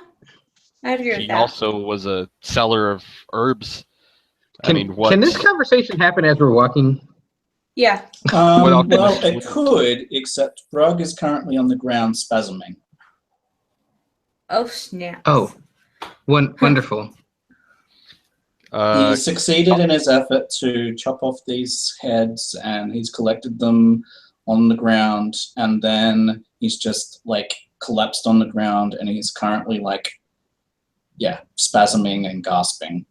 I'd agree with that. He also was a seller of herbs. Can this conversation happen as we're walking? Yeah. Well, it could, except Brug is currently on the ground spasming. Oh, snap. Oh, wonderful. He succeeded in his effort to chop off these heads, and he's collected them on the ground, and then he's just like collapsed on the ground, and he's currently spasming and gasping.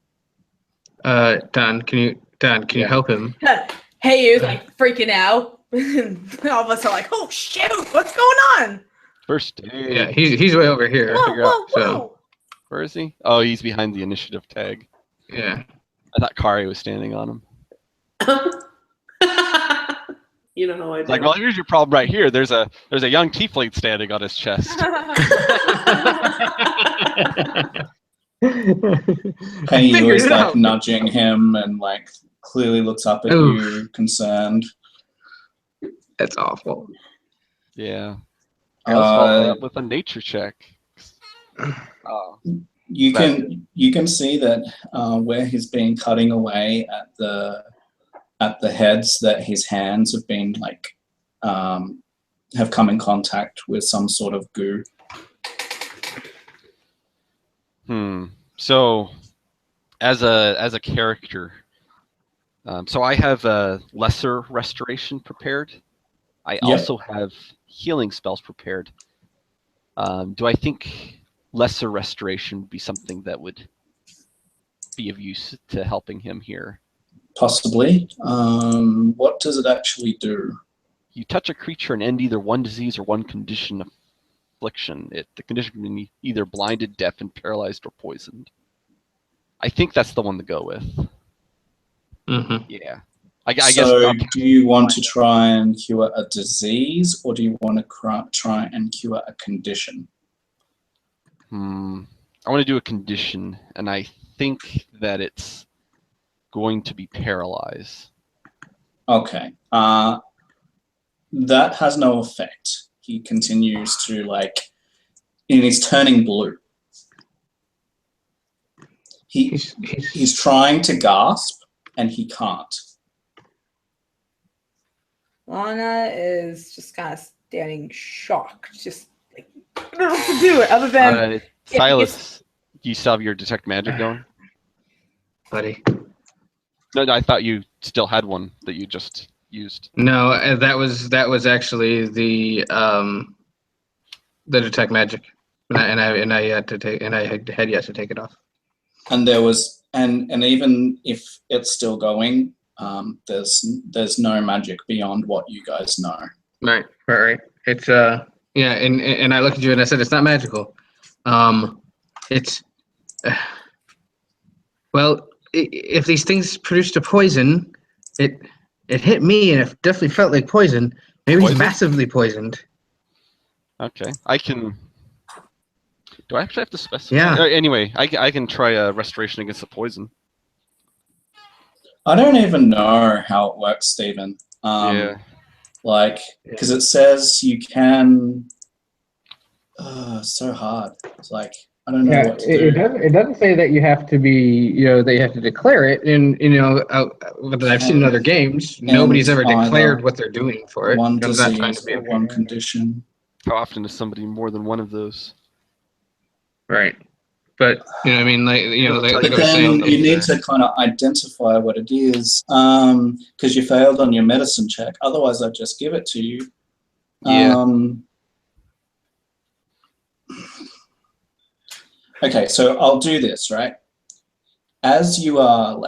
Don, can you help him? Hey, you're like freaking out. All of us are like, "Oh shoot, what's going on?" First aid. Yeah, he's way over here. Whoa. Where is he? Oh, he's behind the initiative tag. Yeah. I thought Kari was standing on him. You don't know I do. Like, well, here's your problem right here. There's a young tiefling standing on his chest. Hey, you was like nudging him and like clearly looks up at Oof. you, concerned. That's awful. Yeah. I also follow that with a nature check. You can see that where he's been cutting away at the heads, that his hands have been like have come in contact with some sort of goo. So, as a character, so I have a lesser restoration prepared. I also have healing spells prepared. Do I think lesser restoration would be something that would be of use to helping him here? Possibly. What does it actually do? You touch a creature and end either one disease or one condition affliction. The condition can be either blinded, deafened, paralyzed, or poisoned. I think that's the one to go with. Mm-hmm. Yeah. I So guess. Do you want to try and cure a disease, or do you want to try and cure a condition? I want to do a condition, and I think that it's going to be paralyze. Okay. That has no effect. He continues to and he's turning blue. He's trying to gasp and he can't. Lana is just kind of standing shocked, just like, I don't know what to do other than Silas, do you still have your detect magic going? Buddy. No, I thought you still had one that you just used. No, that was actually the detect magic, and I had to take, and I had yet to take it off. And there was and even if it's still going, there's no magic beyond what you guys know. Right. It's yeah, and I looked at you and I said it's not magical. It's well, if these things produced a poison, it hit me and it definitely felt like poison. Maybe he's massively poisoned. Okay, I can. Do I actually have to specify? Yeah. Anyway, I can try a restoration against the poison. I don't even know how it works, Stephen. Yeah. Because it says you can. So hard. It's like I don't know what to do. It doesn't say that you have to be, that you have to declare it. And but I've seen in other games, nobody's ever declared what they're doing for it. One disease or one condition. How often is somebody more than one of those? Right. But I mean, like I was Then saying, you need to kind of identify what it is, because you failed on your medicine check. Otherwise, I'd just give it to you. Yeah. Okay, so I'll do this, right? As you are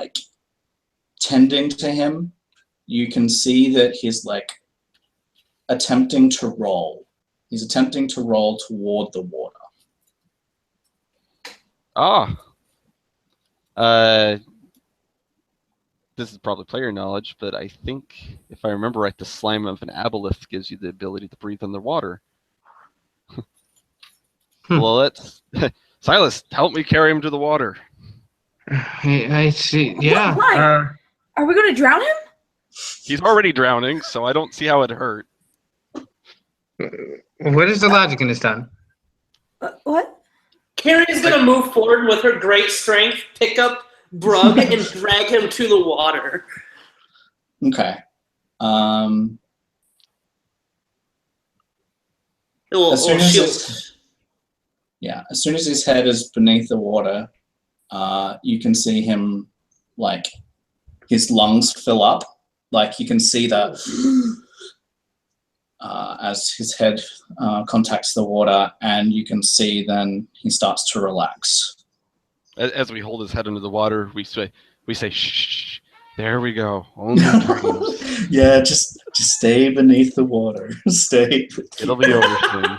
tending to him, you can see that he's attempting to roll. He's attempting to roll toward the water. This is probably player knowledge, but I think if I remember right, the slime of an aboleth gives you the ability to breathe underwater. Well, let's Silas, help me carry him to the water. I see. Yeah. Why? Are we going to drown him? He's already drowning, so I don't see how it hurt. What is the logic in this, Don? What? Kari's gonna move forward with her great strength, pick up Brug, and drag him to the water. Okay. As soon as his head is beneath the water, you can see him, his lungs fill up. You can see that as his head contacts the water, and you can see then he starts to relax. As we hold his head under the water, we say, shh, there we go. Only dreams. Yeah, just stay beneath the water. Stay. It'll be over soon.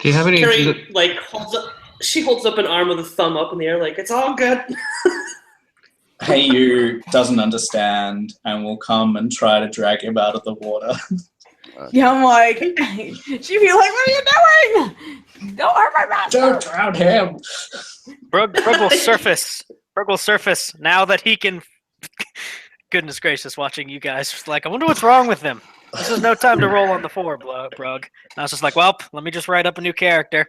Do you have any? Kari holds up an arm with a thumb up in the air, it's all good. Hey, you doesn't understand and will come and try to drag him out of the water. Yeah, I'm she'd be like, what are you doing? Don't hurt my master. Don't drown him. Brug will surface Brug will surface now that he can. Goodness gracious, watching you guys like, I wonder what's wrong with him. This is no time to roll on the floor, Brug. And I was just like, well, let me just write up a new character.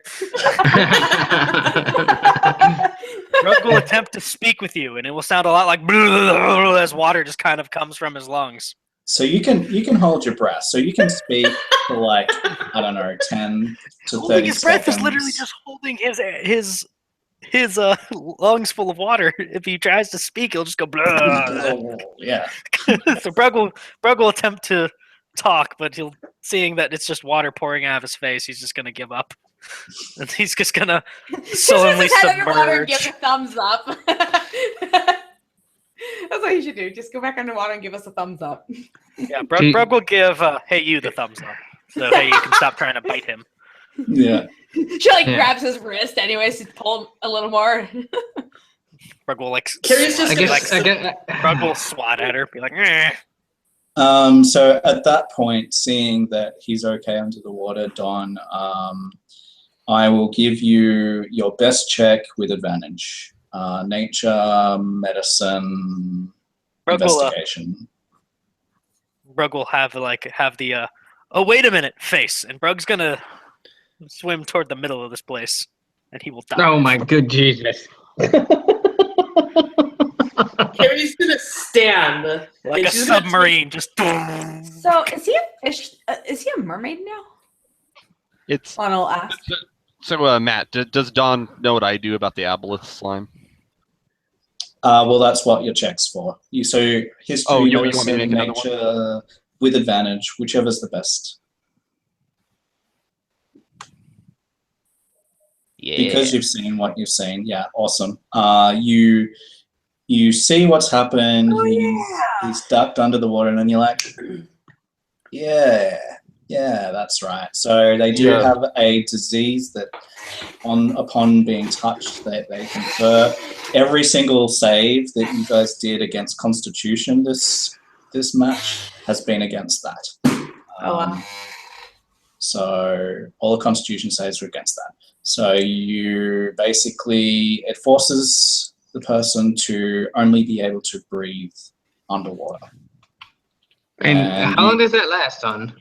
Brug will attempt to speak with you, and it will sound a lot like as water just kind of comes from his lungs. So you can hold your breath. So you can speak for like, I don't know, 10 to 30 Holding his breath seconds. is literally just holding his lungs full of water. If he tries to speak, he'll just go blah. Yeah. So Brug will attempt to talk, but seeing that it's just water pouring out of his face, he's just gonna give up. And he's just gonna solemnly Underwater and submerge. give a thumbs up. That's what you should do. Just go back underwater and give us a thumbs up. Yeah, Brug will give hey you the thumbs up. So hey, you can stop trying to bite him. Yeah. She like grabs his wrist anyways to pull him a little more. Brug will like Kari's just Brug will swat at her, be like, eh. So at that point, seeing that he's okay under the water, Don, I will give you your best check with advantage. Nature, medicine, investigation. Brug will have the oh wait a minute face, and Brug's gonna swim toward the middle of this place, and he will die. Oh my good Jesus. Kari's gonna stand Like and a she's gonna submarine, just. So is he a fish? Is he a mermaid now? It's Lana will ask. so. Matt, does Don know what I do about the aboleth slime? Well, that's what your check's for. So history, Oh, you want me to medicine, make another nature, with advantage, whichever's the best. Yeah. Because you've seen what you've seen. Yeah, awesome. You see what's happened. He's ducked under the water, and then you're like, yeah, that's right. So they do have a disease that, upon being touched, they confer. Every single save that you guys did against Constitution this match has been against that. Oh wow. So all the Constitution saves are against that. So you basically, it forces the person to only be able to breathe underwater. And how long does that last, Don?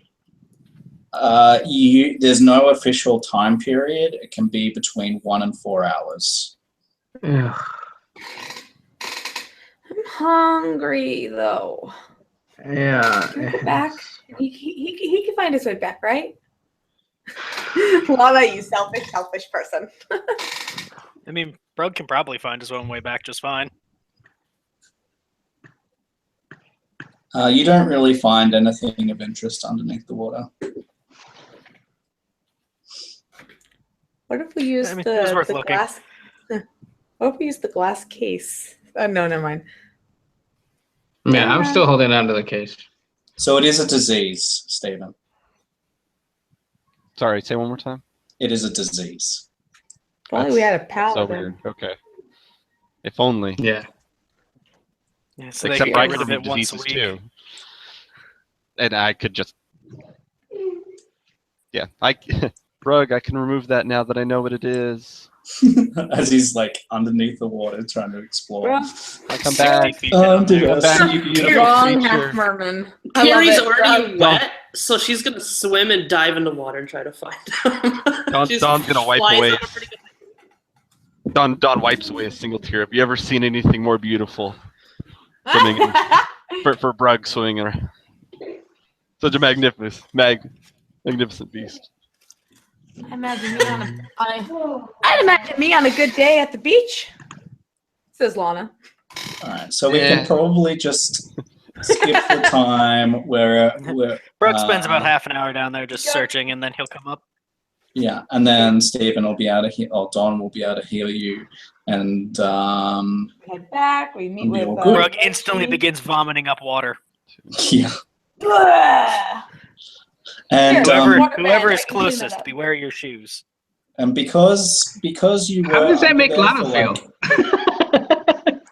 There's no official time period. It can be between 1 and 4 hours. I'm hungry though. Yeah. Can we go back? He can find his way back, right? Lana, you selfish person. I mean, Brug can probably find his own way back just fine. You don't really find anything of interest underneath the water. What if we use I mean, it was worth the looking. glass? What if we use the glass case? No, never mind. Yeah, I'm still holding on to the case. So it is a disease, Stephen. Sorry, say one more time. It is a disease. If only we had a So paladin. weird. Okay. If only. Yeah. Yeah, so they Except can I get rid can of it remove once a diseases week. too. And I could just. Yeah, Brug, I can remove that now that I know what it is. As he's like underneath the water trying to explore. Well, I come back. You beautiful Wrong creature. half merman. I love Kari's it. already wet, so she's gonna swim and dive into water and try to find him. Don's gonna wipe Flies away. on a pretty good- Don wipes away a single tear. Have you ever seen anything more beautiful? Swimming for Brug swimming around. Such a magnificent beast. I'd imagine me on a good day at the beach, says Lana. All right, so we can probably just skip the time where Brug spends about half an hour down there just searching, and then he'll come up. yeah, and then Stephen will be able to heal, or Don will be able to heal you, and Head back. We meet with. Good. Brug instantly begins vomiting up water. yeah, Blah! and Whoever is I can clean that closest, up. beware your shoes. and because you were How does that under make there Lana for, feel?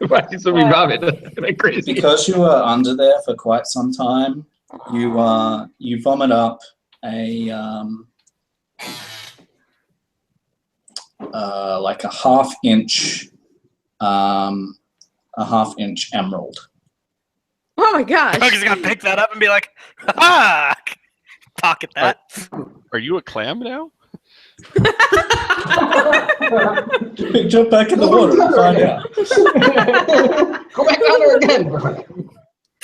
like, Why is we vomit? Like crazy. because you were under there for quite some time, you vomit up a like a 1/2 inch a half-inch emerald. Oh my gosh. Brug's gonna pick that up and be like, ha! Pocket that. Are you a clam now? Jump back in the water and find out. Go back down there again, bro.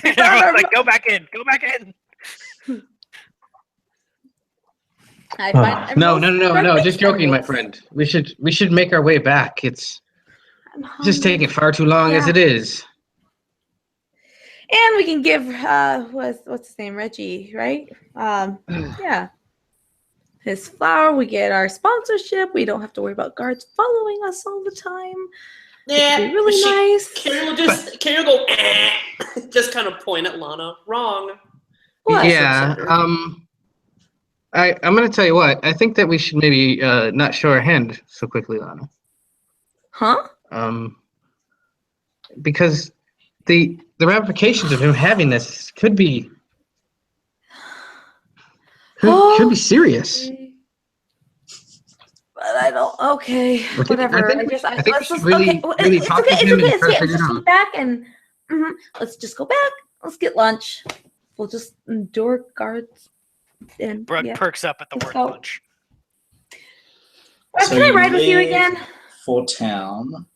Everyone's like, go back in, go back in. I find No, emeralds just joking, my friend. We should make our way back. It's just taking far too long as it is. And we can give what's his name, Reggie, right? Yeah. His flower. We get our sponsorship. We don't have to worry about guards following us all the time. Yeah, It'd be really nice. Kari will go, just kind of point at Lana. Wrong. Well, Yeah. I'm gonna tell you what. I think that we should maybe not show our hand so quickly, Lana. Huh? Because the ramifications of him having this could be serious. But I don't. Okay, whatever. I think we should really talk to him and try to figure it Let's out. go back and let's just go back. Let's get lunch. We'll just endure guards. And Brug yeah. perks up at the word go. lunch. So Can I you ride with you leave again? for town.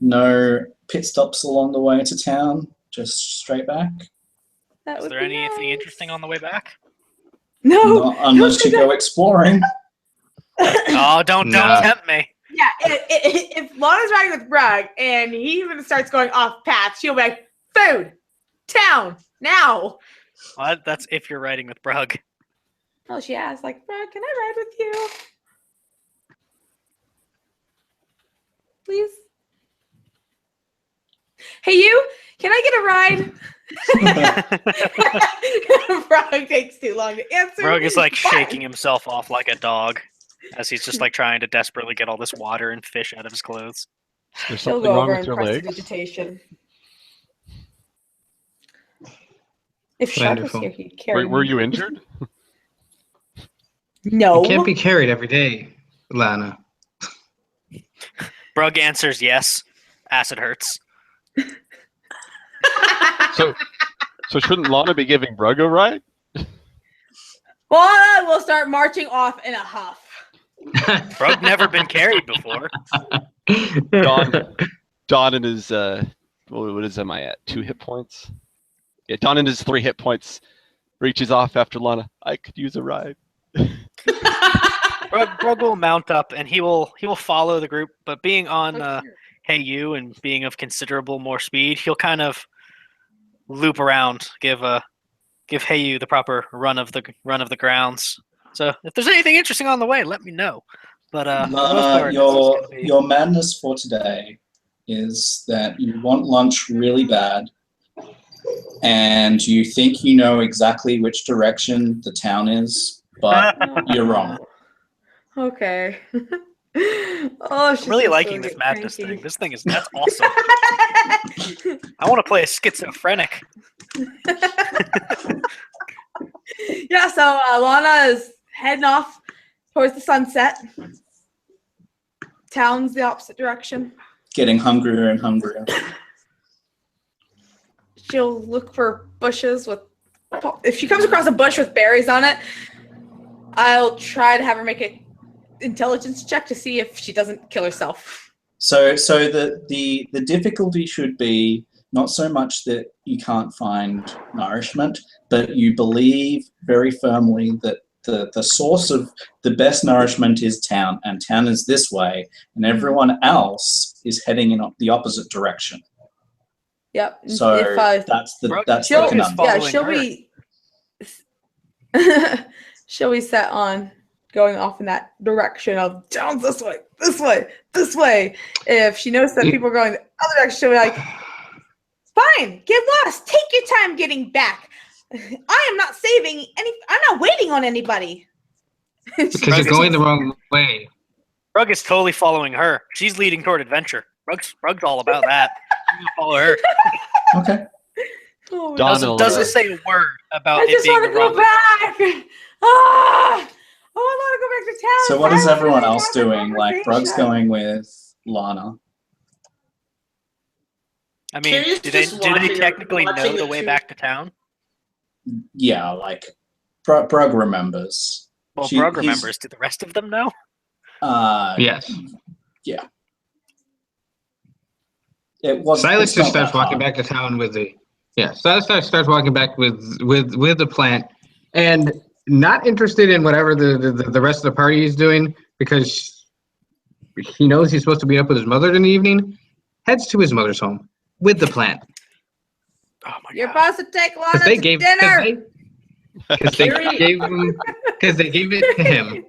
No pit stops along the way to town. Just straight back. That Is would there be anything nice. interesting on the way back? No. Not unless you go exploring. Oh, don't No. tempt me. Yeah, if Lana's riding with Brug and he even starts going off path, she'll be like, food, town, now. What? That's if you're riding with Brug. Oh, she asked, like, Brug, can I ride with you? Please? Hey, you, can I get a ride? Brug takes too long to answer. Brug is like Fine. shaking himself off like a dog as he's just like trying to desperately get all this water and fish out of his clothes. There's She'll something go wrong over with and your press leg? vegetation. If Sharp was Wonderful. here, he'd carry Were me. you injured? No. You can't be carried every day, Lana. Brug answers yes. Acid hurts. So shouldn't Lana be giving Brug a ride? Well, we'll start marching off in a huff. Brug never been carried before. Don and his what is am I at? 2 hit points? Yeah, Don and his 3 hit points reaches off after Lana. I could use a ride. Brug will mount up and he will follow the group, but being on Hey You and being of considerable more speed, he'll kind of loop around, give Hey You the proper run of the grounds. So if there's anything interesting on the way, let me know. But for the most part, it's just gonna be- your madness for today is that you want lunch really bad, and you think you know exactly which direction the town is, but you're wrong. Okay. Oh, I'm she's really just liking gonna this get madness cranky. thing. That's awesome. I want to play a schizophrenic. Yeah, so Lana is heading off towards the sunset. Town's the opposite direction. Getting hungrier and hungrier. She'll look for bushes with. If she comes across a bush with berries on it, I'll try to have her make an intelligence check to see if she doesn't kill herself. So the difficulty should be not so much that you can't find nourishment, but you believe very firmly that the source of the best nourishment is town, and town is this way, and everyone else is heading in the opposite direction. Yep. So if, that's the she'll, conundrum. yeah, following she'll her. be she'll be set on going off in that direction of down this way, this way, this way. If she knows that people are going the other direction, she'll be like, fine, get lost. Take your time getting back. I am not saving any. I'm not waiting on anybody. Because you're going the wrong way. Brug is totally following her. She's leading toward adventure. Brug's all about that. I'm gonna follow her. Okay. Oh, Don Doesn't say a word about I it just being want the to go wrong. back. Ah, I want to go back to town. So what is Finally, everyone have else a doing? Like Brug's conversation. going with Lana. I mean, Carrie's do they just watching technically watching know the the way two- back to town? Yeah, like Brug remembers. Well, She- Brug he's- remembers. Do the rest of them know? Yes. Yeah. It was. Silas it's just not starts that walking hard. back to town with the. Yeah, Silas starts walking back with the plant, and not interested in whatever the rest of the party is doing because he knows he's supposed to be up with his mother in the evening. Heads to his mother's home with the plant Oh my You're god! supposed to take because Lana they to gave dinner. because they gave him because they gave it to him.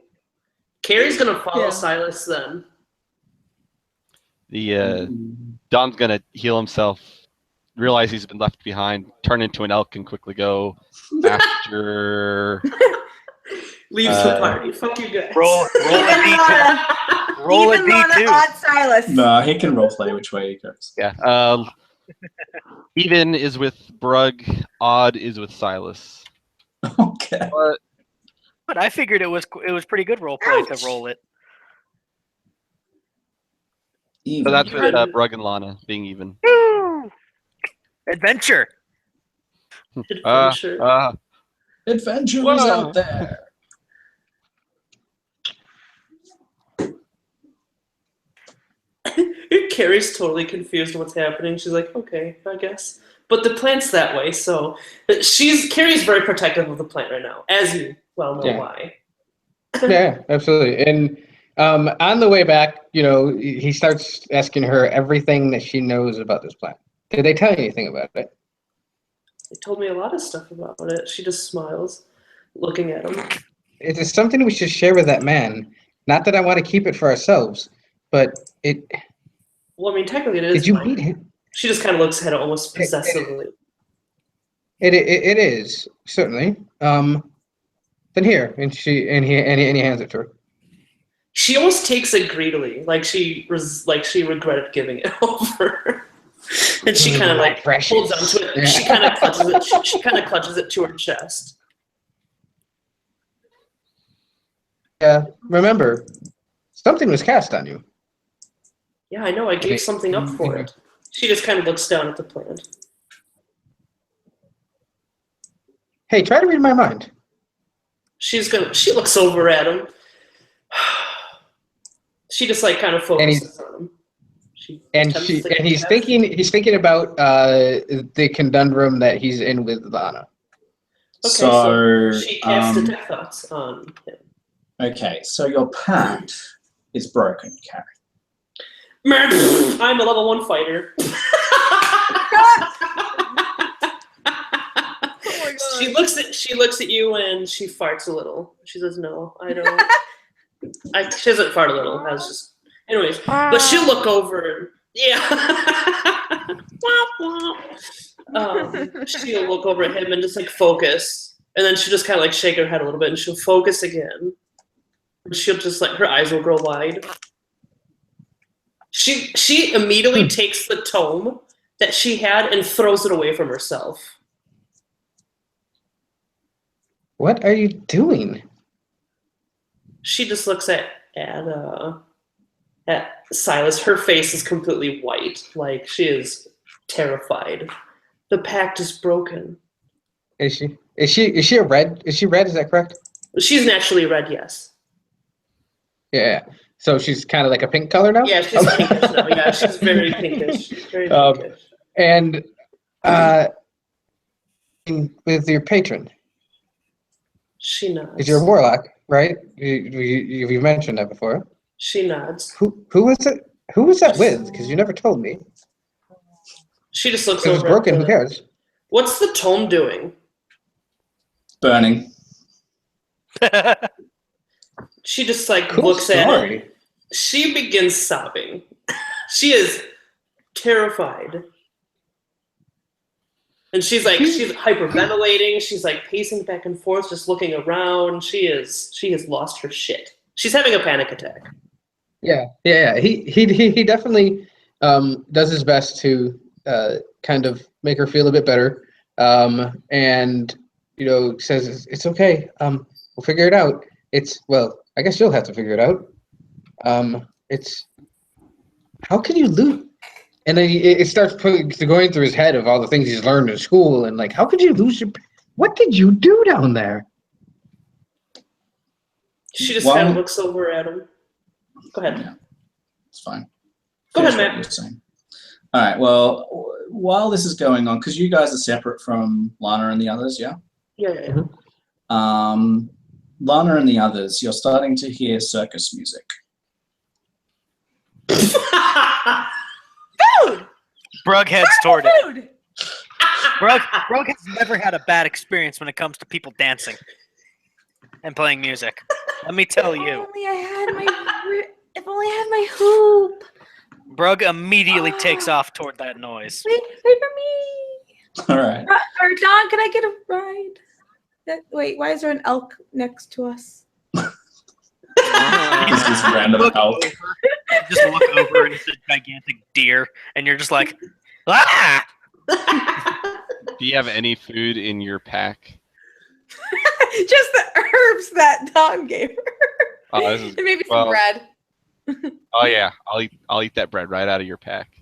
Carrie's gonna follow Yeah. Silas then. The Dom's gonna heal himself, realize he's been left behind, turn into an elk, and quickly go after. Leaves the party. Fuck you guys. Roll a d2. Roll a Even Lana d2. odd Silas. No, he can roleplay which way he goes. Yeah. Even is with Brug. Odd is with Silas. Okay. But I figured it was pretty good roleplay Ouch. to roll it. Even. So that's with Even. Brug and Lana being even. Woo! Adventure. Adventure. Adventure is Whoa. out there. Carrie's totally confused what's happening. She's like, okay, I guess. But the plant's that way, so Carrie's very protective of the plant right now, as you well know Yeah. why. Yeah, absolutely. And on the way back, he starts asking her everything that she knows about this plant. Did they tell you anything about it? They told me a lot of stuff about it. She just smiles, looking at him. It is something we should share with that man. Not that I want to keep it for ourselves, but it. Well, I mean, technically it is. Did you mine. meet him? She just kind of looks at it almost possessively. It is certainly. Then here, and he hands it to her. She almost takes it greedily, like she regretted giving it over. And she kind of like Precious. holds onto it. Yeah. She kind of clutches it. She kind of clutches it to her chest. Yeah, remember, something was cast on you. Yeah, I know. I gave something up for it. She just kind of looks down at the plant. Hey, try to read my mind. She looks over at him. She just like kind of focuses on him. He's thinking about the conundrum that he's in with Lana. Okay, So, she casts attack thoughts on him. okay, so your pact is broken, Kari. I'm a level 1 fighter. She looks at you and she farts a little. She says, "No, I don't." She doesn't fart a little. I was just, anyways. But she'll look over. Yeah. She'll look over at him and just like focus, and then she'll just kind of like shake her head a little bit, and she'll focus again. And she'll just like her eyes will grow wide. She immediately takes the tome that she had and throws it away from herself. What are you doing? She just looks at Silas. Her face is completely white, like she is terrified. The pact is broken. Is she a red? Is she red? Is that correct? She's naturally red, yes. Yeah. So she's kind of like a pink color now. Yeah, she's pinkish now. Yeah, she's very pinkish. Very pinkish. And with your patron, She nods. is you're a warlock, right? You've mentioned that before. She nods. Who was it? Who was that with? Because you never told me. She just looks If it's over. broken, at who cares? What's the tome doing? Burning. She just like Cool looks at story. it. She begins sobbing. She is terrified. And she's hyperventilating. She's like pacing back and forth, just looking around. She has lost her shit. She's having a panic attack. Yeah. He definitely does his best to kind of make her feel a bit better, and says it's okay. We'll figure it out. I guess you'll have to figure it out. It's how can you lose? And then it starts going through his head of all the things he's learned in school, and like, how could you lose your? What did you do down there? She just kind of looks over at him. Go ahead. Yeah, it's fine. Go ahead, Finish what Matt. you're saying. All right. Well, while this is going on, because you guys are separate from Lana and the others, yeah. Yeah. Lana and the others, you're starting to hear circus music. Food! Brug heads toward it. Food! Brug has never had a bad experience when it comes to people dancing and playing music. Let me tell you. If only I had my hoop. Brug immediately takes off toward that noise. Wait for me. All right. Or Don, can I get a ride? Wait, why is there an elk next to us? It's this random elk. Just look over and it's a gigantic deer, and you're just like, ah! Do you have any food in your pack? Just the herbs that Don gave her. Oh, this is, And maybe some bread. oh yeah, I'll eat that bread right out of your pack.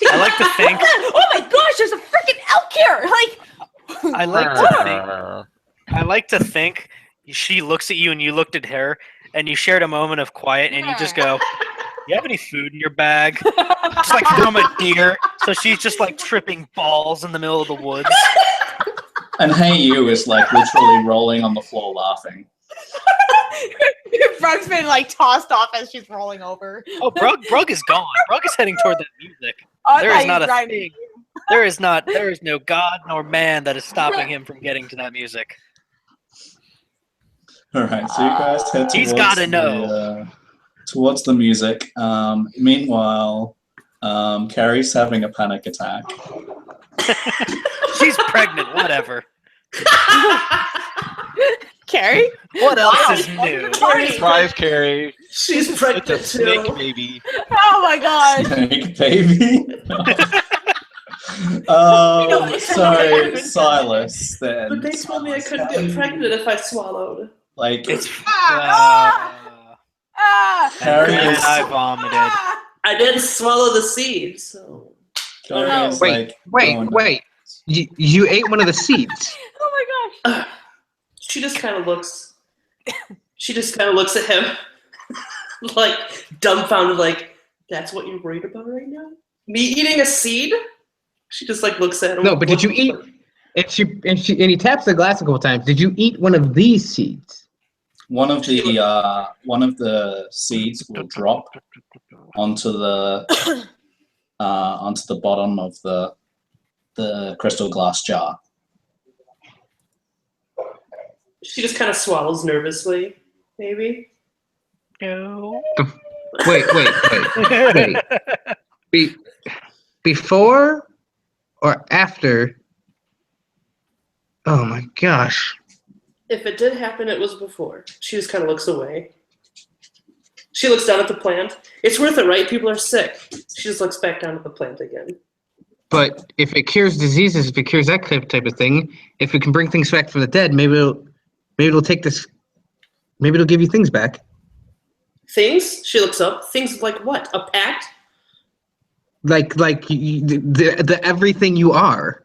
I like to think. Oh my gosh, there's a freaking elk here! Like, I like to think she looks at you and you looked at her and you shared a moment of quiet and you just go, you have any food in your bag? Just like from a deer. So she's just like tripping balls in the middle of the woods. And Hey You is like literally rolling on the floor laughing. Brug's been like tossed off as she's rolling over. Oh, Brug is gone. Brug is heading toward that music. Oh, There is not a grinding. thing. There is no God nor man that is stopping him from getting to that music. All right, so you guys head towards He's gotta know. Towards the music. Meanwhile, Kari's having a panic attack. She's pregnant, whatever. Kari? What else is new? Surprise, Kari. She's It's pregnant a snake too. baby. Oh my gosh. Snake baby. Sorry, Silas. Then. But they told me I couldn't get pregnant if I swallowed. Like It's Ah! Kari and is, I vomited. I didn't swallow the seed, so. Kari is like, Wait. You ate one of the seeds. Oh my gosh. She just kind of looks. She just kind of looks at him, like dumbfounded. Like, that's what you're worried about right now? Me eating a seed? She just like looks at him. No, but did you eat? And he taps the glass a couple times. Did you eat one of these seeds? one of the seeds will drop onto the bottom of the crystal glass jar. She just kind of swallows nervously, maybe. No. Wait. Before or after? Oh my gosh. If it did happen, it was before. She just kind of looks away. She looks down at the plant. It's worth it, right? People are sick. She just looks back down at the plant again. But if it cures diseases, if it cures that type of thing, if it can bring things back from the dead, maybe it'll take this. Maybe it'll give you things back. Things? She looks up. Things like what? A pact? Like the everything you are.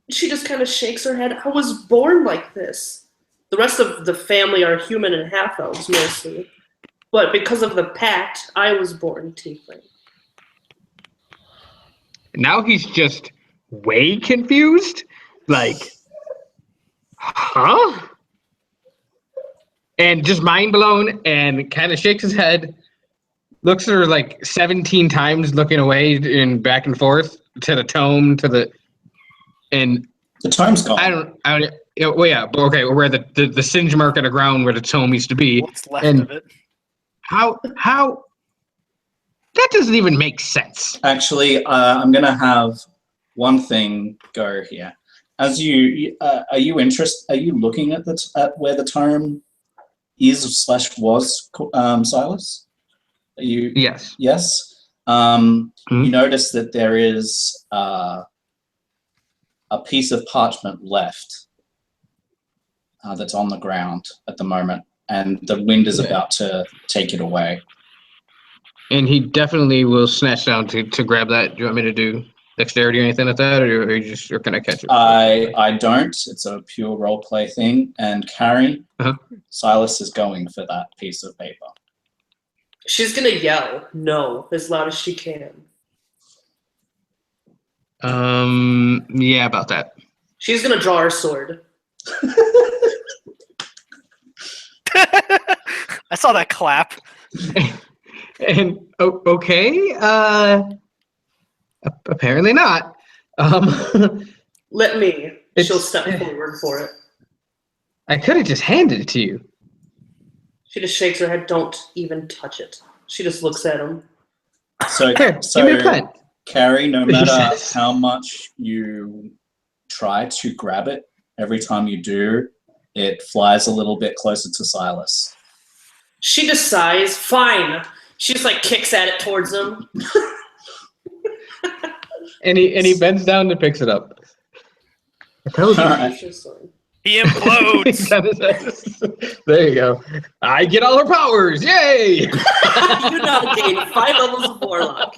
She just kind of shakes her head. I was born like this. The rest of the family are human and half-elves mostly. But because of the pact, I was born tiefling. Now he's just way confused. Like, huh? And just mind blown and kind of shakes his head, looks at her like 17 times, looking away and back and forth to the tome, and The tome's gone. I don't. Well, yeah, but okay, where the singe mark on the ground where the tome used to be. What's left And of it? how that doesn't even make sense. Actually, I'm gonna have one thing go here. As you are you interested? Are you looking at at where the tome is/was, Silas? Are you? Yes. Yes. Mm-hmm. You notice that there is a piece of parchment left that's on the ground at the moment, and the wind is about to take it away. And he definitely will snatch down to grab that. Do you want me to do dexterity or anything like that, or can I catch it? I don't. It's a pure role play thing. And Kari, Silas is going for that piece of paper. She's gonna yell no as loud as she can. Yeah, about that. She's gonna draw her sword. I saw that clap. And okay, apparently not. Let me. She'll step forward for it. I could have just handed it to you. She just shakes her head. Don't even touch it. She just looks at him. So, Here, give me a pen. Kari, no matter how much you try to grab it, every time you do, it flies a little bit closer to Silas. She just sighs. Fine. She just like kicks at it towards him. and he bends down and picks it up. I told you. Right. He implodes. There you go. I get all her powers. Yay! You now gain 5 levels of warlock.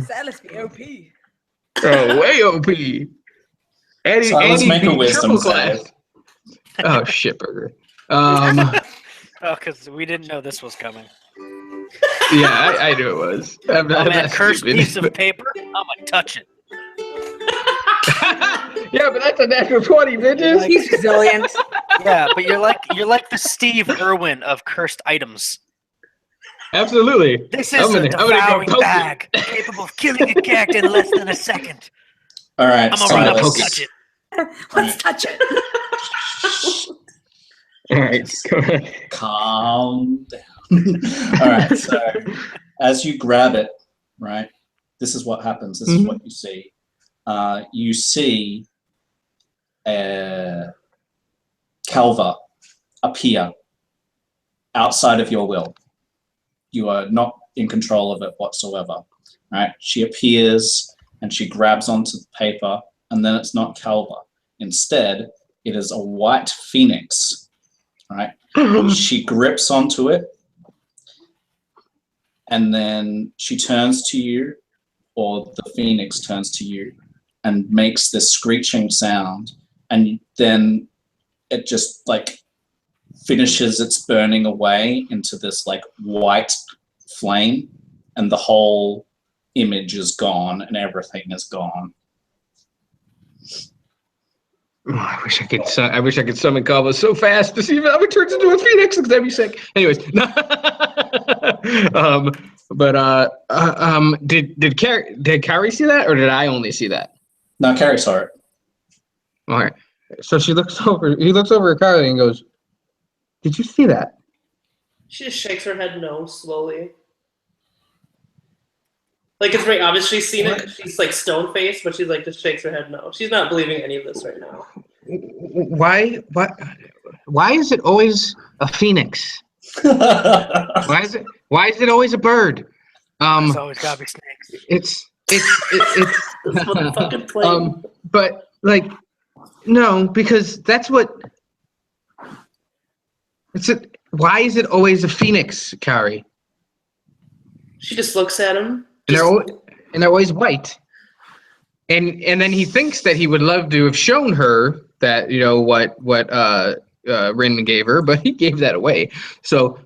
Silas be OP. Oh, way OP. Silas, make a wisdom save. Oh, shit, burger. Oh, because we didn't know this was coming. Yeah, I knew it was. I'm that cursed stupid. piece of paper. I'm gonna touch it. Yeah, but that's a natural 20, bitches. He's resilient. Yeah, but you're like the Steve Irwin of cursed items. Absolutely. This is I'm a gonna go devouring poke it. bag, capable of killing a character in less than a second. All right, I'm gonna run up and Silas. touch it. Let's touch it. All right, go ahead. Calm down. All right, so as you grab it, right, this is what happens. This is what you see. You see a Calva appear outside of your will. You are not in control of it whatsoever. Right? She appears and she grabs onto the paper, and then it's not Calva. Instead, it is a white phoenix. Right? She grips onto it, and then she turns to you, or the phoenix turns to you, and makes this screeching sound, and then it just like finishes its burning away into this like white flame, and the whole image is gone and everything is gone. Oh, I wish I could summon Kava so fast to see if it turns into a phoenix, because that'd be sick. Anyways, did Kari see that, or did I only see that? No, Kari saw it. All right. So he looks over at Kari and goes, "Did you see that?" She just shakes her head no, slowly. Like, it's very obvious she's seen it. She's like stone-faced, but she's like just shakes her head no. She's not believing any of this right now. Why is it always a phoenix? Why is it always a bird? There's always gotta be snakes. It's That's what the fucking plane. but like, no, because that's what why is it always a phoenix, Kari? She just looks at him. And they're always white. And then he thinks that he would love to have shown her that, you know, what Rin gave her, but he gave that away. So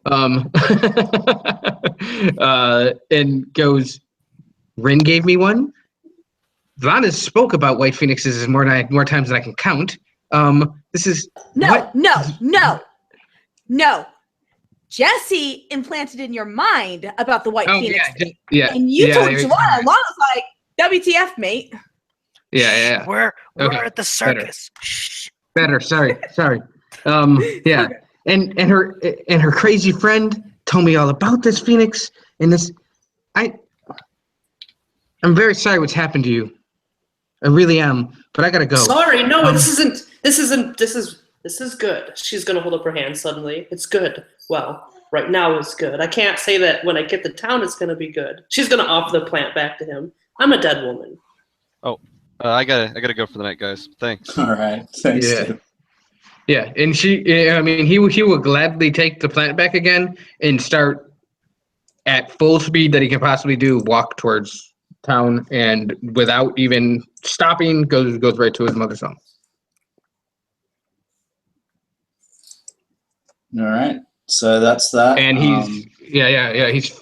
and goes, "Rin gave me one. Vana spoke about white phoenixes more times than I can count. This is No. Jesse implanted in your mind about the white phoenix. Yeah. And you told Joanna. Lana's like, WTF, mate. Yeah. We're Okay, at the circus. Shh. Better. Sorry. Yeah. And her crazy friend told me all about this phoenix and this. I'm very sorry what's happened to you. I really am, but I gotta go. Sorry, no, this is good. She's gonna hold up her hand suddenly. It's good. Well, right now it's good. I can't say that when I get to town it's gonna be good. She's gonna offer the plant back to him. I'm a dead woman. Oh, I gotta go for the night, guys. Thanks. All right, thanks. Yeah. Dude. Yeah, and I mean, he will gladly take the planet back again and start at full speed that he can possibly do, walk towards town, and without even stopping, goes right to his mother's home. All right. So that's that. And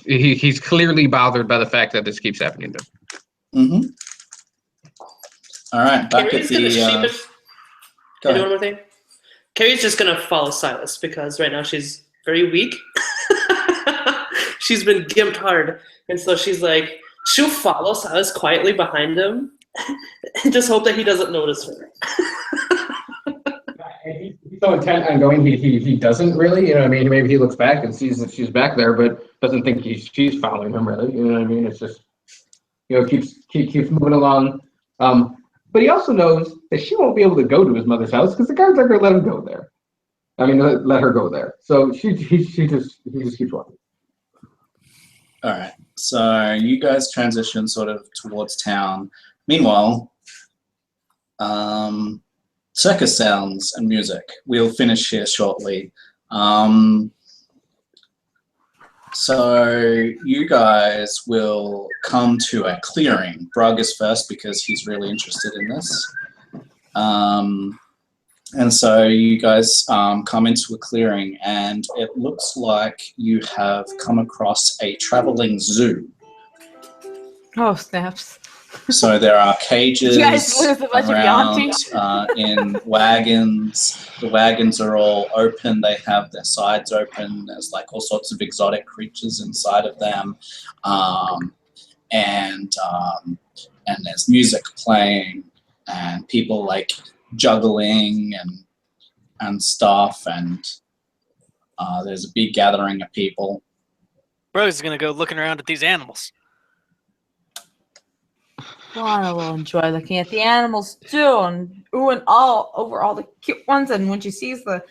he's clearly bothered by the fact that this keeps happening to him. Mm-hmm. All right. Back Carrie's at gonna the. Go Can I do ahead. one more thing? Carrie's just gonna follow Silas because right now she's very weak. She's been gimped hard, and so she's like, she'll follow Silas quietly behind him, and just hope that he doesn't notice her. He's so intent on going, he doesn't really, you know what I mean? Maybe he looks back and sees that she's back there, but doesn't think she's following him really, you know what I mean? It's just, you know, keeps moving along. But he also knows that she won't be able to go to his mother's house because the guards aren't going to let him go there. I mean, let her go there. So he just keeps walking. All right. So you guys transition sort of towards town. Meanwhile, circus sounds and music. We'll finish here shortly. So you guys will come to a clearing. Brug is first because he's really interested in this. And so you guys come into a clearing, and it looks like you have come across a traveling zoo. Oh, snaps. So there are cages You guys lose a bunch of around Yuan-ti? in wagons. The wagons are all open. They have their sides open. There's like all sorts of exotic creatures inside of them, and there's music playing, and people like juggling and stuff. And there's a big gathering of people. Bro's gonna go looking around at these animals. Lana will enjoy looking at the animals too, and oohing all over all the cute ones. And when she sees the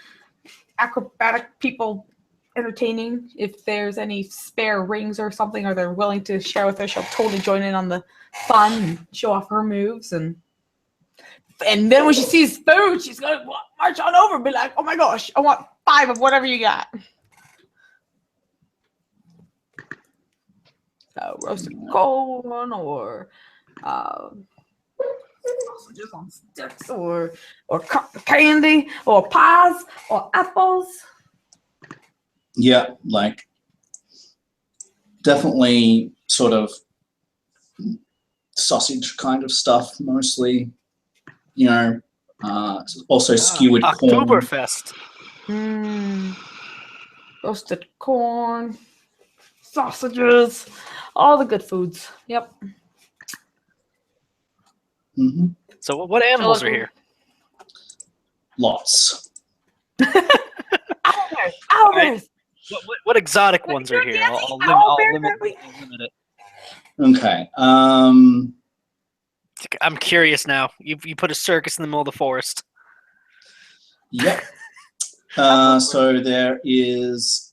acrobatic people entertaining, if there's any spare rings or something, or they're willing to share with her, she'll totally join in on the fun and show off her moves. And then when she sees food, she's gonna march on over and be like, "Oh my gosh, I want 5 of whatever you got." So roasted corn, or sausages on sticks, or cotton candy, or pies, or apples. Yeah, like definitely sort of sausage kind of stuff, mostly. You know, also skewered corn. Oktoberfest. Roasted corn, sausages, all the good foods. Yep. Mm-hmm. So what animals are here? Lots. Owlbears. Right. What exotic ones are here? I'll limit it. Okay. I'm curious now. You put a circus in the middle of the forest. Yep. So there is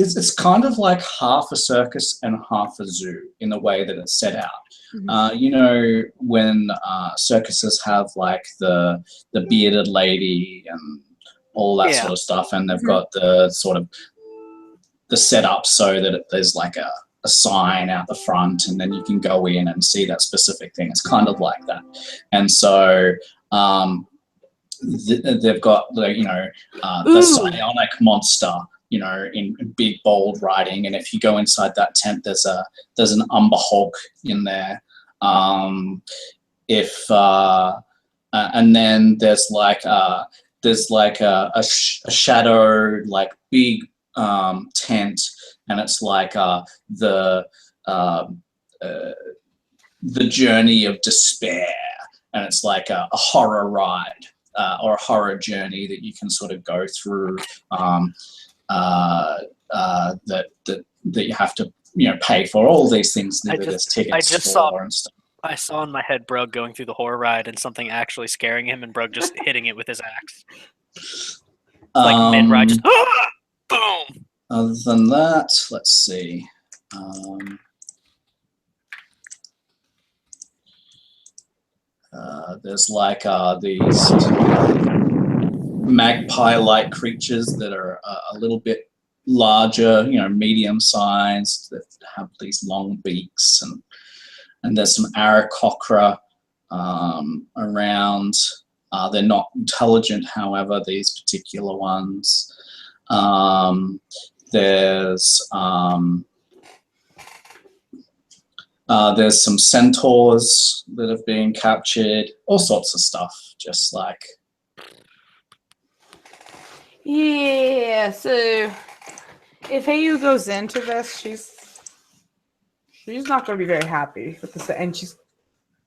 it's kind of like half a circus and half a zoo in the way that it's set out. Mm-hmm. You know, when circuses have like the bearded lady and all that sort of stuff, and they've got the sort of the setup so that there's like a sign out the front, and then you can go in and see that specific thing. It's kind of like that. And so they've got the psionic monster, you know, in big bold writing. And if you go inside that tent, there's an Umber Hulk in there. And then there's like a shadow, like big tent, and it's like the journey of despair, and it's like a horror ride or a horror journey that you can sort of go through. That you have to, you know, pay for all these things. There's tickets for and stuff. I saw in my head Brug going through the horror ride and something actually scaring him, and Brug just hitting it with his axe. Like mid-ride, just boom. Other than that, let's see. there's like these magpie-like creatures that are a little bit larger, medium-sized, that have these long beaks, and there's some aarakocra around. They're not intelligent, however, these particular ones. There's some centaurs that have been captured, all sorts of stuff, just like. Yeah, so if Hayu goes into this, she's not going to be very happy with this, and she's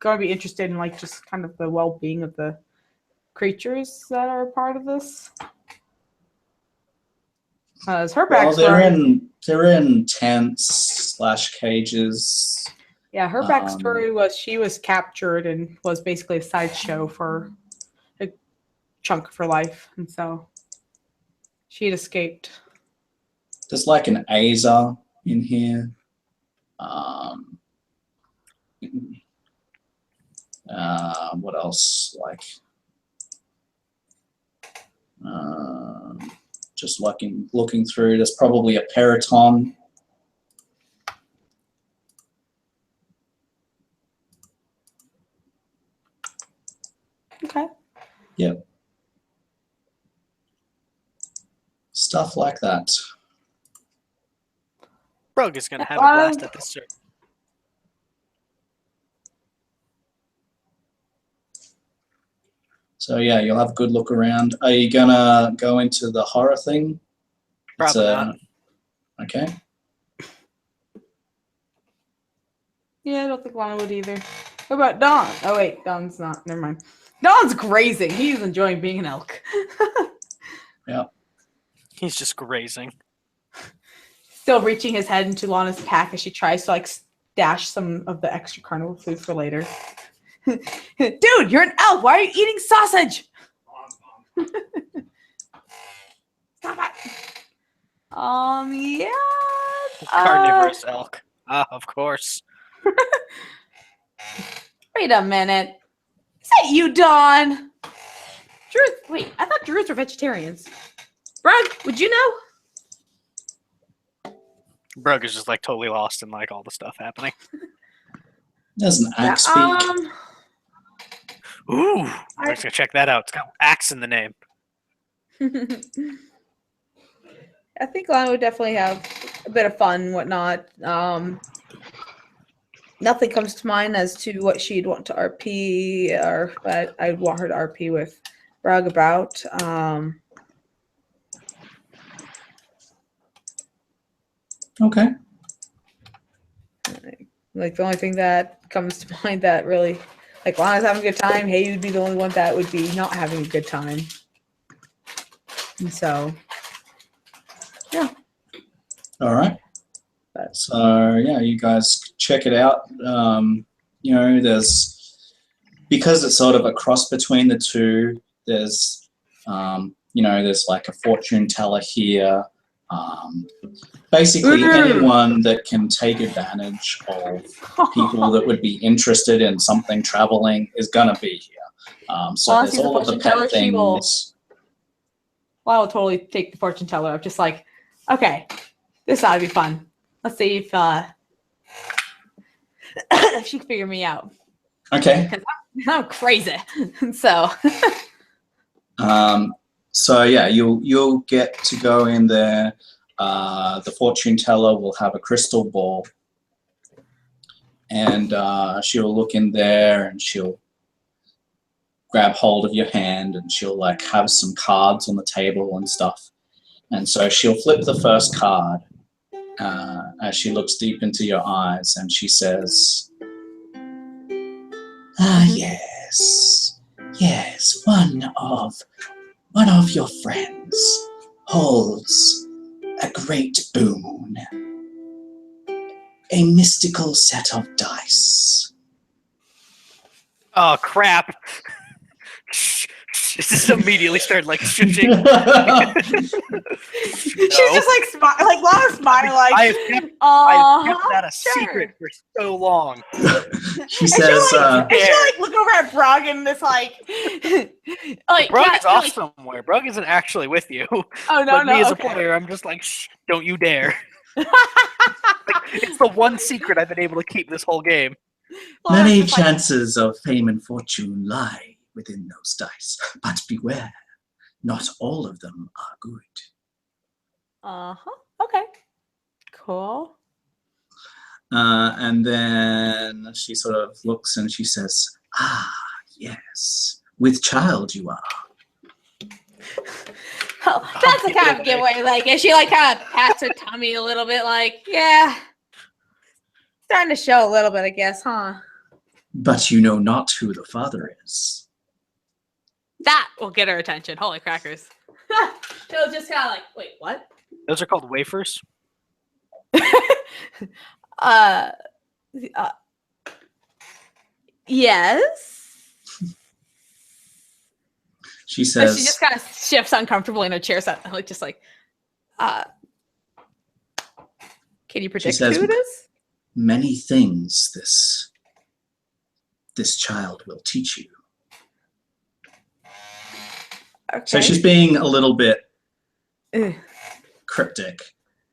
going to be interested in like just kind of the well-being of the creatures that are a part of this. Her backstory. They're in tents / cages. Yeah, her backstory was she was captured and was basically a sideshow for a chunk of her life, and so she had escaped. There's like an Aza in here. What else? Like, just looking through. There's probably a Periton. Okay. Yep. Stuff like that. Brug is gonna have a blast at this circle. So yeah, you'll have a good look around. Are you gonna go into the horror thing? Probably not. Okay. Yeah, I don't think Lana would either. What about Don? Oh wait, Don's not. Never mind. Don's grazing. He's enjoying being an elk. Yeah. He's just grazing. Still reaching his head into Lana's pack as she tries to like stash some of the extra carnival food for later. Dude, you're an elk. Why are you eating sausage? Stop it. Yeah. Carnivorous elk. Of course. Wait a minute. Is that you, Dawn? Druids. Wait, I thought druids were vegetarians. Brug, would you know? Brug is just like totally lost in like all the stuff happening. There's an axe beak. Ooh, I'm just gonna check that out. It's got axe in the name. I think Lana would definitely have a bit of fun and whatnot. Nothing comes to mind as to what she'd want to RP, but I'd want her to RP with Brug about. Okay. Like the only thing that comes to mind that really, like Lana's having a good time, Hey would be the only one that would be not having a good time. And so, yeah. All right. So yeah, you guys check it out. There's, because it's sort of a cross between the two. There's, there's like a fortune teller here. Basically, anyone that can take advantage of people that would be interested in something traveling is gonna be here. So Well, there's all of the pet things. Well, I will totally take the fortune teller. I'm just like, okay, this ought to be fun. Let's see if she can figure me out. Okay. I'm crazy, so. So yeah, you'll get to go in there. The fortune teller will have a crystal ball, and she'll look in there and she'll grab hold of your hand and she'll like have some cards on the table and stuff. And so she'll flip the first card as she looks deep into your eyes and she says, yes, one of your friends holds a great boon, a mystical set of dice. Oh crap! just immediately started like shushing. She's just like Lana smile like. I have kept that a secret for so long. She says, and she'll like look over at Brog and this like Brug yeah, is off like, somewhere. Brug isn't actually with you. oh no, But no, me as a okay. player, I'm just like, shh, don't you dare. It's the one secret I've been able to keep this whole game. Lana's many just like, chances of fame and fortune lie within those dice, but beware, not all of them are good. okay, cool. And then she sort of looks and she says, yes, with child you are. Oh, that's the kind of giveaway. Like, and she like kind of pats her tummy a little bit, like, yeah, starting to show a little bit, I guess, huh? But you know not who the father is. That will get her attention. Holy crackers! She'll just kind of like, wait, what? Those are called wafers. Yes. She But says, she just kind of shifts uncomfortably in her chair, so like just like, can you predict says- who it is? many things this child will teach you. Okay. So she's being a little bit Ugh. cryptic.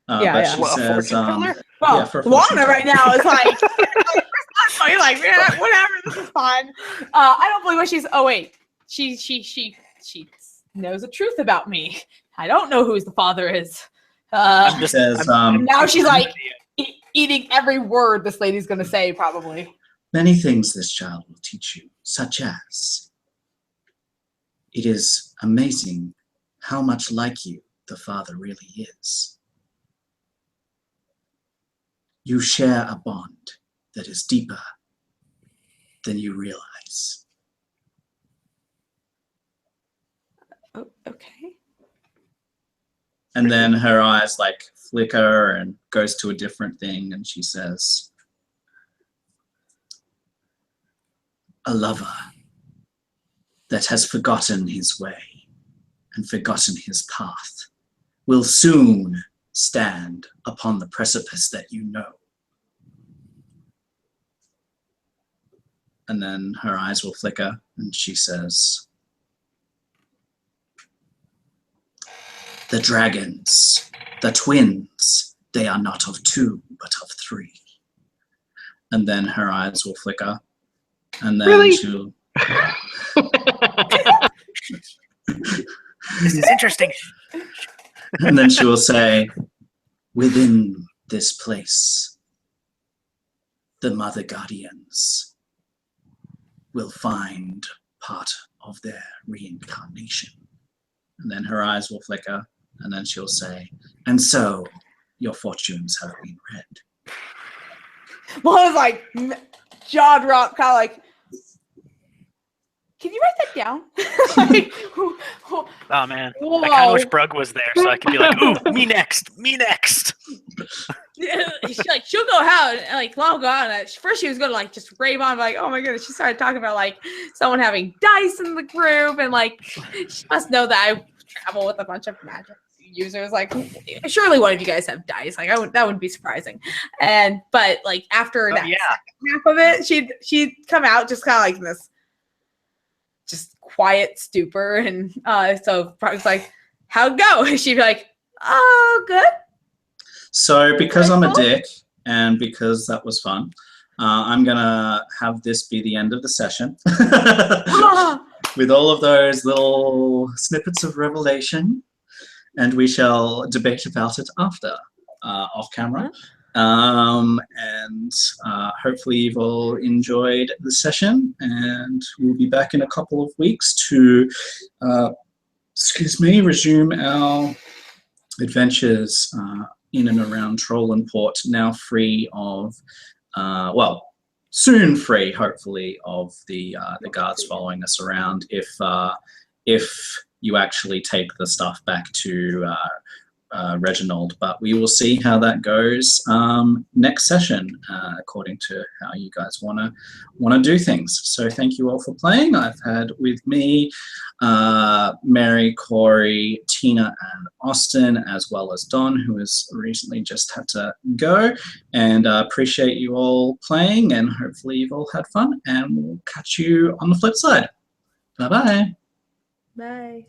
Yeah, but yeah. she What, a says, fortune teller? Well, yeah, for a fortune Lana right now is like, you're like, yeah, whatever, this is fine. I don't believe what she's. Oh wait, she knows the truth about me. I don't know who the father is. I'm just, says, Now she's like eating every word this lady's gonna say, probably. many things this child will teach you, such as, it is amazing how much like you the father really is. You share a bond that is deeper than you realize. Oh, okay. And then her eyes like flicker and goes to a different thing, and she says, a lover that has forgotten his way and forgotten his path will soon stand upon the precipice that you know. And then her eyes will flicker and she says, the dragons, the twins, they are not of two, but of three. And then her eyes will flicker. And then Really? she'll... this is interesting. And then she will say, within this place, the Mother Guardians will find part of their reincarnation. And then her eyes will flicker, and then she'll say, and so your fortunes have been read. Lana's like jaw drop, kind of like, can you write that down? Like, Oh man, whoa. I kind of wish Brug was there so I could be like, ooh, me next, me next. She'll go out and like Lana will go out. And first she was gonna like just rave on, like, oh my goodness. She started talking about like someone having dice in the group, and like she must know that I travel with a bunch of magic users. Like, surely one of you guys have dice. Like, that wouldn't be surprising. And but like after that second half of it, she'd come out just kind of like in this just quiet stupor, and so Brug's like, how'd it go? She'd be like, oh, good. So because I'm a dick and because that was fun, I'm gonna have this be the end of the session with all of those little snippets of revelation, and we shall debate about it after off camera. And hopefully you've all enjoyed the session, and we'll be back in a couple of weeks to resume our adventures in and around Trolanport, now free of, soon free, hopefully, of the guards following us around. If you actually take the stuff back to Reginald, but we will see how that goes next session, according to how you guys want to do things. So thank you all for playing. I've had with me Mary, Corey, Tina, and Austin, as well as Don, who has recently just had to go. And appreciate you all playing, and hopefully you've all had fun. And we'll catch you on the flip side. Bye-bye. Bye.